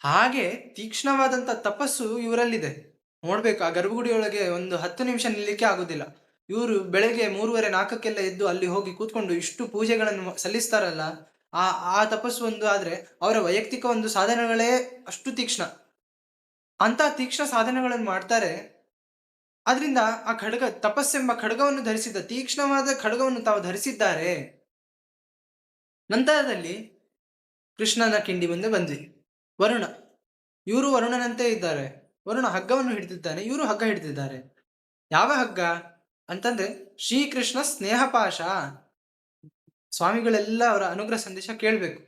ಹಾಗೆ ತೀಕ್ಷ್ಣವಾದಂತ ತಪಸ್ಸು ಇವರಲ್ಲಿದೆ. ನೋಡ್ಬೇಕು, ಆ ಗರ್ಭಗುಡಿಯೊಳಗೆ ಒಂದು 10 ನಿಮಿಷ ನಿಲ್ಲಿಕ್ಕೆ ಆಗುದಿಲ್ಲ. ಇವರು ಬೆಳಗ್ಗೆ 3:30-4 ಎದ್ದು ಅಲ್ಲಿ ಹೋಗಿ ಕೂತ್ಕೊಂಡು ಇಷ್ಟು ಪೂಜೆಗಳನ್ನು ಸಲ್ಲಿಸ್ತಾರಲ್ಲ, ಆ ತಪಸ್ಸು ಒಂದು ಆದ್ರೆ ಅವರ ವೈಯಕ್ತಿಕ ಒಂದು ಸಾಧನೆಗಳೇ ಅಷ್ಟು ತೀಕ್ಷ್ಣ. ಅಂತ ತೀಕ್ಷ್ಣ ಸಾಧನೆಗಳನ್ನು ಮಾಡ್ತಾರೆ. ಆದ್ರಿಂದ ಆ ಖಡ್ಗ, ತಪಸ್ಸೆಂಬ ಖಡ್ಗವನ್ನು ಧರಿಸಿದ್ದ, ತೀಕ್ಷ್ಣವಾದ ಖಡ್ಗವನ್ನು ತಾವು ಧರಿಸಿದ್ದಾರೆ. ನಂತರದಲ್ಲಿ ಕೃಷ್ಣನ ಕಿಂಡಿ ಮುಂದೆ ಬಂದ್ವಿ. ವರುಣ. ಇವರು ವರುಣನಂತೆ ಇದ್ದಾರೆ. ವರುಣ ಹಗ್ಗವನ್ನು ಹಿಡಿದಿದ್ದಾನೆ, ಇವರು ಹಗ್ಗ ಹಿಡಿದಿದ್ದಾರೆ. ಯಾವ ಹಗ್ಗ ಅಂತಂದ್ರೆ ಶ್ರೀಕೃಷ್ಣ ಸ್ನೇಹಪಾಶ. ಸ್ವಾಮಿಗಳೆಲ್ಲ ಅವರ ಅನುಗ್ರಹ ಸಂದೇಶ ಕೇಳ್ಬೇಕು.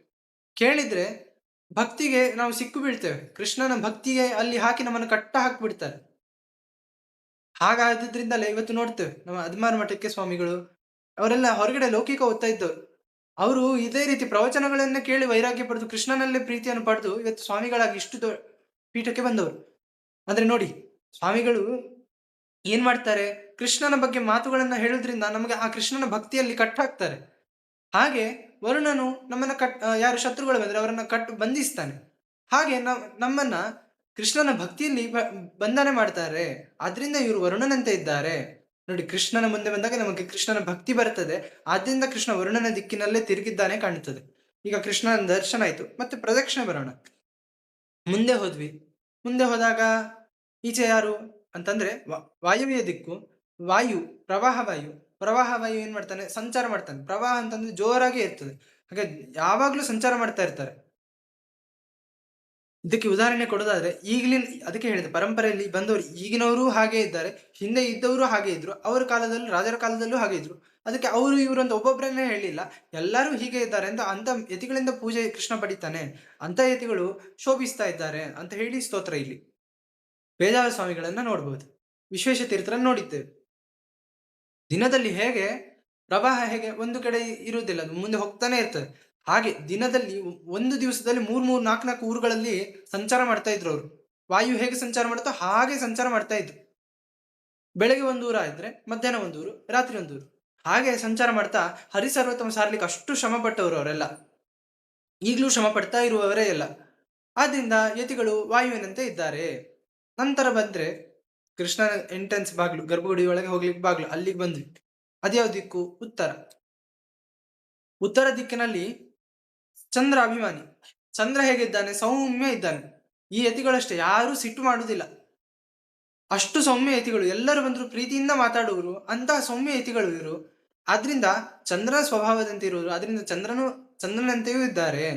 ಕೇಳಿದ್ರೆ ಭಕ್ತಿಗೆ ನಾವು ಸಿಕ್ಕು ಬೀಳ್ತೇವೆ. ಕೃಷ್ಣನ ಭಕ್ತಿಗೆ ಅಲ್ಲಿ ಹಾಕಿ ನಮ್ಮನ್ನು ಕಟ್ಟ ಹಾಕ್ಬಿಡ್ತಾರೆ. ಹಾಗಾದ್ರಿಂದಲೇ ಇವತ್ತು ನೋಡ್ತೇವೆ ನಮ್ಮ ಅದ್ಮಾರ ಮಠಕ್ಕೆ ಸ್ವಾಮಿಗಳು ಅವರೆಲ್ಲ ಹೊರಗಡೆ ಲೌಕಿಕ ಓದ್ತಾ ಇದ್ದವರು. ಅವರು ಇದೇ ರೀತಿ ಪ್ರವಚನಗಳನ್ನ ಕೇಳಿ ವೈರಾಗ್ಯ ಪಡೆದು ಕೃಷ್ಣನಲ್ಲೇ ಪ್ರೀತಿಯನ್ನು ಪಡೆದು ಇವತ್ತು ಸ್ವಾಮಿಗಳಾಗಿ ಇಷ್ಟು ಪೀಠಕ್ಕೆ ಬಂದವರು. ಅಂದ್ರೆ ನೋಡಿ, ಸ್ವಾಮಿಗಳು ಏನ್ ಮಾಡ್ತಾರೆ? ಕೃಷ್ಣನ ಬಗ್ಗೆ ಮಾತುಗಳನ್ನ ಹೇಳೋದ್ರಿಂದ ನಮಗೆ ಆ ಕೃಷ್ಣನ ಭಕ್ತಿಯಲ್ಲಿ ಕಟ್ಟಾಕ್ತಾರೆ. ಹಾಗೆ ವರುಣನು ನಮ್ಮನ್ನ ಯಾರು ಶತ್ರುಗಳು ಬಂದ್ರೆ ಅವರನ್ನ ಬಂಧಿಸ್ತಾನೆ. ಹಾಗೆ ನಮ್ಮನ್ನ ಕೃಷ್ಣನ ಭಕ್ತಿಯಲ್ಲಿ ಬಂಧನ ಮಾಡ್ತಾರೆ. ಆದ್ರಿಂದ ಇವರು ವರುಣನಂತೆ ಇದ್ದಾರೆ. ನೋಡಿ, ಕೃಷ್ಣನ ಮುಂದೆ ಬಂದಾಗ ನಮಗೆ ಕೃಷ್ಣನ ಭಕ್ತಿ ಬರ್ತದೆ. ಆದ್ರಿಂದ ಕೃಷ್ಣ ವರುಣನ ದಿಕ್ಕಿನಲ್ಲೇ ತಿರುಗಿದ್ದಾನೆ ಕಾಣುತ್ತದೆ. ಈಗ ಕೃಷ್ಣನ ದರ್ಶನ ಆಯ್ತು. ಮತ್ತೆ ಪ್ರದಕ್ಷಿಣೆ ಬರೋಣ. ಮುಂದೆ ಹೋದ್ವಿ. ಮುಂದೆ ಹೋದಾಗ ಈಚೆ ಯಾರು ಅಂತಂದ್ರೆ ವಾಯುವ್ಯ ದಿಕ್ಕು. ವಾಯು, ಪ್ರವಾಹ ವಾಯು ಏನ್ ಮಾಡ್ತಾನೆ? ಸಂಚಾರ ಮಾಡ್ತಾನೆ. ಪ್ರವಾಹ ಅಂತಂದ್ರೆ ಜೋರಾಗಿ ಇರ್ತದೆ. ಹಾಗೆ ಯಾವಾಗ್ಲೂ ಸಂಚಾರ ಮಾಡ್ತಾ ಇರ್ತಾರೆ. ಇದಕ್ಕೆ ಉದಾಹರಣೆ ಕೊಡೋದಾದ್ರೆ ಅದಕ್ಕೆ ಹೇಳಿದೆ, ಪರಂಪರೆಯಲ್ಲಿ ಬಂದವರು ಈಗಿನವರು ಹಾಗೆ ಇದ್ದಾರೆ, ಹಿಂದೆ ಇದ್ದವರು ಹಾಗೆ ಇದ್ರು, ಅವರ ಕಾಲದಲ್ಲೂ ರಾಜರ ಕಾಲದಲ್ಲೂ ಹಾಗೆ ಇದ್ರು. ಅದಕ್ಕೆ ಅವರು ಇವರು ಅಂತ ಒಬ್ಬೊಬ್ಬರನ್ನೇ ಹೇಳಿಲ್ಲ, ಎಲ್ಲರೂ ಹೀಗೆ ಇದ್ದಾರೆ ಅಂತ. ಅಂತ ಯತಿಗಳಿಂದ ಪೂಜೆ ಕೃಷ್ಣ ಪಡಿತಾನೆ, ಅಂತ ಯತಿಗಳು ಶೋಭಿಸ್ತಾ ಇದ್ದಾರೆ ಅಂತ ಹೇಳಿ ಸ್ತೋತ್ರ. ಇಲ್ಲಿ ಬೇಜಾರ ಸ್ವಾಮಿಗಳನ್ನ ನೋಡ್ಬೋದು, ವಿಶ್ವೇಶ ತೀರ್ಥರನ್ನ ನೋಡಿದ್ದೇವೆ. ದಿನದಲ್ಲಿ ಹೇಗೆ ಪ್ರವಾಹ ಹೇಗೆ ಒಂದು ಕಡೆ ಇರುವುದಿಲ್ಲ, ಅದು ಮುಂದೆ ಹೋಗ್ತಾನೆ ಇರ್ತದೆ. ಹಾಗೆ ದಿನದಲ್ಲಿ ಒಂದು ದಿವಸದಲ್ಲಿ 3-4 ಊರುಗಳಲ್ಲಿ ಸಂಚಾರ ಮಾಡ್ತಾ ಇದ್ರು ಅವರು. ವಾಯು ಹೇಗೆ ಸಂಚಾರ ಮಾಡ್ತಾ ಹಾಗೆ ಸಂಚಾರ ಮಾಡ್ತಾ ಇದ್ರು. ಬೆಳಗ್ಗೆ 1 ಊರು ಆದ್ರೆ ಮಧ್ಯಾಹ್ನ 1 ಊರು, ರಾತ್ರಿ 1 ಊರು, ಹಾಗೆ ಸಂಚಾರ ಮಾಡ್ತಾ ಹರಿಸರ್ವೋತ್ತಮ ಸಾರ್ಲಿಕ್ಕೆ ಅಷ್ಟು ಶ್ರಮ ಪಟ್ಟವರು ಅವರೆಲ್ಲ. ಈಗಲೂ ಶ್ರಮ ಪಡ್ತಾ ಇರುವವರೇ ಎಲ್ಲ. ಆದ್ರಿಂದ ಯತಿಗಳು ವಾಯುವಿನಂತೆ ಇದ್ದಾರೆ. ನಂತರ ಬಂದ್ರೆ ಕೃಷ್ಣನ ಎಂಟ್ರೆನ್ಸ್ ಬಾಗ್ಲು, ಗರ್ಭಗುಡಿ ಒಳಗೆ ಹೋಗ್ಲಿಕ್ಕೆ ಬಾಗ್ಲು, ಅಲ್ಲಿಗೆ ಬಂದ್ವಿ. ಅದ್ಯಾವ ದಿಕ್ಕು? ಉತ್ತರ ದಿಕ್ಕಿನಲ್ಲಿ ಚಂದ್ರ ಅಭಿಮಾನಿ. ಚಂದ್ರ ಹೇಗಿದ್ದಾನೆ? ಸೌಮ್ಯ ಇದ್ದಾನೆ. ಈ ಯತಿಗಳಷ್ಟೇ, ಯಾರು ಸಿಟ್ಟು ಮಾಡುವುದಿಲ್ಲ, ಅಷ್ಟು ಸೌಮ್ಯ ಯತಿಗಳು. ಎಲ್ಲರೂ ಬಂದ್ರು ಪ್ರೀತಿಯಿಂದ ಮಾತಾಡುವರು, ಅಂತಹ ಸೌಮ್ಯ ಯತಿಗಳು ಇವರು. ಆದ್ರಿಂದ ಚಂದ್ರನ ಸ್ವಭಾವದಂತೆ ಇರುವರು. ಆದ್ರಿಂದ ಚಂದ್ರನಂತೆಯೂ ಇದ್ದಾರೆ.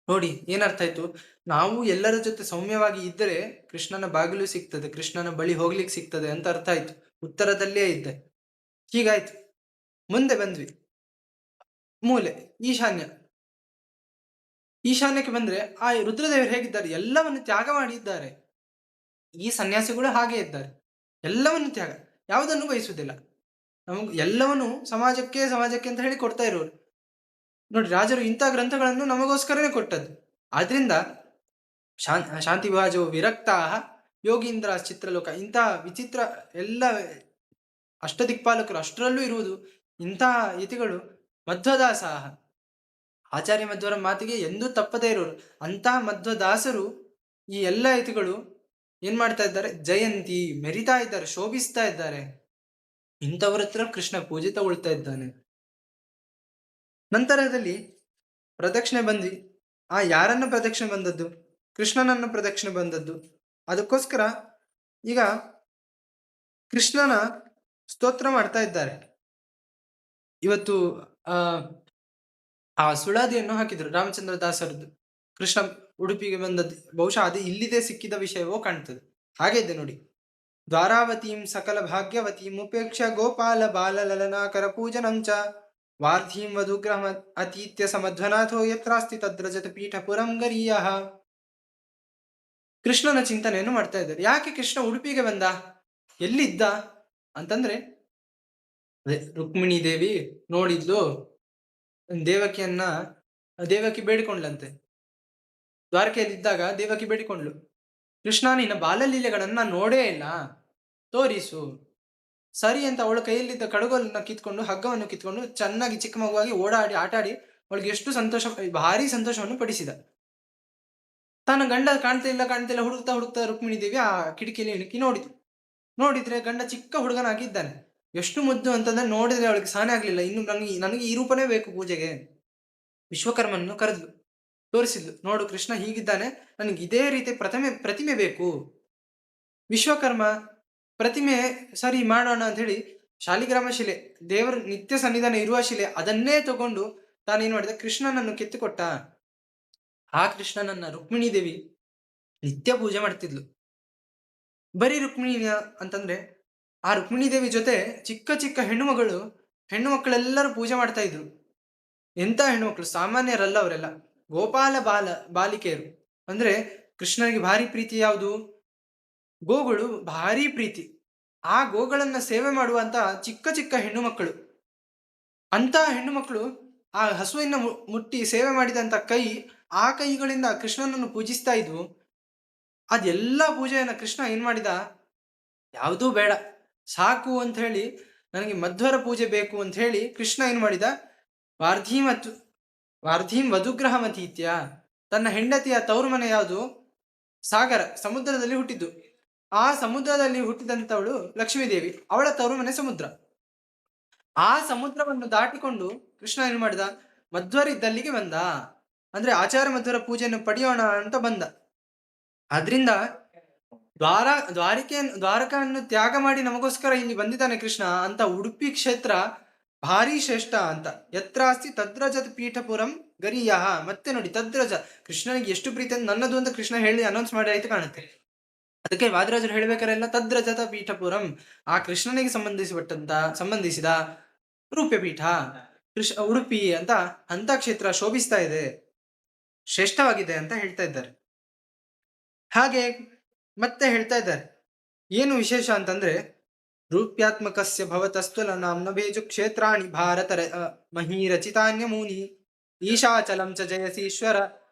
ನೋಡಿ ಏನರ್ಥ ಆಯ್ತು? ನಾವು ಎಲ್ಲರ ಜೊತೆ ಸೌಮ್ಯವಾಗಿ ಇದ್ದರೆ ಕೃಷ್ಣನ ಬಾಗಿಲು ಸಿಗ್ತದೆ, ಕೃಷ್ಣನ ಬಳಿ ಹೋಗ್ಲಿಕ್ಕೆ ಸಿಗ್ತದೆ ಅಂತ ಅರ್ಥ ಆಯ್ತು. ಉತ್ತರದಲ್ಲೇ ಇದ್ದೆ, ಹೀಗಾಯ್ತು. ಮುಂದೆ ಬಂದ್ವಿ, ಮೂಲೆ ಈಶಾನ್ಯಕ್ಕೆ ಬಂದ್ರೆ ಆ ರುದ್ರದೇವರು ಹೇಗಿದ್ದಾರೆ, ಎಲ್ಲವನ್ನು ತ್ಯಾಗ ಮಾಡಿದ್ದಾರೆ. ಈ ಸನ್ಯಾಸಿಗಳು ಹಾಗೆ ಇದ್ದಾರೆ, ಎಲ್ಲವನ್ನು ತ್ಯಾಗ, ಯಾವುದನ್ನು ಬಯಸುವುದಿಲ್ಲ. ನಮಗ್ ಎಲ್ಲವನ್ನು ಸಮಾಜಕ್ಕೆ ಅಂತ ಹೇಳಿ ಕೊಡ್ತಾ ಇರೋರು ನೋಡಿ. ರಾಜರು ಇಂಥ ಗ್ರಂಥಗಳನ್ನು ನಮಗೋಸ್ಕರನೇ ಕೊಟ್ಟದ್ದು. ಆದ್ರಿಂದ ಶಾಂತಿ ವಿಭಾಜೋ ವಿರಕ್ತಾ ಯೋಗೀಂದ್ರ ಚಿತ್ರಲೋಕ, ಇಂಥ ವಿಚಿತ್ರ ಎಲ್ಲ ಅಷ್ಟದಿಕ್ಪಾಲಕರು ಅಷ್ಟರಲ್ಲೂ ಇರುವುದು ಇಂತಹ ಯತಿಗಳು ಮಧ್ವದಾಸಾಹ. ಆಚಾರ್ಯ ಮಧ್ವರ ಮಾತಿಗೆ ಎಂದೂ ತಪ್ಪದೇ ಇರೋರು ಅಂತಹ ಮಧ್ವದಾಸರು. ಈ ಎಲ್ಲ ಯತಿಗಳು ಏನ್ ಮಾಡ್ತಾ ಇದ್ದಾರೆ, ಜಯಂತಿ ಮೆರಿತಾ ಇದ್ದಾರೆ, ಶೋಭಿಸ್ತಾ ಇದ್ದಾರೆ. ಇಂಥವ್ರ ಹತ್ರ ಕೃಷ್ಣ ಪೂಜೆ ತಗೊಳ್ತಾ ಇದ್ದಾನೆ. ನಂತರದಲ್ಲಿ ಪ್ರದಕ್ಷಿಣೆ ಬಂದ್ವಿ. ಯಾರನ್ನ ಪ್ರದಕ್ಷಿಣೆ ಬಂದದ್ದು? ಕೃಷ್ಣನನ್ನ ಪ್ರದಕ್ಷಿಣೆ ಬಂದದ್ದು. ಅದಕ್ಕೋಸ್ಕರ ಈಗ ಕೃಷ್ಣನ ಸ್ತೋತ್ರ ಮಾಡ್ತಾ ಇದ್ದಾರೆ. ಇವತ್ತು ಆ ಸುಳಾದಿಯನ್ನು ಹಾಕಿದ್ರು ರಾಮಚಂದ್ರ ದಾಸರದ್ದು. ಕೃಷ್ಣ ಉಡುಪಿಗೆ ಬಂದದ್ದು ಬಹುಶಃ ಅದು ಇಲ್ಲಿದೆ ಸಿಕ್ಕಿದ ವಿಷಯವೋ ಕಾಣ್ತದೆ. ಹಾಗೆ ಇದೆ ನೋಡಿ. ದ್ವಾರಾವತೀಂ ಸಕಲ ಭಾಗ್ಯವತೀಂ ಉಪೇಕ್ಷ ಗೋಪಾಲ ಬಾಲಲಲನಾಕರ ಪೂಜನಂಚ ವಾರ್ಧೀಂ ವಧುಗ್ರಹ ಅತೀತ್ಯ ಸಮಧ್ವನಾಥೋ ಯತ್ರಾಸ್ತಿ ತದ್ರಜತ ಪೀಠ ಪುರಂ ಗರೀಯಃ. ಕೃಷ್ಣನ ಚಿಂತನೆಯನ್ನು ಮಾಡ್ತಾ ಇದ್ದಾರೆ. ಯಾಕೆ ಕೃಷ್ಣ ಉಡುಪಿಗೆ ಬಂದ, ಎಲ್ಲಿದ್ದ ಅಂತಂದ್ರೆ, ರುಕ್ಮಿಣಿ ದೇವಿ ನೋಡಿದ್ಲು, ದೇವಕಿ ಬೇಡಿಕೊಂಡ್ಲಂತೆ. ದ್ವಾರಕೆಯಲ್ಲಿದ್ದಾಗ ದೇವಕಿ ಬೇಡಿಕೊಂಡ್ಲು, ಕೃಷ್ಣ ನಿನ್ನ ಬಾಲಲೀಲೆಗಳನ್ನ ನೋಡೇ ಇಲ್ಲ, ತೋರಿಸು. ಸರಿ ಅಂತ ಅವಳ ಕೈಯಲ್ಲಿದ್ದ ಕಡಗೋಲನ್ನ ಕಿತ್ಕೊಂಡು, ಹಗ್ಗವನ್ನು ಕಿತ್ಕೊಂಡು ಚೆನ್ನಾಗಿ ಚಿಕ್ಕ ಮಗುವಾಗಿ ಓಡಾಡಿ ಆಟಾಡಿ ಅವಳಿಗೆ ಎಷ್ಟು ಭಾರಿ ಸಂತೋಷವನ್ನು ಪಡಿಸಿದ. ತನ್ನ ಗಂಡ ಕಾಣ್ತಿಲ್ಲ ಹುಡುಕ್ತಾ ರುಕ್ಮಿಣಿ ದೇವಿ ಆ ಕಿಟಕಿಯಲ್ಲಿ ಇಣುಕಿ ನೋಡಿದ್ರೆ ಗಂಡ ಚಿಕ್ಕ ಹುಡುಗನಾಗಿದ್ದಾನೆ. ಎಷ್ಟು ಮುದ್ದು ಅಂತಂದ್ರೆ ನೋಡಿದ್ರೆ ಅವಳಿಗೆ ಸಾನೆ ಆಗ್ಲಿಲ್ಲ. ಇನ್ನು ನನಗೆ ಈ ರೂಪನೇ ಬೇಕು ಪೂಜೆಗೆ. ವಿಶ್ವಕರ್ಮನನ್ನು ಕರೆದ್ಲು, ತೋರಿಸಿದ್ಲು, ನೋಡು ಕೃಷ್ಣ ಹೀಗಿದ್ದಾನೆ, ನನಗೆ ಇದೇ ರೀತಿ ಪ್ರತಿಮೆ ಬೇಕು. ವಿಶ್ವಕರ್ಮ ಪ್ರತಿಮೆ ಸರಿ ಮಾಡೋಣ ಅಂತ ಹೇಳಿ ಶಾಲಿಗ್ರಾಮ ಶಿಲೆ, ದೇವರ ನಿತ್ಯ ಸನ್ನಿಧಾನ ಇರುವ ಶಿಲೆ, ಅದನ್ನೇ ತಗೊಂಡು ತಾನೇನ್ ಮಾಡಿದ, ಕೃಷ್ಣನನ್ನು ಕೆತ್ತಿಕೊಟ್ಟ. ಆ ಕೃಷ್ಣನನ್ನ ರುಕ್ಮಿಣಿ ದೇವಿ ನಿತ್ಯ ಪೂಜೆ ಮಾಡ್ತಿದ್ಲು. ಬರೀ ರುಕ್ಮಿಣಿ ಅಂತಂದ್ರೆ ಆ ರುಕ್ಮಿಣಿ ದೇವಿ ಜೊತೆ ಚಿಕ್ಕ ಚಿಕ್ಕ ಹೆಣ್ಣು ಮಕ್ಕಳೆಲ್ಲರೂ ಪೂಜೆ ಮಾಡ್ತಾ ಇದ್ರು. ಎಂತ ಹೆಣ್ಣುಮಕ್ಕಳು, ಸಾಮಾನ್ಯರಲ್ಲ ಅವರೆಲ್ಲ, ಗೋಪಾಲ ಬಾಲಿಕೆಯರು. ಅಂದ್ರೆ ಕೃಷ್ಣನಿಗೆ ಭಾರಿ ಪ್ರೀತಿ ಯಾವುದು? ಗೋಗಳು ಭಾರಿ ಪ್ರೀತಿ. ಆ ಗೋಗಳನ್ನ ಸೇವೆ ಮಾಡುವಂತ ಚಿಕ್ಕ ಚಿಕ್ಕ ಹೆಣ್ಣು ಮಕ್ಕಳು. ಅಂತ ಹೆಣ್ಣು ಮಕ್ಕಳು ಆ ಹಸುವಿನ ಮುಟ್ಟಿ ಸೇವೆ ಮಾಡಿದಂತ ಆ ಕೈಗಳಿಂದ ಕೃಷ್ಣನನ್ನು ಪೂಜಿಸ್ತಾ ಇದ್ವು. ಅದೆಲ್ಲ ಪೂಜೆಯನ್ನ ಕೃಷ್ಣ ಏನ್ ಮಾಡಿದ, ಯಾವುದೂ ಬೇಡ ಸಾಕು ಅಂತ ಹೇಳಿ, ನನಗೆ ಮಧ್ವರ ಪೂಜೆ ಬೇಕು ಅಂತ ಹೇಳಿ ಕೃಷ್ಣ ಏನ್ ಮಾಡಿದ, ವಾರ್ಧೀಂ ವಧುಗ್ರಹಮತೀತ್ಯ, ತನ್ನ ಹೆಂಡತಿಯ ತವರು ಮನೆ ಯಾವುದು? ಸಾಗರ, ಸಮುದ್ರದಲ್ಲಿ ಹುಟ್ಟಿದ್ದು. ಆ ಸಮುದ್ರದಲ್ಲಿ ಹುಟ್ಟಿದಂಥವಳು ಲಕ್ಷ್ಮೀದೇವಿ, ಅವಳ ತವರು ಮನೆ ಸಮುದ್ರ. ಆ ಸಮುದ್ರವನ್ನು ದಾಟಿಕೊಂಡು ಕೃಷ್ಣ ಏನ್ ಮಾಡಿದ, ಮಧ್ವರಿದ್ದಲ್ಲಿಗೆ ಬಂದ. ಅಂದ್ರೆ ಆಚಾರ್ಯ ಮಧ್ವರ ಪೂಜೆಯನ್ನು ಪಡೆಯೋಣ ಅಂತ ಬಂದ. ಆದ್ರಿಂದ ದ್ವಾರಕೆಯನ್ನು ತ್ಯಾಗ ಮಾಡಿ ನಮಗೋಸ್ಕರ ಇಲ್ಲಿ ಬಂದಿದ್ದಾನೆ ಕೃಷ್ಣ ಅಂತ. ಉಡುಪಿ ಕ್ಷೇತ್ರ ಭಾರಿ ಶ್ರೇಷ್ಠ ಅಂತ. ಯತ್ರಾಸ್ತಿ ತದ್ರಜತ ಪೀಠಪುರಂ ಗರೀಯ. ಮತ್ತೆ ನೋಡಿ, ತದ್ರಜ, ಕೃಷ್ಣನಿಗೆ ಎಷ್ಟು ಪ್ರೀತಿ ಅಂತ ನನ್ನದು ಅಂತ ಕೃಷ್ಣ ಹೇಳಿ ಅನೌನ್ಸ್ ಮಾಡಿ ಆಯ್ತು ಕಾಣುತ್ತೆ. ಅದಕ್ಕೆ ವಾದಿರಾಜರು ಹೇಳ್ಬೇಕಾರೆಲ್ಲ ತದ್ರಜತ ಪೀಠಪುರಂ, ಆ ಕೃಷ್ಣನಿಗೆ ಸಂಬಂಧಿಸಿದ ರೂಪ್ಯಪೀಠ ಉಡುಪಿ ಅಂತ ಕ್ಷೇತ್ರ ಶೋಭಿಸ್ತಾ ಇದೆ, ಶ್ರೇಷ್ಠವಾಗಿದೆ ಅಂತ ಹೇಳ್ತಾ ಇದ್ದಾರೆ. ಹಾಗೆ ಮತ್ತೆ ಹೇಳ್ತಾ ಇದ್ದಾರೆ, ಏನು ವಿಶೇಷ ಅಂತಂದ್ರೆ, ರೂಪ್ಯಾತ್ಮಕಸ್ಯ ಭವತಸ್ತುಲ ನಾಮ್ನ ಬೇಜು ಕ್ಷೇತ್ರಾಣಿ ಭಾರತ ಮಹೀರಚಿತಾನ್ಯ ಮೂನಿ ಈಶಾಚಲಂ ಚ ಜಯಸೀಶ್ವರ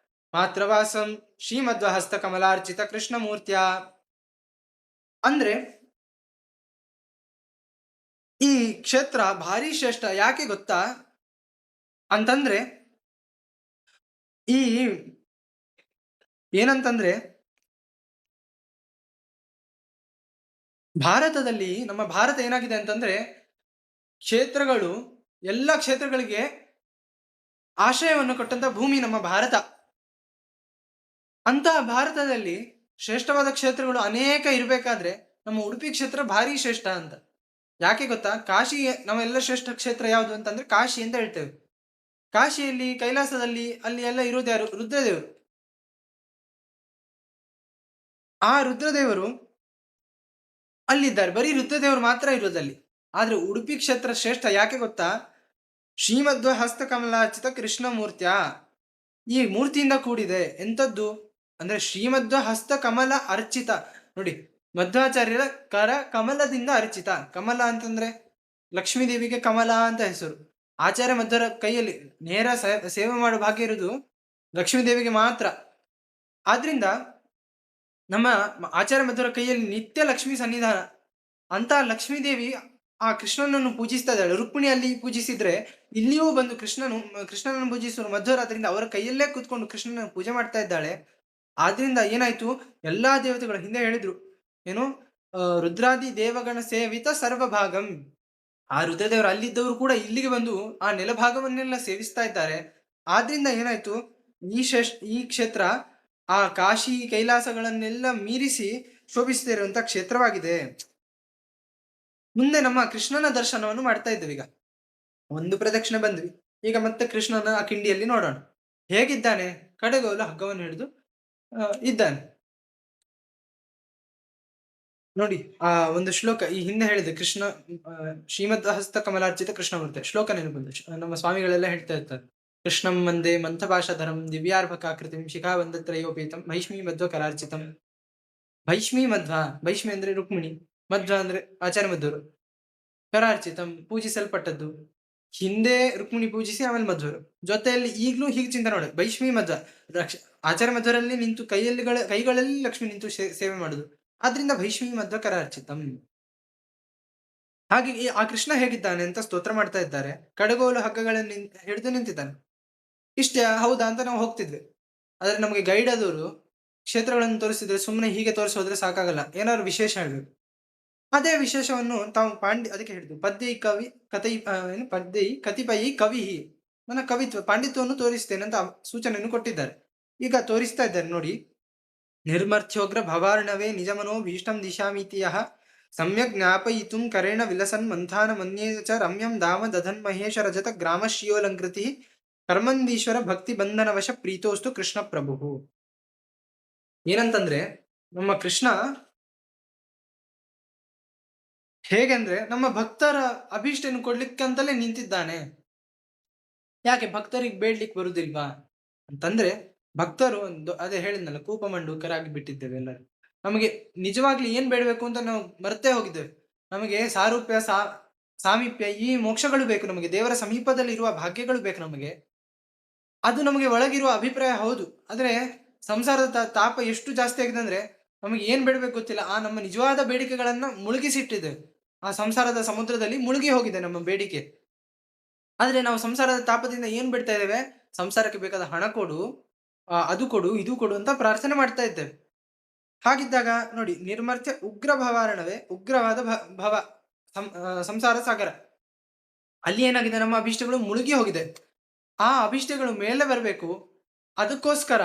ಮಾತ್ರವಾಸಂ ಶ್ರೀಮಧ್ವಹಸ್ತ ಕಮಲಾರ್ಚಿತ ಕೃಷ್ಣಮೂರ್ತಿಯ. ಅಂದ್ರೆ ಈ ಕ್ಷೇತ್ರ ಭಾರಿ ಶ್ರೇಷ್ಠ. ಯಾಕೆ ಗೊತ್ತಾ ಅಂತಂದ್ರೆ, ಏನಂತಂದ್ರೆ ಭಾರತದಲ್ಲಿ, ನಮ್ಮ ಭಾರತ ಏನಾಗಿದೆ ಅಂತಂದ್ರೆ, ಕ್ಷೇತ್ರಗಳು, ಎಲ್ಲ ಕ್ಷೇತ್ರಗಳಿಗೆ ಆಶ್ರಯವನ್ನು ಕೊಟ್ಟಂತ ಭೂಮಿ ನಮ್ಮ ಭಾರತ. ಅಂತಹ ಭಾರತದಲ್ಲಿ ಶ್ರೇಷ್ಠವಾದ ಕ್ಷೇತ್ರಗಳು ಅನೇಕ ಇರಬೇಕಾದ್ರೆ ನಮ್ಮ ಉಡುಪಿ ಕ್ಷೇತ್ರ ಭಾರಿ ಶ್ರೇಷ್ಠ ಅಂತ. ಯಾಕೆ ಗೊತ್ತಾ? ಕಾಶಿ ನಮ್ಮೆಲ್ಲ ಶ್ರೇಷ್ಠ ಕ್ಷೇತ್ರ ಯಾವುದು ಅಂತಂದ್ರೆ ಕಾಶಿ ಅಂತ ಹೇಳ್ತೇವೆ. ಕಾಶಿಯಲ್ಲಿ, ಕೈಲಾಸದಲ್ಲಿ, ಅಲ್ಲಿ ಎಲ್ಲ ಇರೋದು ಯಾರು? ರುದ್ರದೇವರು. ಆ ರುದ್ರದೇವರು ಅಲ್ಲಿದ್ದಾರೆ. ಬರೀ ರುದ್ರದೇವರು ಮಾತ್ರ ಇರೋದಲ್ಲಿ. ಆದ್ರೆ ಉಡುಪಿ ಕ್ಷೇತ್ರ ಶ್ರೇಷ್ಠ ಯಾಕೆ ಗೊತ್ತಾ? ಶ್ರೀಮಧ್ವ ಹಸ್ತಕಮಲಾರ್ಚಿತ ಕೃಷ್ಣ ಮೂರ್ತಿಯ ಈ ಮೂರ್ತಿಯಿಂದ ಕೂಡಿದೆ. ಎಂತದ್ದು ಅಂದ್ರೆ ಶ್ರೀಮಧ್ವ ಹಸ್ತ ಕಮಲ ಅರ್ಚಿತ. ನೋಡಿ, ಮಧ್ವಾಚಾರ್ಯರ ಕರ ಕಮಲದಿಂದ ಅರ್ಚಿತ. ಕಮಲ ಅಂತಂದ್ರೆ ಲಕ್ಷ್ಮೀ ದೇವಿಗೆ ಕಮಲ ಅಂತ ಹೆಸರು. ಆಚಾರ್ಯ ಮಧ್ವರ ಕೈಯಲ್ಲಿ ನೇರ ಸೇವೆ ಮಾಡೋ ಭಾಗ್ಯ ಇರುವುದು ಲಕ್ಷ್ಮೀ ದೇವಿಗೆ ಮಾತ್ರ. ಆದ್ರಿಂದ ನಮ್ಮ ಆಚಾರ್ಯ ಮಧ್ವರ ಕೈಯಲ್ಲಿ ನಿತ್ಯ ಲಕ್ಷ್ಮೀ ಸನ್ನಿಧಾನ. ಅಂತ ಲಕ್ಷ್ಮೀ ದೇವಿ ಆ ಕೃಷ್ಣನನ್ನು ಪೂಜಿಸ್ತಾ ಇದ್ದಾಳೆ. ರುಕ್ಮಿಣಿಯಲ್ಲಿ ಪೂಜಿಸಿದ್ರೆ ಇಲ್ಲಿಯೂ ಬಂದು ಕೃಷ್ಣನನ್ನು ಪೂಜಿಸುವ ಮಧ್ವರಾದ್ರಿಂದ ಅವರ ಕೈಯಲ್ಲೇ ಕೂತ್ಕೊಂಡು ಕೃಷ್ಣನ ಪೂಜೆ ಮಾಡ್ತಾ ಇದ್ದಾಳೆ. ಆದ್ರಿಂದ ಏನಾಯ್ತು, ಎಲ್ಲಾ ದೇವತೆಗಳು ಹಿಂದೆ ಹೇಳಿದ್ರು ಏನು, ರುದ್ರಾದಿ ದೇವಗಣ ಸೇವಿತ ಸರ್ವಭಾಗಂ. ಆ ರುದ್ರದೇವರು ಅಲ್ಲಿದ್ದವರು ಕೂಡ ಇಲ್ಲಿಗೆ ಬಂದು ಆ ನೆಲಭಾಗವನ್ನೆಲ್ಲ ಸೇವಿಸ್ತಾ ಇದ್ದಾರೆ. ಆದ್ರಿಂದ ಏನಾಯ್ತು, ಈ ಕ್ಷೇತ್ರ ಆ ಕಾಶಿ ಕೈಲಾಸಗಳನ್ನೆಲ್ಲ ಮೀರಿಸಿ ಶೋಭಿಸ್ತಿರುವಂತ ಕ್ಷೇತ್ರವಾಗಿದೆ. ಮುಂದೆ ನಮ್ಮ ಕೃಷ್ಣನ ದರ್ಶನವನ್ನು ಮಾಡ್ತಾ ಇದ್ದೇವೆ. ಈಗ ಒಂದು ಪ್ರದಕ್ಷಿಣೆ ಬಂದ್ವಿ, ಈಗ ಮತ್ತೆ ಕೃಷ್ಣನ ಆ ಕಿಂಡಿಯಲ್ಲಿ ನೋಡೋಣ ಹೇಗಿದ್ದಾನೆ. ಕಡೆಗೋಲು ಹಗ್ಗವನ್ನು ಹಿಡಿದು ಇದ್ದಾನೆ ನೋಡಿ. ಆ ಒಂದು ಶ್ಲೋಕ ಈ ಹಿಂದೆ ಹೇಳಿದೆ, ಕೃಷ್ಣ ಶ್ರೀಮದ್ ಹಸ್ತ ಕಮಲಾರ್ಚಿತ ಕೃಷ್ಣ ಮೂರ್ತಿ ಶ್ಲೋಕ ನೆನಪುಂಟು. ನಮ್ಮ ಸ್ವಾಮಿಗಳೆಲ್ಲ ಹೇಳ್ತಾ ಇರ್ತಾರೆ, ಕೃಷ್ಣಂ ವಂದೇ ಮಂಥಭಾಷಧರಂ ದಿವ್ಯಾರ್ಭಕಾಕೃತಿಂ ಶಿಖಾವಂದತ್ರಯೋಪೇತಂ ಭೈಷ್ಮೀ ಮಧ್ವ ಕರಾರ್ಚಿತಂ. ಭೈಷ್ಮೀ ಮಧ್ವ, ಭೈಷ್ಮಿ ಅಂದ್ರೆ ರುಕ್ಮಿಣಿ, ಮಧ್ವ ಅಂದ್ರೆ ಆಚಾರ್ಯ ಮಧ್ವರು, ಕರಾರ್ಚಿತಂ ಪೂಜಿಸಲ್ಪಟ್ಟದ್ದು. ಹಿಂದೆ ರುಕ್ಮಿಣಿ ಪೂಜಿಸಿ ಆಮೇಲೆ ಮಧ್ವರು ಜೊತೆಯಲ್ಲಿ ಈಗಲೂ ಹೀಗೆ ಚಿಂತನೆ ನೋಡಿ. ಭೈಷ್ಮಿ ಮಧ್ವ ಆಚಾರ್ಯ ಮಧ್ವರಲ್ಲಿ ನಿಂತು ಕೈಗಳಲ್ಲಿ ಲಕ್ಷ್ಮಿ ನಿಂತು ಸೇವೆ ಮಾಡುದು. ಆದ್ರಿಂದ ಭೈಷ್ಮಿ ಮಧ್ವ ಕರಾರ್ಚಿತಂ. ಹಾಗೆ ಆ ಕೃಷ್ಣ ಹೇಗಿದ್ದಾನೆ ಅಂತ ಸ್ತೋತ್ರ ಮಾಡ್ತಾ ಇದ್ದಾರೆ. ಕಡಗೋಲು ಹಗ್ಗಗಳನ್ನು ಹಿಡಿದು ನಿಂತಿದ್ದಾನೆ. ಇಷ್ಟೇ ಹೌದಾ ಅಂತ ನಾವು ಹೋಗ್ತಿದ್ವಿ. ಆದ್ರೆ ನಮಗೆ ಗೈಡ್ ಆದವರು ಕ್ಷೇತ್ರಗಳನ್ನು ತೋರಿಸಿದ್ರೆ ಸುಮ್ಮನೆ ಹೀಗೆ ತೋರಿಸೋದ್ರೆ ಸಾಕಾಗಲ್ಲ, ಏನಾದ್ರು ವಿಶೇಷ ಹೇಳ್ಬೇಕು. ಅದೇ ವಿಶೇಷವನ್ನು ತಾವು ಅದಕ್ಕೆ ಹೇಳಿದ್ರು ಪದ್ಯೈ ಕವಿ ಪದ್ಯೈ ಕತಿಪಯಿ ಕವಿ, ನನ್ನ ಕವಿತ್ವ ಪಾಂಡಿತ್ಯವನ್ನು ತೋರಿಸ್ತೇನೆ ಅಂತ ಸೂಚನೆಯನ್ನು ಕೊಟ್ಟಿದ್ದಾರೆ. ಈಗ ತೋರಿಸ್ತಾ ಇದ್ದಾರೆ ನೋಡಿ. ನಿರ್ಮರ್ಥ್ಯೋಗ್ರ ಭವಾರ್ಣವೇ ನಿಜಮನೋ ಭೀಷ್ಟಂ ದಿಶಾಮಿತಿಯ ಸಮ್ಯಕ್ ಜ್ಞಾಪಯಿತುಂ ಕರೇಣ ವಿಲಸನ್ ಮಂಥಾನ ಮನ್ಯೇ ಚ ರಮ್ಯಂ ಧಾಮ ದಧನ್ ಮಹೇಶ ರಜತ ಗ್ರಾಮ ಶ್ರೀಯೋಲಂಕೃತಿ ಕರ್ಮಂದೀಶ್ವರ ಭಕ್ತಿ ಬಂಧನವಶ ಪ್ರೀತೋಸ್ತು ಕೃಷ್ಣ ಪ್ರಭು. ಏನಂತಂದ್ರೆ ನಮ್ಮ ಕೃಷ್ಣ ಹೇಗೆಂದ್ರೆ ನಮ್ಮ ಭಕ್ತರ ಅಭೀಷ್ಟನ್ನು ಕೊಡ್ಲಿಕ್ಕಂತಲೇ ನಿಂತಿದ್ದಾನೆ. ಯಾಕೆ ಭಕ್ತರಿಗೆ ಬೇಡ್ಲಿಕ್ಕೆ ಬರುದಿಲ್ವಾ ಅಂತಂದ್ರೆ, ಭಕ್ತರು ಅದೇ ಹೇಳಿದ್ನಲ್ಲ, ಕೂಪಮಂಡುಕರಾಗಿ ಬಿಟ್ಟಿದ್ದೇವೆ ಎಲ್ಲರೂ. ನಮಗೆ ನಿಜವಾಗ್ಲಿ ಏನ್ ಬೇಡಬೇಕು ಅಂತ ನಾವು ಮರ್ತೇ ಹೋಗಿದ್ದೇವೆ. ನಮಗೆ ಸಾರೂಪ್ಯ ಸಾಮೀಪ್ಯ ಈ ಮೋಕ್ಷಗಳು ಬೇಕು, ನಮಗೆ ದೇವರ ಸಮೀಪದಲ್ಲಿ ಇರುವ ಭಾಗ್ಯಗಳು ಬೇಕು. ನಮಗೆ ಅದು ನಮಗೆ ಒಳಗಿರುವ ಅಭಿಪ್ರಾಯ ಹೌದು. ಆದ್ರೆ ಸಂಸಾರದ ತಾಪ ಎಷ್ಟು ಜಾಸ್ತಿ ಆಗಿದೆ ಅಂದ್ರೆ ನಮಗೆ ಏನ್ ಬೇಡಬೇಕು ಗೊತ್ತಿಲ್ಲ. ಆ ನಮ್ಮ ನಿಜವಾದ ಬೇಡಿಕೆಗಳನ್ನ ಮುಳುಗಿಸಿಟ್ಟಿದ್ದೇವೆ. ಆ ಸಂಸಾರದ ಸಮುದ್ರದಲ್ಲಿ ಮುಳುಗಿ ಹೋಗಿದೆ ನಮ್ಮ ಬೇಡಿಕೆ. ಆದ್ರೆ ನಾವು ಸಂಸಾರದ ತಾಪದಿಂದ ಏನ್ ಬಿಡ್ತಾ ಇದ್ದೇವೆ, ಸಂಸಾರಕ್ಕೆ ಬೇಕಾದ ಹಣ ಕೊಡು, ಅದು ಕೊಡು, ಇದು ಕೊಡು ಅಂತ ಪ್ರಾರ್ಥನೆ ಮಾಡ್ತಾ ಇದ್ದೇವೆ. ಹಾಗಿದ್ದಾಗ ನೋಡಿ, ನಿರ್ಮರ್ಥ್ಯ ಉಗ್ರ ಭವಾರಣವೇ ಉಗ್ರವಾದ ಭವ ಸಂಸಾರ ಸಾಗರ. ಅಲ್ಲಿ ಏನಾಗಿದೆ, ನಮ್ಮ ಅಭಿಷ್ಟಗಳು ಮುಳುಗಿ ಹೋಗಿದೆ. ಆ ಅಭಿಷ್ಟಗಳು ಮೇಲೆ ಬರಬೇಕು. ಅದಕ್ಕೋಸ್ಕರ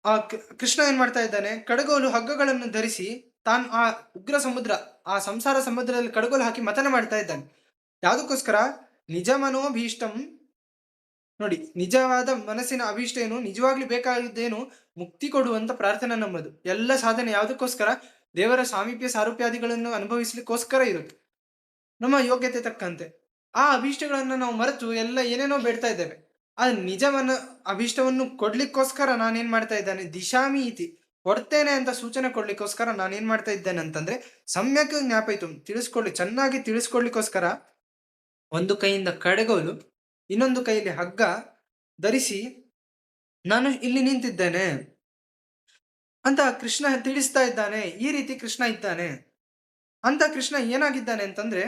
ಆ ಕೃಷ್ಣ ಏನ್ ಮಾಡ್ತಾ ಇದ್ದಾನೆ, ಕಡಗೋಲು ಹಗ್ಗಗಳನ್ನು ಧರಿಸಿ ತಾನು ಆ ಉಗ್ರ ಸಮುದ್ರ, ಆ ಸಂಸಾರ ಸಮುದ್ರದಲ್ಲಿ ಕಡಗೋಲು ಹಾಕಿ ಮತನ ಮಾಡ್ತಾ ಇದ್ದಾನೆ. ಯಾವುದಕ್ಕೋಸ್ಕರ, ನಿಜ ಮನೋಭೀಷ್ಟಂ ನೋಡಿ, ನಿಜವಾದ ಮನಸ್ಸಿನ ಅಭೀಷ್ಟ ಏನು, ನಿಜವಾಗ್ಲಿ ಬೇಕಾಗಿದ್ದೇನು, ಮುಕ್ತಿ ಕೊಡುವಂತ ಪ್ರಾರ್ಥನೆ ನಮ್ಮದು. ಎಲ್ಲ ಸಾಧನೆ ಯಾವುದಕ್ಕೋಸ್ಕರ, ದೇವರ ಸಾಮೀಪ್ಯ ಸಾರೂಪ್ಯಾದಿಗಳನ್ನು ಅನುಭವಿಸ್ಲಿಕ್ಕೋಸ್ಕರ ಇರುತ್ತೆ, ನಮ್ಮ ಯೋಗ್ಯತೆ ತಕ್ಕಂತೆ. ಆ ಅಭೀಷ್ಟಗಳನ್ನ ನಾವು ಮರೆತು ಎಲ್ಲ ಏನೇನೋ ಬೇಡ್ತಾ ಇದ್ದೇವೆ. ಆ ನಿಜವನ್ನ ಅಭೀಷ್ಟವನ್ನು ಕೊಡ್ಲಿಕ್ಕೋಸ್ಕರ ನಾನೇನ್ ಮಾಡ್ತಾ ಇದ್ದಾನೆ, ದಿಶಾಮಿ ಇತಿ ಕೊಡ್ತೇನೆ ಅಂತ ಸೂಚನೆ ಕೊಡ್ಲಿಕ್ಕೋಸ್ಕರ ನಾನೇನ್ ಮಾಡ್ತಾ ಇದ್ದೇನೆ ಅಂತಂದ್ರೆ, ಸಮ್ಯಕ್ ಜ್ಞಾಪಯಿತು ಚೆನ್ನಾಗಿ ತಿಳಿಸ್ಕೊಡ್ಲಿಕ್ಕೋಸ್ಕರ ಒಂದು ಕೈಯಿಂದ ಕಡೆಗೋಲು, ಇನ್ನೊಂದು ಕೈಯಲ್ಲಿ ಹಗ್ಗ ಧರಿಸಿ ನಾನು ಇಲ್ಲಿ ನಿಂತಿದ್ದೇನೆ ಅಂತ ಕೃಷ್ಣ ತಿಳಿಸ್ತಾ ಇದ್ದಾನೆ. ಈ ರೀತಿ ಕೃಷ್ಣ ಇದ್ದಾನೆ ಅಂತ. ಕೃಷ್ಣ ಏನಾಗಿದ್ದಾನೆ ಅಂತಂದ್ರೆ,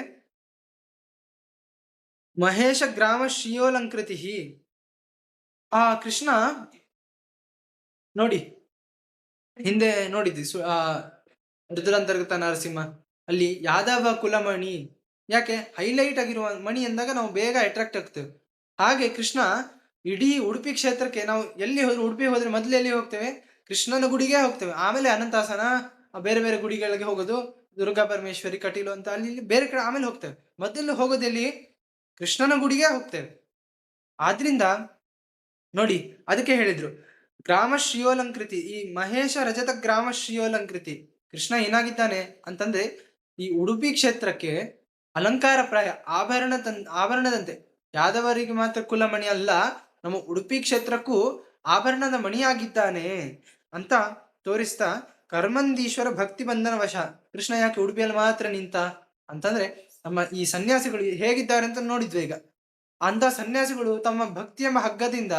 ಮಹೇಶ ಗ್ರಾಮ ಶ್ರೀಯೋಲಂಕೃತಿ. ಆ ಕೃಷ್ಣ ನೋಡಿ, ಹಿಂದೆ ನೋಡಿದ್ವಿ ರುದ್ರಾಂತರ್ಗತ ನರಸಿಂಹ, ಅಲ್ಲಿ ಯಾದವ ಕುಲಮಣಿ. ಯಾಕೆ ಹೈಲೈಟ್ ಆಗಿರುವ ಮಣಿ ಎಂದಾಗ ನಾವು ಬೇಗ ಅಟ್ರಾಕ್ಟ್ ಆಗ್ತೇವೆ. ಹಾಗೆ ಕೃಷ್ಣ ಇಡೀ ಉಡುಪಿ ಕ್ಷೇತ್ರಕ್ಕೆ ನಾವು ಎಲ್ಲಿ ಹೋದ್ರೆ, ಉಡುಪಿ ಹೋದ್ರೆ ಮೊದಲು ಎಲ್ಲಿ ಹೋಗ್ತೇವೆ, ಕೃಷ್ಣನ ಗುಡಿಗೆ ಹೋಗ್ತೇವೆ. ಆಮೇಲೆ ಅನಂತಾಸನ, ಬೇರೆ ಬೇರೆ ಗುಡಿಗಳಿಗೆ ಹೋಗೋದು, ದುರ್ಗಾ ಪರಮೇಶ್ವರಿ, ಕಟೀಲು ಅಂತ ಅಲ್ಲಿ ಬೇರೆ ಕಡೆ ಆಮೇಲೆ ಹೋಗ್ತೇವೆ. ಮೊದಲು ಹೋಗೋದೆಲ್ಲಿ, ಕೃಷ್ಣನ ಗುಡಿಗೆ ಹೋಗ್ತೇವೆ. ಆದ್ರಿಂದ ನೋಡಿ, ಅದಕ್ಕೆ ಹೇಳಿದ್ರು ಗ್ರಾಮ ಶ್ರೀಯೋಲಂಕೃತಿ. ಈ ಮಹೇಶ ರಜತ ಗ್ರಾಮ ಶ್ರೀಯೋಲಂಕೃತಿ. ಕೃಷ್ಣ ಏನಾಗಿದ್ದಾನೆ ಅಂತಂದ್ರೆ, ಈ ಉಡುಪಿ ಕ್ಷೇತ್ರಕ್ಕೆ ಅಲಂಕಾರ ಪ್ರಾಯ ಆಭರಣದಂತೆ. ಯಾದವರಿಗೆ ಮಾತ್ರ ಕುಲಮಣಿ ಅಲ್ಲ, ನಮ್ಮ ಉಡುಪಿ ಕ್ಷೇತ್ರಕ್ಕೂ ಆಭರಣದ ಮಣಿಯಾಗಿದ್ದಾನೆ ಅಂತ ತೋರಿಸ್ತಾ, ಕರ್ಮಂದೀಶ್ವರ ಭಕ್ತಿ ಬಂಧನ ವಶ. ಕೃಷ್ಣ ಯಾಕೆ ಉಡುಪಿಯಲ್ಲಿ ಮಾತ್ರ ನಿಂತ ಅಂತಂದ್ರೆ, ನಮ್ಮ ಈ ಸನ್ಯಾಸಿಗಳು ಹೇಗಿದ್ದಾರೆ ಅಂತ ನೋಡಿದ್ವಿ ಈಗ. ಅಂತ ಸನ್ಯಾಸಿಗಳು ತಮ್ಮ ಭಕ್ತಿ ಎಂಬ ಹಗ್ಗದಿಂದ,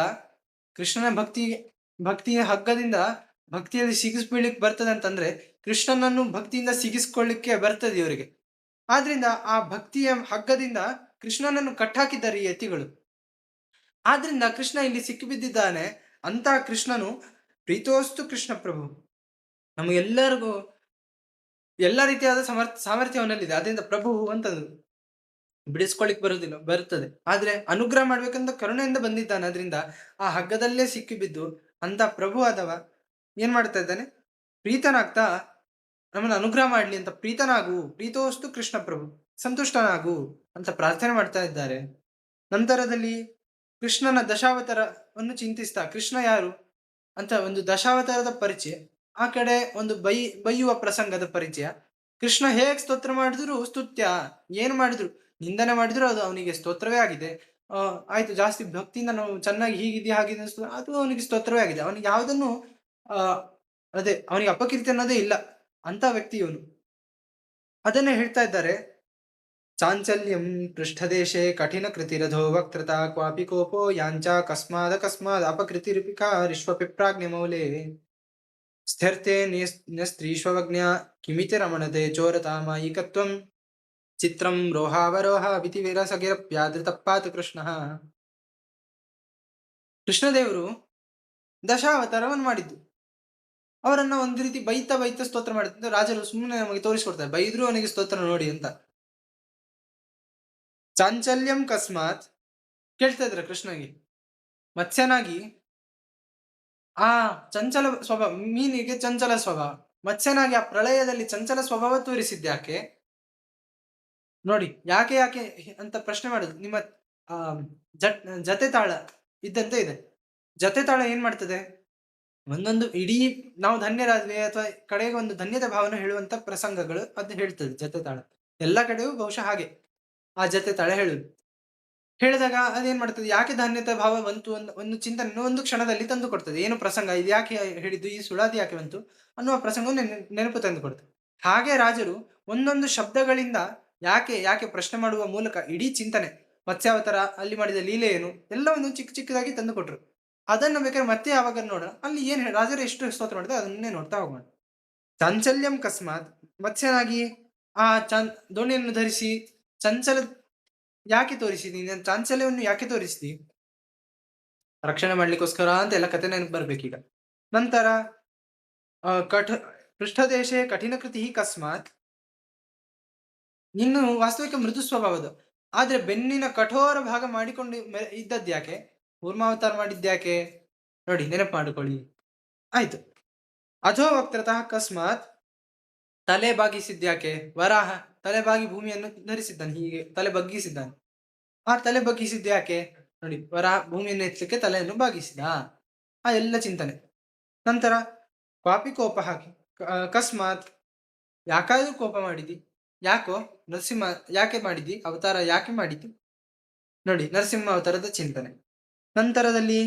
ಕೃಷ್ಣನ ಭಕ್ತಿಯ ಹಗ್ಗದಿಂದ ಭಕ್ತಿಯಲ್ಲಿ ಸಿಗಿಸ್ಬೀಳಿಕ್ ಬರ್ತದೆ ಅಂತಂದ್ರೆ, ಕೃಷ್ಣನನ್ನು ಭಕ್ತಿಯಿಂದ ಸಿಗಿಸ್ಕೊಳ್ಳಿಕ್ಕೆ ಬರ್ತದೆ ಇವರಿಗೆ. ಆದ್ರಿಂದ ಆ ಭಕ್ತಿಯ ಹಗ್ಗದಿಂದ ಕೃಷ್ಣನನ್ನು ಕಟ್ಟಾಕಿದ್ದಾರೆ ಈ ಯತಿಗಳು. ಆದ್ರಿಂದ ಕೃಷ್ಣ ಇಲ್ಲಿ ಸಿಕ್ಕಿಬಿದ್ದಿದ್ದಾನೆ. ಅಂತ ಕೃಷ್ಣನು ಪ್ರೀತೋಸ್ತು ಕೃಷ್ಣ ಪ್ರಭು, ನಮಗೆಲ್ಲರಿಗೂ ಎಲ್ಲ ರೀತಿಯಾದ ಸಾಮರ್ಥ್ಯ ಅವನಲ್ಲಿದೆ. ಅದರಿಂದ ಪ್ರಭು ಅಂತಂದ್ರು ಬಿಡಿಸ್ಕೊಳಿಕ್ ಬರ್ತದೆ. ಆದ್ರೆ ಅನುಗ್ರಹ ಮಾಡ್ಬೇಕಂತ ಕರುಣೆಯಿಂದ ಬಂದಿದ್ದಾನೆ. ಅದರಿಂದ ಆ ಹಗ್ಗದಲ್ಲೇ ಸಿಕ್ಕಿಬಿದ್ದು ಅಂತ ಪ್ರಭು ಆದವ ಏನ್ ಮಾಡ್ತಾ ಇದ್ದಾನೆ, ಪ್ರೀತನಾಗ್ತಾ ನಮ್ಮನ್ನು ಅನುಗ್ರಹ ಮಾಡ್ಲಿ ಅಂತ, ಪ್ರೀತನಾಗು, ಪ್ರೀತೋಸ್ತು ಕೃಷ್ಣ ಪ್ರಭು, ಸಂತುಷ್ಟನಾಗು ಅಂತ ಪ್ರಾರ್ಥನೆ ಮಾಡ್ತಾ ಇದ್ದಾರೆ. ನಂತರದಲ್ಲಿ ಕೃಷ್ಣನ ದಶಾವತಾರವನ್ನು ಚಿಂತಿಸ್ತಾ, ಕೃಷ್ಣ ಯಾರು ಅಂತ ಒಂದು ದಶಾವತಾರದ ಪರಿಚಯ, ಆ ಕಡೆ ಒಂದು ಬೈಯುವ ಪ್ರಸಂಗದ ಪರಿಚಯ. ಕೃಷ್ಣ ಹೇಗ್ ಸ್ತೋತ್ರ ಮಾಡಿದ್ರು ಸ್ತುತ್ಯ, ಏನ್ ಮಾಡಿದ್ರು ನಿಂದನೆ ಮಾಡಿದ್ರು ಅದು ಅವನಿಗೆ ಸ್ತೋತ್ರವೇ ಆಗಿದೆ. ಆಯ್ತು, ಜಾಸ್ತಿ ಭಕ್ತಿಯಿಂದ ನಾವು ಚೆನ್ನಾಗಿ ಹೀಗಿದೆ ಹಾಗಿದೆ ಅದು ಅವನಿಗೆ ಸ್ತೋತ್ರವೇ ಆಗಿದೆ. ಅವನಿಗೆ ಯಾವುದನ್ನು ಅದೇ ಅವನಿಗೆ ಅಪಕೀರ್ತಿ ಅನ್ನೋದೇ ಇಲ್ಲ ಅಂತ ವ್ಯಕ್ತಿ ಇವನು. ಅದನ್ನೇ ಹೇಳ್ತಾ ಇದ್ದಾರೆ. ಚಾಂಚಲ್ಯಂ ಪೃಷ್ಠದೇಶೆ ಕಠಿಣ ಕೃತಿರಧೋ ವಕ್ತೃತಾ ಕ್ವಾಪಿ ಕೋಪೋ ಯಾಂಚ ಕಸ್ಮಾದ್ ಅಪಕೃತಿರಿಪಿಕಾ ವಿಶ್ವಪಿಪ್ರಾಜ್ಞ ಮೌಲೆ ಸ್ಥಿರ್ತೆ ನ್ಯಸ್ತ್ರೀಶ್ವಜ್ಞ ಕಿಮಿತಿ ರಮಣತೆ ಚೋರತಾಮಾಯಿಕತ್ವಂ ಚಿತ್ರಂ ರೋಹಾವರೋಹ ವಿತಿ ವಿರಸಗಿರಪ್ಯಾದೃತಪ್ಪಾತ್ ಕೃಷ್ಣ. ಕೃಷ್ಣದೇವರು ದಶಾವತಾರವನ್ನು ಮಾಡಿದ್ದು, ಅವರನ್ನ ಒಂದು ರೀತಿ ಬೈತಾ ಸ್ತೋತ್ರ ಮಾಡುತ್ತಿದ್ದು. ರಾಜರು ಸುಮ್ಮನೆ ನಮಗೆ ತೋರಿಸ್ಕೊಡ್ತಾರೆ, ಬೈದ್ರು ಅವನಿಗೆ ಸ್ತೋತ್ರ ನೋಡಿ ಅಂತ. ಚಾಂಚಲ್ಯಂ ಕಸ್ಮಾತ್ ಕೇಳ್ತಾ ಇದ್ರ ಕೃಷ್ಣನಿಗೆ. ಮತ್ಸ್ಯನಾಗಿ ಆ ಚಂಚಲ ಸ್ವಭಾವ, ಮೀನಿಗೆ ಚಂಚಲ ಸ್ವಭಾವ, ಮತ್ಸ್ಯನಾಗಿ ಆ ಪ್ರಳಯದಲ್ಲಿ ಚಂಚಲ ಸ್ವಭಾವ ತೋರಿಸಿದ್ಯಾಕೆ ನೋಡಿ. ಯಾಕೆ ಅಂತ ಪ್ರಶ್ನೆ ಮಾಡುದು. ನಿಮ್ಮ ಜತೆ ತಾಳ ಇದ್ದಂತೆ ಇದೆ. ಜತೆ ತಾಳ ಏನ್ ಮಾಡ್ತದೆ, ಒಂದೊಂದು ಇಡೀ ನಾವು ಧನ್ಯರಾದ್ವಿ ಅಥವಾ ಕಡೆಗೆ ಒಂದು ಧನ್ಯತೆ ಭಾವನೆ ಹೇಳುವಂತ ಪ್ರಸಂಗಗಳು ಅದು ಹೇಳ್ತದೆ ಜತೆ ತಾಳ. ಎಲ್ಲ ಕಡೆಯೂ ಬಹುಶಃ ಹಾಗೆ ಆ ಜತೆ ತಾಳ ಹೇಳಿದಾಗ ಅದೇನ್ ಮಾಡ್ತದೆ, ಯಾಕೆ ಧನ್ಯತೆ ಭಾವ ಬಂತು ಒಂದು ಚಿಂತನೆ ಒಂದು ಕ್ಷಣದಲ್ಲಿ ತಂದು ಕೊಡ್ತದೆ. ಏನು ಪ್ರಸಂಗ, ಇದು ಯಾಕೆ ಹೇಳಿದ್ದು, ಈ ಸುಳಾದಿ ಯಾಕೆ ಬಂತು ಅನ್ನುವ ಪ್ರಸಂಗವನ್ನು ನೆನಪು ತಂದು ಕೊಡ್ತದೆ. ಹಾಗೆ ರಾಜರು ಒಂದೊಂದು ಶಬ್ದಗಳಿಂದ ಯಾಕೆ ಪ್ರಶ್ನೆ ಮಾಡುವ ಮೂಲಕ ಇಡೀ ಚಿಂತನೆ, ಮತ್ಸ್ಯಾವತಾರ ಅಲ್ಲಿ ಮಾಡಿದ ಲೀಲೆ ಏನು ಎಲ್ಲವನ್ನು ಚಿಕ್ಕದಾಗಿ ತಂದು ಕೊಟ್ರು. ಅದನ್ನು ಬೇಕಾದ್ರೆ ಮತ್ತೆ ಯಾವಾಗ ನೋಡೋಣ, ಅಲ್ಲಿ ಏನ್ ರಾಜರು ಎಷ್ಟು ಸ್ತೋತ್ರ ಮಾಡಿದ್ರೆ ಅದನ್ನೇ ನೋಡ್ತಾ ಹೋಗೋಣ. ಚಾಂಚಲ್ಯಂ ಕಸ್ಮಾತ್, ಮತ್ಸ್ಯನಾಗಿ ಆ ದೋಣಿಯನ್ನು ಧರಿಸಿ ಚಂಚಲ ಯಾಕೆ ತೋರಿಸಿದಿ, ನೀನು ಚಾಂಚಲ್ಯವನ್ನು ಯಾಕೆ ತೋರಿಸಿದಿ, ರಕ್ಷಣೆ ಮಾಡ್ಲಿಕ್ಕೋಸ್ಕರ ಅಂತ ಎಲ್ಲ ಕಥೆ ನೆನಪು ಬರ್ಬೇಕೀಗ. ನಂತರ ಪೃಷ್ಠದೇಶೆ ಕಠಿಣ ಕೃತಿ ಕಸ್ಮಾತ್, ಇನ್ನು ವಾಸ್ತವಿಕ ಮೃದು ಸ್ವಭಾವದ ಆದ್ರೆ ಬೆನ್ನಿನ ಕಠೋರ ಭಾಗ ಮಾಡಿಕೊಂಡು ಇದ್ದದ್ಯಾಕೆ, ಕೂರ್ಮಾವತಾರ ಮಾಡಿದ್ಯಾಕೆ ನೋಡಿ, ನೆನಪು ಮಾಡಿಕೊಳ್ಳಿ. ಆಯ್ತು. ಅಧೋ ವಕ್ತೃತಃ ಕಸ್ಮಾತ್, ತಲೆ ಬಾಗಿಸಿದ್ಯಾಕೆ, ವರಾಹ ತಲೆ ಬಾಗಿ ಭೂಮಿಯನ್ನು ಧರಿಸಿದ್ದಾನೆ, ಹೀಗೆ ತಲೆ ಬಗ್ಗಿಸಿದ್ದಾನೆ. ಆ ತಲೆ ಬಗ್ಗಿಸಿದ್ಯಾಕೆ ನೋಡಿ, ವರಾಹ ಭೂಮಿಯನ್ನು ಎತ್ತಲಿಕ್ಕೆ ತಲೆಯನ್ನು ಬಾಗಿಸಿದ. ಆ ಎಲ್ಲ ಚಿಂತನೆ. ನಂತರ ಕ್ವಾಪಿ ಕೋಪ ಹಾಕಿ ಕಸ್ಮಾತ್, ಯಾಕಾದ್ರೂ ಕೋಪ ಮಾಡಿದಿ, ಯಾಕೋ ನರಸಿಂಹ ಯಾಕೆ ಮಾಡಿದಿ, ಅವತಾರ ಯಾಕೆ ಮಾಡಿದಿ ನೋಡಿ, ನರಸಿಂಹ ಅವತಾರದ ಚಿಂತನೆ. ನಂತರದಲ್ಲಿ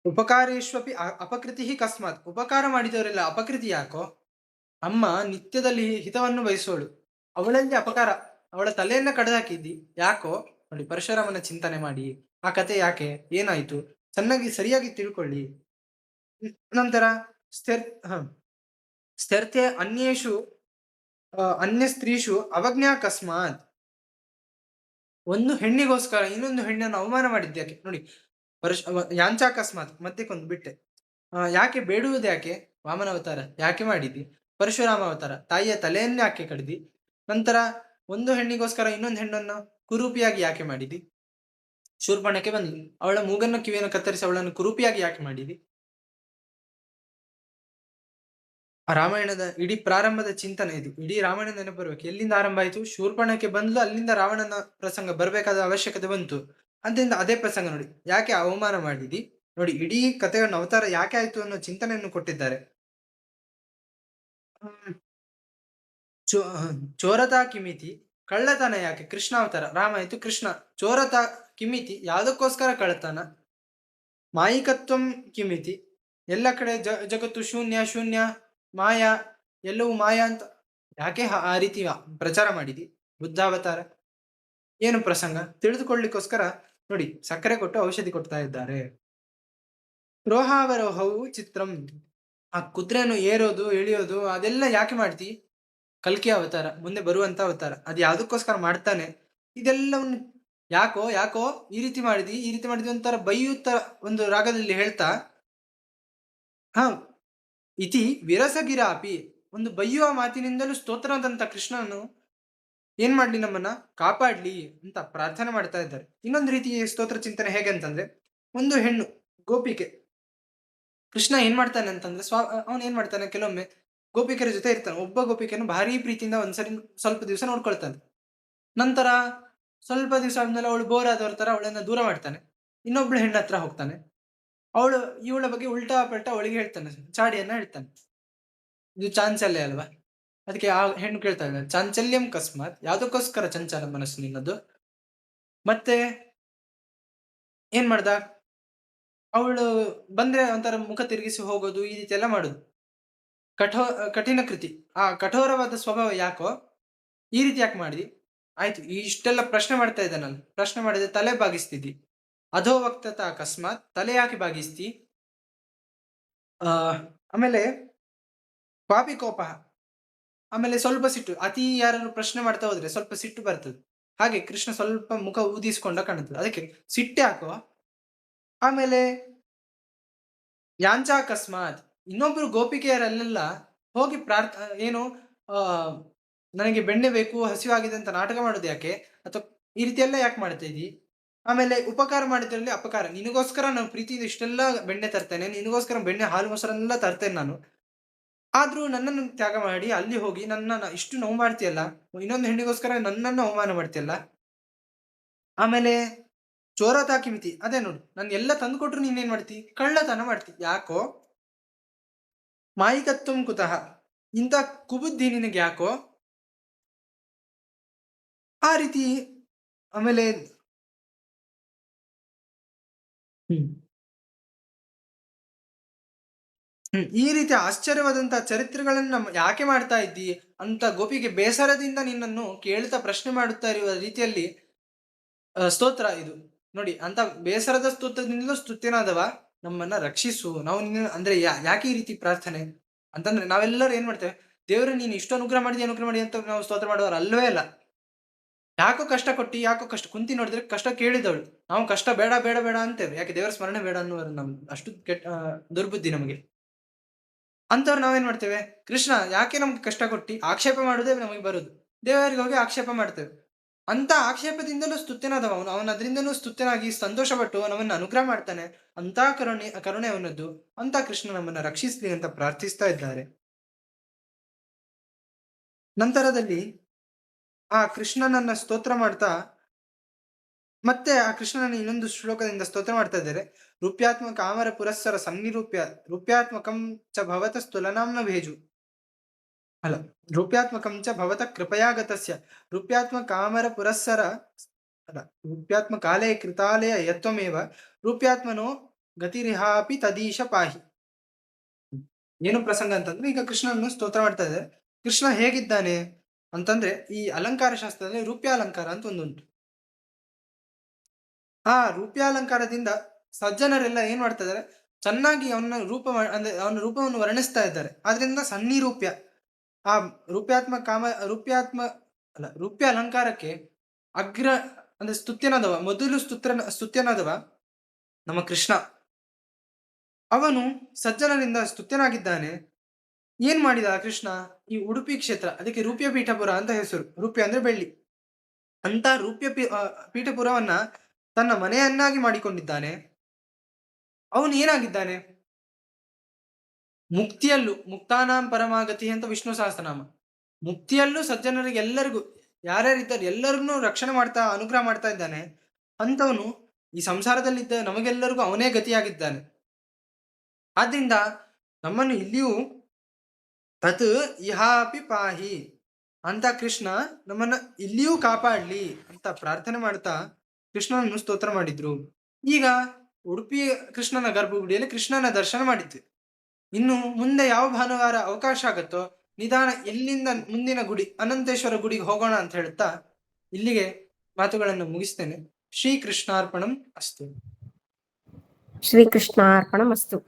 ಉಪಕಾರೇಶ್ವಪಿ ಅಪಕೃತಿ ಕಸ್ಮಾತ್, ಉಪಕಾರ ಮಾಡಿದವರೆಲ್ಲ ಅಪಕೃತಿ ಯಾಕೋ, ಅಮ್ಮ ನಿತ್ಯದಲ್ಲಿ ಹಿತವನ್ನು ಬಯಸೋಳು, ಅವಳಲ್ಲಿ ಅಪಕಾರ, ಅವಳ ತಲೆಯನ್ನ ಕಡ್ದಾಕಿದ್ದಿ ಯಾಕೋ ನೋಡಿ. ಪರಶುರಾಮನ ಚಿಂತನೆ ಮಾಡಿ ಆ ಕತೆ ಯಾಕೆ ಏನಾಯ್ತು ಚೆನ್ನಾಗಿ ಸರಿಯಾಗಿ ತಿಳ್ಕೊಳ್ಳಿ. ನಂತರ ಸ್ಥಿರತೆ ಅನ್ಯೇಷು ಅನ್ಯ ಸ್ತ್ರೀಷು ಅವಜ್ಞಾ ಕಸ್ಮಾತ್, ಒಂದು ಹೆಣ್ಣಿಗೋಸ್ಕರ ಇನ್ನೊಂದು ಹೆಣ್ಣನ್ನು ಅವಮಾನ ಮಾಡಿದ್ಯಾಕೆ ನೋಡಿ. ಯಾಂಚಾಕಸ್ಮಾತ್ ಮಧ್ಯಕ್ಕೊಂದು ಬಿಟ್ಟೆ, ಯಾಕೆ ಬೇಡುವುದು ಯಾಕೆ, ವಾಮನ ಅವತಾರ ಯಾಕೆ ಮಾಡಿದಿ, ಪರಶುರಾಮ ಅವತಾರ ತಾಯಿಯ ತಲೆಯನ್ನೇ ಯಾಕೆ ಕಡ್ದಿ, ನಂತರ ಒಂದು ಹೆಣ್ಣಿಗೋಸ್ಕರ ಇನ್ನೊಂದು ಹೆಣ್ಣನ್ನು ಕುರೂಪಿಯಾಗಿ ಯಾಕೆ ಮಾಡಿದಿ, ಶೂರ್ಪಣಕ್ಕೆ ಬಂದ್ಲು, ಅವಳ ಮೂಗನ್ನು ಕಿವಿಯನ್ನು ಕತ್ತರಿಸಿ ಅವಳನ್ನು ಕುರೂಪಿಯಾಗಿ ಯಾಕೆ ಮಾಡಿದಿ. ರಾಮಾಯಣದ ಇಡೀ ಪ್ರಾರಂಭದ ಚಿಂತನೆ ಇದು. ಇಡೀ ರಾಮಾಯಣ ನೆನಪು ಬರ್ಬೇಕು, ಎಲ್ಲಿಂದ ಆರಂಭ ಆಯ್ತು, ಶೂರ್ಪಣಕ್ಕೆ ಬಂದ್ಲು, ಅಲ್ಲಿಂದ ರಾವಣನ ಪ್ರಸಂಗ ಬರ್ಬೇಕಾದ ಅವಶ್ಯಕತೆ ಬಂತು. ಅದರಿಂದ ಅದೇ ಪ್ರಸಂಗ ನೋಡಿ, ಯಾಕೆ ಅವಮಾನ ಮಾಡಿದಿ ನೋಡಿ. ಇಡೀ ಕಥೆಯನ್ನು ಅವತಾರ ಯಾಕೆ ಆಯ್ತು ಅನ್ನೋ ಚಿಂತನೆಯನ್ನು ಕೊಟ್ಟಿದ್ದಾರೆ. ಚೋ ಚೋರತಾ ಕಿಮಿತಿ, ಕಳ್ಳತನ ಯಾಕೆ? ಕೃಷ್ಣ ಅವತಾರ, ರಾಮ ಆಯ್ತು ಕೃಷ್ಣ. ಚೋರತಾ ಕಿಮಿತಿ, ಯಾವುದಕ್ಕೋಸ್ಕರ ಕಳ್ಳತನ? ಮಾಯಿಕತ್ವಂ ಕಿಮಿತಿ, ಎಲ್ಲ ಕಡೆ ಜಗತ್ತು ಶೂನ್ಯ ಶೂನ್ಯ ಮಾಯಾ, ಎಲ್ಲವೂ ಮಾಯಾ ಅಂತ ಯಾಕೆ ಆ ರೀತಿ ಪ್ರಚಾರ ಮಾಡಿದಿ? ಬುದ್ಧಾವತಾರ ಏನು ಪ್ರಸಂಗ ತಿಳಿದುಕೊಳ್ಳಿಕ್ಕೋಸ್ಕರ ನೋಡಿ, ಸಕ್ಕರೆ ಕೊಟ್ಟು ಔಷಧಿ ಕೊಡ್ತಾ ಇದ್ದಾರೆ. ರೋಹಾವರೋಹವು ಚಿತ್ರಂ, ಆ ಕುದುರೆಯನ್ನು ಏರೋದು ಇಳಿಯೋದು ಅದೆಲ್ಲ ಯಾಕೆ ಮಾಡ್ತಿ? ಕಲ್ಕಿ ಅವತಾರ, ಮುಂದೆ ಬರುವಂತ ಅವತಾರ, ಅದು ಯಾವ್ದಕ್ಕೋಸ್ಕರ ಮಾಡ್ತಾನೆ? ಇದೆಲ್ಲವನ್ನು ಯಾಕೋ ಯಾಕೋ ಈ ರೀತಿ ಮಾಡಿದಿ, ಈ ರೀತಿ ಮಾಡಿದ್ವಿ ಒಂಥರ ಬೈಯುತ್ತ ಒಂದು ರಾಗದಲ್ಲಿ ಹೇಳ್ತಾ, ಹ ಇತಿ ವಿರಸಗಿರಾಪಿ, ಒಂದು ಬೈಯುವ ಮಾತಿನಿಂದಲೂ ಸ್ತೋತ್ರದಂತ ಕೃಷ್ಣನು ಏನ್ ಮಾಡ್ಲಿ, ನಮ್ಮನ್ನ ಕಾಪಾಡ್ಲಿ ಅಂತ ಪ್ರಾರ್ಥನೆ ಮಾಡ್ತಾ ಇದ್ದಾರೆ. ಇನ್ನೊಂದು ರೀತಿ ಸ್ತೋತ್ರ ಚಿಂತನೆ ಹೇಗೆ ಅಂತಂದ್ರೆ, ಒಂದು ಹೆಣ್ಣು ಗೋಪಿಕೆ, ಕೃಷ್ಣ ಏನ್ ಮಾಡ್ತಾನೆ ಅಂತಂದ್ರೆ ಅವನ್ ಏನ್ ಮಾಡ್ತಾನೆ, ಕೆಲವೊಮ್ಮೆ ಗೋಪಿಕರ ಜೊತೆ ಇರ್ತಾನೆ. ಒಬ್ಬ ಗೋಪಿಕೆಯನ್ನು ಭಾರಿ ಪ್ರೀತಿಯಿಂದ ಒಂದ್ಸರಿ ಸ್ವಲ್ಪ ದಿವಸ ನೋಡ್ಕೊಳ್ತಾನೆ. ನಂತರ ಸ್ವಲ್ಪ ದಿವಸ ಆದ್ಮೇಲೆ ಅವಳು ಬೋರ್ ಆದವ್ರ ತರ ಅವಳನ್ನ ದೂರ ಮಾಡ್ತಾನೆ. ಇನ್ನೊಬ್ಳು ಹೆಣ್ಣ ಹತ್ರ ಹೋಗ್ತಾನೆ. ಅವಳು ಇವಳ ಬಗ್ಗೆ ಉಲ್ಟಾ ಪಲ್ಟಾ ಅವಳಿಗೆ ಹೇಳ್ತಾನೆ, ಚಾಡಿಯನ್ನ ಹೇಳ್ತಾನೆ. ಇದು ಚಾಂಚಲ್ಯ ಅಲ್ವಾ? ಅದಕ್ಕೆ ಆ ಹೆಣ್ಣು ಕೇಳ್ತಾ ಇದ್ದಾಳೆ, ಚಾಂಚಲ್ಯಂ ಕಸ್ಮಾತ್, ಯಾವ್ದಕ್ಕೋಸ್ಕರ ಚಂಚಲ ಮನಸ್ಸು ನಿನ್ನದು? ಮತ್ತೆ ಏನ್ ಮಾಡ್ದ, ಅವಳು ಬಂದ್ರೆ ಒಂಥರ ಮುಖ ತಿರುಗಿಸಿ ಹೋಗೋದು, ಈ ರೀತಿ ಎಲ್ಲ ಮಾಡುದು. ಕಠಿಣ ಕೃತಿ, ಆ ಕಠೋರವಾದ ಸ್ವಭಾವ ಯಾಕೋ, ಈ ರೀತಿ ಯಾಕೆ ಮಾಡಿದಿ? ಆಯ್ತು, ಇಷ್ಟೆಲ್ಲ ಪ್ರಶ್ನೆ ಮಾಡ್ತಾ ಇದ್ದಾನಲ್ಲ, ಪ್ರಶ್ನೆ ಮಾಡಿದ್ರೆ ತಲೆ ಬಾಗಿಸ್ತಿದ್ದಿ. ಅಧೋವಕ್ತತ ಅಕಸ್ಮಾತ್, ತಲೆ ಯಾಕೆ ಬಾಗಿಸ್ತಿ? ಆಮೇಲೆ ಪಾಪಿ ಕೋಪ, ಆಮೇಲೆ ಸ್ವಲ್ಪ ಸಿಟ್ಟು, ಅತಿ ಯಾರು ಪ್ರಶ್ನೆ ಮಾಡ್ತಾ ಹೋದ್ರೆ ಸ್ವಲ್ಪ ಸಿಟ್ಟು ಬರ್ತದೆ. ಹಾಗೆ ಕೃಷ್ಣ ಸ್ವಲ್ಪ ಮುಖ ಊದಿಸ್ಕೊಂಡ ಕಾಣುತ್ತದೆ, ಅದಕ್ಕೆ ಸಿಟ್ಟು ಯಾಕೋ. ಆಮೇಲೆ ಯಾಂಚ ಅಕಸ್ಮಾತ್, ಇನ್ನೊಬ್ರು ಗೋಪಿಕೆಯರಲ್ಲೆಲ್ಲ ಹೋಗಿ ಏನು ನನಗೆ ಬೆಣ್ಣೆ ಬೇಕು, ಹಸಿವಾಗಿದೆ ಅಂತ ನಾಟಕ ಮಾಡೋದು ಯಾಕೆ? ಅಥವಾ ಈ ರೀತಿ ಎಲ್ಲ ಯಾಕೆ ಮಾಡ್ತಾ ಇದ್ದಿ? ಆಮೇಲೆ ಉಪಕಾರ ಮಾಡಿದ್ರಲ್ಲಿ ಅಪಕಾರ, ನಿನಗೋಸ್ಕರ ನಾನು ಪ್ರೀತಿಯಿಂದ ಇಷ್ಟೆಲ್ಲ ಬೆಣ್ಣೆ ತರ್ತೇನೆ, ನಿನಗೋಸ್ಕರ ಬೆಣ್ಣೆ ಹಾಲು ಮೊಸರನ್ನೆಲ್ಲ ತರ್ತೇನೆ ನಾನು, ಆದ್ರೂ ನನ್ನನ್ನು ತ್ಯಾಗ ಮಾಡಿ ಅಲ್ಲಿ ಹೋಗಿ ನನ್ನ ಇಷ್ಟು ನೋವು ಮಾಡ್ತೀಯಲ್ಲ, ಇನ್ನೊಂದು ಹೆಣ್ಣಿಗೋಸ್ಕರ ನನ್ನನ್ನು ಅವಮಾನ ಮಾಡ್ತೀಯಲ್ಲ. ಆಮೇಲೆ ಚೋರತಾ ಕಿಮಿತಿ, ಅದೇ ನೋಡಿ, ನಾನು ಎಲ್ಲ ತಂದು ಕೊಟ್ರು ನೀನೇನ್ ಮಾಡ್ತಿ? ಕಳ್ಳತನ ಮಾಡ್ತಿ. ಯಾಕೋ? ಮಾಯಿಕತ್ವಂ ಕುತಃ, ಇಂಥ ಕುಬುದ್ಧಿ ನಿನಗೆ ಯಾಕೋ? ಆ ರೀತಿ. ಆಮೇಲೆ ಈ ರೀತಿ ಆಶ್ಚರ್ಯವಾದಂತ ಚರಿತ್ರೆಗಳನ್ನ ಯಾಕೆ ಮಾಡ್ತಾ ಇದ್ದಿ ಅಂತ ಗೋಪಿಗೆ ಬೇಸರದಿಂದ ನಿನ್ನನ್ನು ಕೇಳ್ತಾ ಪ್ರಶ್ನೆ ಮಾಡುತ್ತಾ ಇರುವ ರೀತಿಯಲ್ಲಿ ಸ್ತೋತ್ರ ಇದು ನೋಡಿ. ಅಂತ ಬೇಸರದ ಸ್ತೋತ್ರದಿಂದಲೂ ಸ್ತುತ್ಯನಾದವ ನಮ್ಮನ್ನ ರಕ್ಷಿಸು. ನಾವು ಅಂದ್ರೆ ಯಾಕೆ ಈ ರೀತಿ ಪ್ರಾರ್ಥನೆ ಅಂತಂದ್ರೆ, ನಾವೆಲ್ಲರೂ ಏನ್ ಮಾಡ್ತೇವೆ, ದೇವರು ನೀನು ಇಷ್ಟು ಅನುಗ್ರಹ ಮಾಡಿ ಅಂತ ನಾವು ಸ್ತೋತ್ರ ಮಾಡುವವರು ಅಲ್ಲವೇ ಅಲ್ಲ. ಯಾಕೋ ಕಷ್ಟ ಕೊಟ್ಟಿ, ಯಾಕೋ ಕಷ್ಟ ಕುಂತಿ ನೋಡಿದ್ರೆ ಕಷ್ಟ ಕೇಳಿದವಳು, ನಾವು ಕಷ್ಟ ಬೇಡ ಬೇಡ ಬೇಡ ಅಂತೇವೆ. ಯಾಕೆ? ದೇವರ ಸ್ಮರಣೆ ಬೇಡ ಅನ್ನುವರು ನಮ್ ಅಷ್ಟು ದುರ್ಬುದ್ಧಿ ನಮಗೆ. ಅಂತವ್ರು ನಾವೇನ್ ಮಾಡ್ತೇವೆ, ಕೃಷ್ಣ ಯಾಕೆ ನಮ್ಗೆ ಕಷ್ಟ ಕೊಟ್ಟಿ ಆಕ್ಷೇಪ ಮಾಡುದೇ ನಮಗೆ ಬರುದು. ದೇವರಿಗೆ ಹೋಗಿ ಆಕ್ಷೇಪ ಮಾಡ್ತೇವೆ. ಅಂತ ಆಕ್ಷೇಪದಿಂದಲೂ ಸ್ತುತ್ಯನಾದವ ಅವನು ಅದರಿಂದಲೂ ಸ್ತುತ್ಯನಾಗಿ ಸಂತೋಷಪಟ್ಟು ನಮ್ಮನ್ನು ಅನುಗ್ರಹ ಮಾಡ್ತಾನೆ. ಅಂತ ಕರುಣೆ ಅವನದ್ದು. ಅಂತ ಕೃಷ್ಣ ನಮ್ಮನ್ನ ರಕ್ಷಿಸ್ಲಿ ಅಂತ ಪ್ರಾರ್ಥಿಸ್ತಾ ಇದ್ದಾರೆ. ನಂತರದಲ್ಲಿ ಆ ಕೃಷ್ಣನನ್ನ ಸ್ತೋತ್ರ ಮಾಡ್ತಾ ಮತ್ತೆ ಆ ಕೃಷ್ಣನ ಇನ್ನೊಂದು ಶ್ಲೋಕದಿಂದ ಸ್ತೋತ್ರ ಮಾಡ್ತಾ ಇದ್ದಾರೆ. ರೂಪ್ಯಾತ್ಮಕ ಕಾಮರ ಪುರಸ್ಸರ ರೂಪ್ಯಾತ್ಮಕಂ ಚ ಭವತ ಸ್ತುಲನಾಂನ ಭೇಜು, ಅಲ್ಲ, ರೂಪ್ಯಾತ್ಮಕಂ ಚ ಭವತ ಕೃಪಯಾಗತಸ್ಯ ರೂಪ್ಯಾತ್ಮ ಕಾಮರ ಪುರಸ್ಸರ, ಅಲ್ಲ, ರೂಪ್ಯಾತ್ಮ ಕಾಲೇ ಕೃತಾಲಯ ಯತ್ವಮೇವ ರೂಪ್ಯಾತ್ಮನೋ ಗತಿರಿಹಾಪಿ ತದೀಶ ಪಾಹಿ. ಏನು ಪ್ರಸಂಗ ಅಂತಂದ್ರೆ, ಈಗ ಕೃಷ್ಣನನ್ನು ಸ್ತೋತ್ರ ಮಾಡ್ತಾ ಇದ್ದಾರೆ. ಕೃಷ್ಣ ಹೇಗಿದ್ದಾನೆ ಅಂತಂದ್ರೆ, ಈ ಅಲಂಕಾರ ಶಾಸ್ತ್ರದಲ್ಲಿ ರೂಪ್ಯಾಲಂಕಾರ ಅಂತ ಒಂದುಂಟು. ಆ ರೂಪ್ಯಾಲಂಕಾರದಿಂದ ಸಜ್ಜನರೆಲ್ಲ ಏನ್ ಮಾಡ್ತಾ ಇದ್ದಾರೆ, ಚೆನ್ನಾಗಿ ಅವನ ಅಂದ್ರೆ ಅವನ ರೂಪವನ್ನು ವರ್ಣಿಸ್ತಾ ಇದ್ದಾರೆ. ಆದ್ರಿಂದ ಸನ್ನಿರೂಪ್ಯ, ಆ ರೂಪ್ಯ ಅಲಂಕಾರಕ್ಕೆ ಅಗ್ರ ಅಂದ್ರೆ ಸ್ತುತ್ಯನಾದವ, ಮೊದಲು ಸ್ತುತ್ಯನಾದವ ನಮ್ಮ ಕೃಷ್ಣ. ಅವನು ಸಜ್ಜನರಿಂದ ಸ್ತುತ್ಯನಾಗಿದ್ದಾನೆ. ಏನ್ ಮಾಡಿದ ಕೃಷ್ಣ? ಈ ಉಡುಪಿ ಕ್ಷೇತ್ರ, ಅದಕ್ಕೆ ರೂಪ್ಯ ಪೀಠಪುರ ಅಂತ ಹೆಸರು. ರೂಪ್ಯ ಅಂದ್ರೆ ಬೆಳ್ಳಿ. ಅಂತ ರೂಪ್ಯ ಪೀಠಪುರವನ್ನ ತನ್ನ ಮನೆಯನ್ನಾಗಿ ಮಾಡಿಕೊಂಡಿದ್ದಾನೆ. ಅವನು ಏನಾಗಿದ್ದಾನೆ? ಮುಕ್ತಿಯಲ್ಲೂ ಮುಕ್ತಾನಾಂ ಪರಮಾಗತಿ ಅಂತ ವಿಷ್ಣು ಸಹಸ್ರನಾಮ. ಮುಕ್ತಿಯಲ್ಲೂ ಸಜ್ಜನರಿಗೆ ಎಲ್ಲರಿಗೂ ಯಾರ್ಯಾರಿದ್ದಾರೆ ಎಲ್ಲರಿಗೂ ರಕ್ಷಣೆ ಮಾಡ್ತಾ ಅನುಗ್ರಹ ಮಾಡ್ತಾ ಇದ್ದಾನೆ. ಅಂತವನು ಈ ಸಂಸಾರದಲ್ಲಿದ್ದ ನಮಗೆಲ್ಲರಿಗೂ ಅವನೇ ಗತಿಯಾಗಿದ್ದಾನೆ. ಆದ್ರಿಂದ ನಮ್ಮನ್ನು ಇಲ್ಲಿಯೂ ತತ್ ಇಹಾಪಿ ಪಾಹಿ ಅಂತ ಕೃಷ್ಣ ನಮ್ಮನ್ನ ಇಲ್ಲಿಯೂ ಕಾಪಾಡ್ಲಿ ಅಂತ ಪ್ರಾರ್ಥನೆ ಮಾಡ್ತಾ ಕೃಷ್ಣನನ್ನು ಸ್ತೋತ್ರ ಮಾಡಿದ್ರು. ಈಗ ಉಡುಪಿ ಕೃಷ್ಣನ ಗರ್ಭಗುಡಿಯಲ್ಲಿ ಕೃಷ್ಣನ ದರ್ಶನ ಮಾಡಿದ್ವಿ. ಇನ್ನು ಮುಂದೆ ಯಾವ ಭಾನುವಾರ ಅವಕಾಶ ಆಗತ್ತೋ ನಿಧಾನ ಇಲ್ಲಿಂದ ಮುಂದಿನ ಗುಡಿ ಅನಂತೇಶ್ವರ ಗುಡಿಗೆ ಹೋಗೋಣ ಅಂತ ಹೇಳ್ತಾ ಇಲ್ಲಿಗೆ ಮಾತುಗಳನ್ನು ಮುಗಿಸ್ತೇನೆ. ಶ್ರೀ ಕೃಷ್ಣಾರ್ಪಣಂ ಅಸ್ತು. ಶ್ರೀಕೃಷ್ಣಾರ್ಪಣಮಸ್ತು.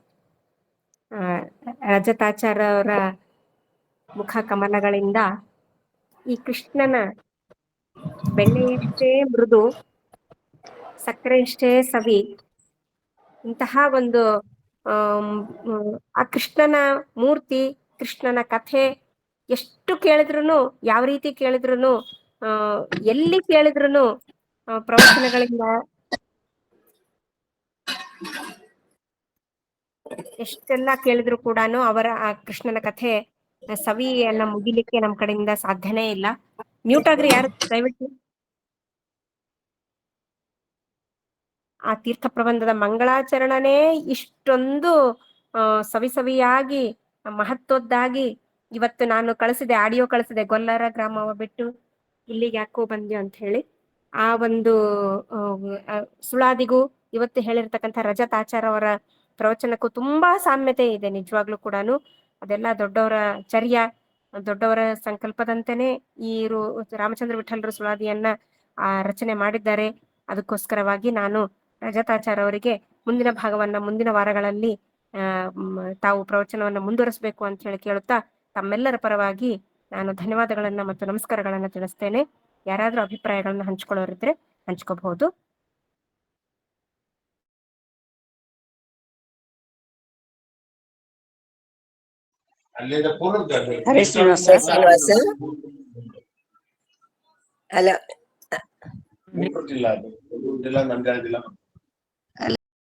ರಜತಾಚಾರ್ಯ ಅವರ ಮುಖ ಕಮಲಗಳಿಂದ ಈ ಕೃಷ್ಣನ ಬೆಣ್ಣೆಯಷ್ಟೇ ಮೃದು, ಸಕ್ಕರೆಯಷ್ಟೇ ಸವಿ, ಇಂತಹ ಒಂದು ಆ ಕೃಷ್ಣನ ಮೂರ್ತಿ, ಕೃಷ್ಣನ ಕಥೆ ಎಷ್ಟು ಕೇಳಿದ್ರು, ಯಾವ ರೀತಿ ಕೇಳಿದ್ರು, ಎಲ್ಲಿ ಕೇಳಿದ್ರು, ಪ್ರವಚನಗಳಿಂದ ಎಷ್ಟೆಲ್ಲ ಕೇಳಿದ್ರು ಕೂಡ ಅವರ ಆ ಕೃಷ್ಣನ ಕಥೆ ಸವಿಯನ್ನ ಮುಗಿಲಿಕ್ಕೆ ನಮ್ ಕಡೆಯಿಂದ ಸಾಧ್ಯನೇ ಇಲ್ಲ. ಮ್ಯೂಟ್ ಆಗ್ರಿ ಯಾರು ದಯವಿಟ್ಟು. ಆ ತೀರ್ಥ ಪ್ರಬಂಧದ ಮಂಗಳಾಚರಣನೇ ಇಷ್ಟೊಂದು ಸವಿಯಾಗಿ ಮಹತ್ವದ್ದಾಗಿ ಇವತ್ತು ನಾನು ಕಳಿಸಿದೆ, ಆಡಿಯೋ ಕಳಿಸಿದೆ, ಗೊಲ್ಲರ ಗ್ರಾಮವ ಬಿಟ್ಟು ಇಲ್ಲಿಗೆ ಯಾಕೋ ಬಂದ್ಯೋ ಅಂತ ಹೇಳಿ. ಆ ಒಂದು ಸುಳಾದಿಗೂ ಇವತ್ತು ಹೇಳಿರ್ತಕ್ಕಂಥ ರಜತಾಚಾರ್ ಅವರ ಪ್ರವಚನಕ್ಕೂ ತುಂಬಾ ಸಾಮ್ಯತೆ ಇದೆ ನಿಜವಾಗ್ಲೂ ಕೂಡ. ಅದೆಲ್ಲ ದೊಡ್ಡವರ ಚರ್ಯ, ದೊಡ್ಡವರ ಸಂಕಲ್ಪದಂತೆನೆ ಈ ರಾಮಚಂದ್ರ ವಿಠಲರ ಸುಳಾದಿಯನ್ನ ರಚನೆ ಮಾಡಿದ್ದಾರೆ. ಅದಕ್ಕೋಸ್ಕರವಾಗಿ ನಾನು ರಜತಾಚಾರ್ ಅವರಿಗೆ ಮುಂದಿನ ಭಾಗವನ್ನ ಮುಂದಿನ ವಾರಗಳಲ್ಲಿ ತಾವು ಪ್ರವಚನವನ್ನ ಮುಂದುವರಿಸಬೇಕು ಅಂತ ಹೇಳಿ ಕೇಳುತ್ತಾ ತಮ್ಮೆಲ್ಲರ ಪರವಾಗಿ ನಾನು ಧನ್ಯವಾದಗಳನ್ನ ಮತ್ತು ನಮಸ್ಕಾರಗಳನ್ನ ತಿಳಿಸ್ತೇನೆ. ಯಾರಾದ್ರೂ ಅಭಿಪ್ರಾಯಗಳನ್ನ ಹಂಚ್ಕೊಳ್ಳೋರಿದ್ರೆ ಹಂಚ್ಕೋಬಹುದು. ಹರೇ ಶ್ರೀನಿವಾಸ ಅಲ್ಲ ಜಿಲ್ಲಾ ನಂಜಾಳ ಜಿಲ್ಲಾ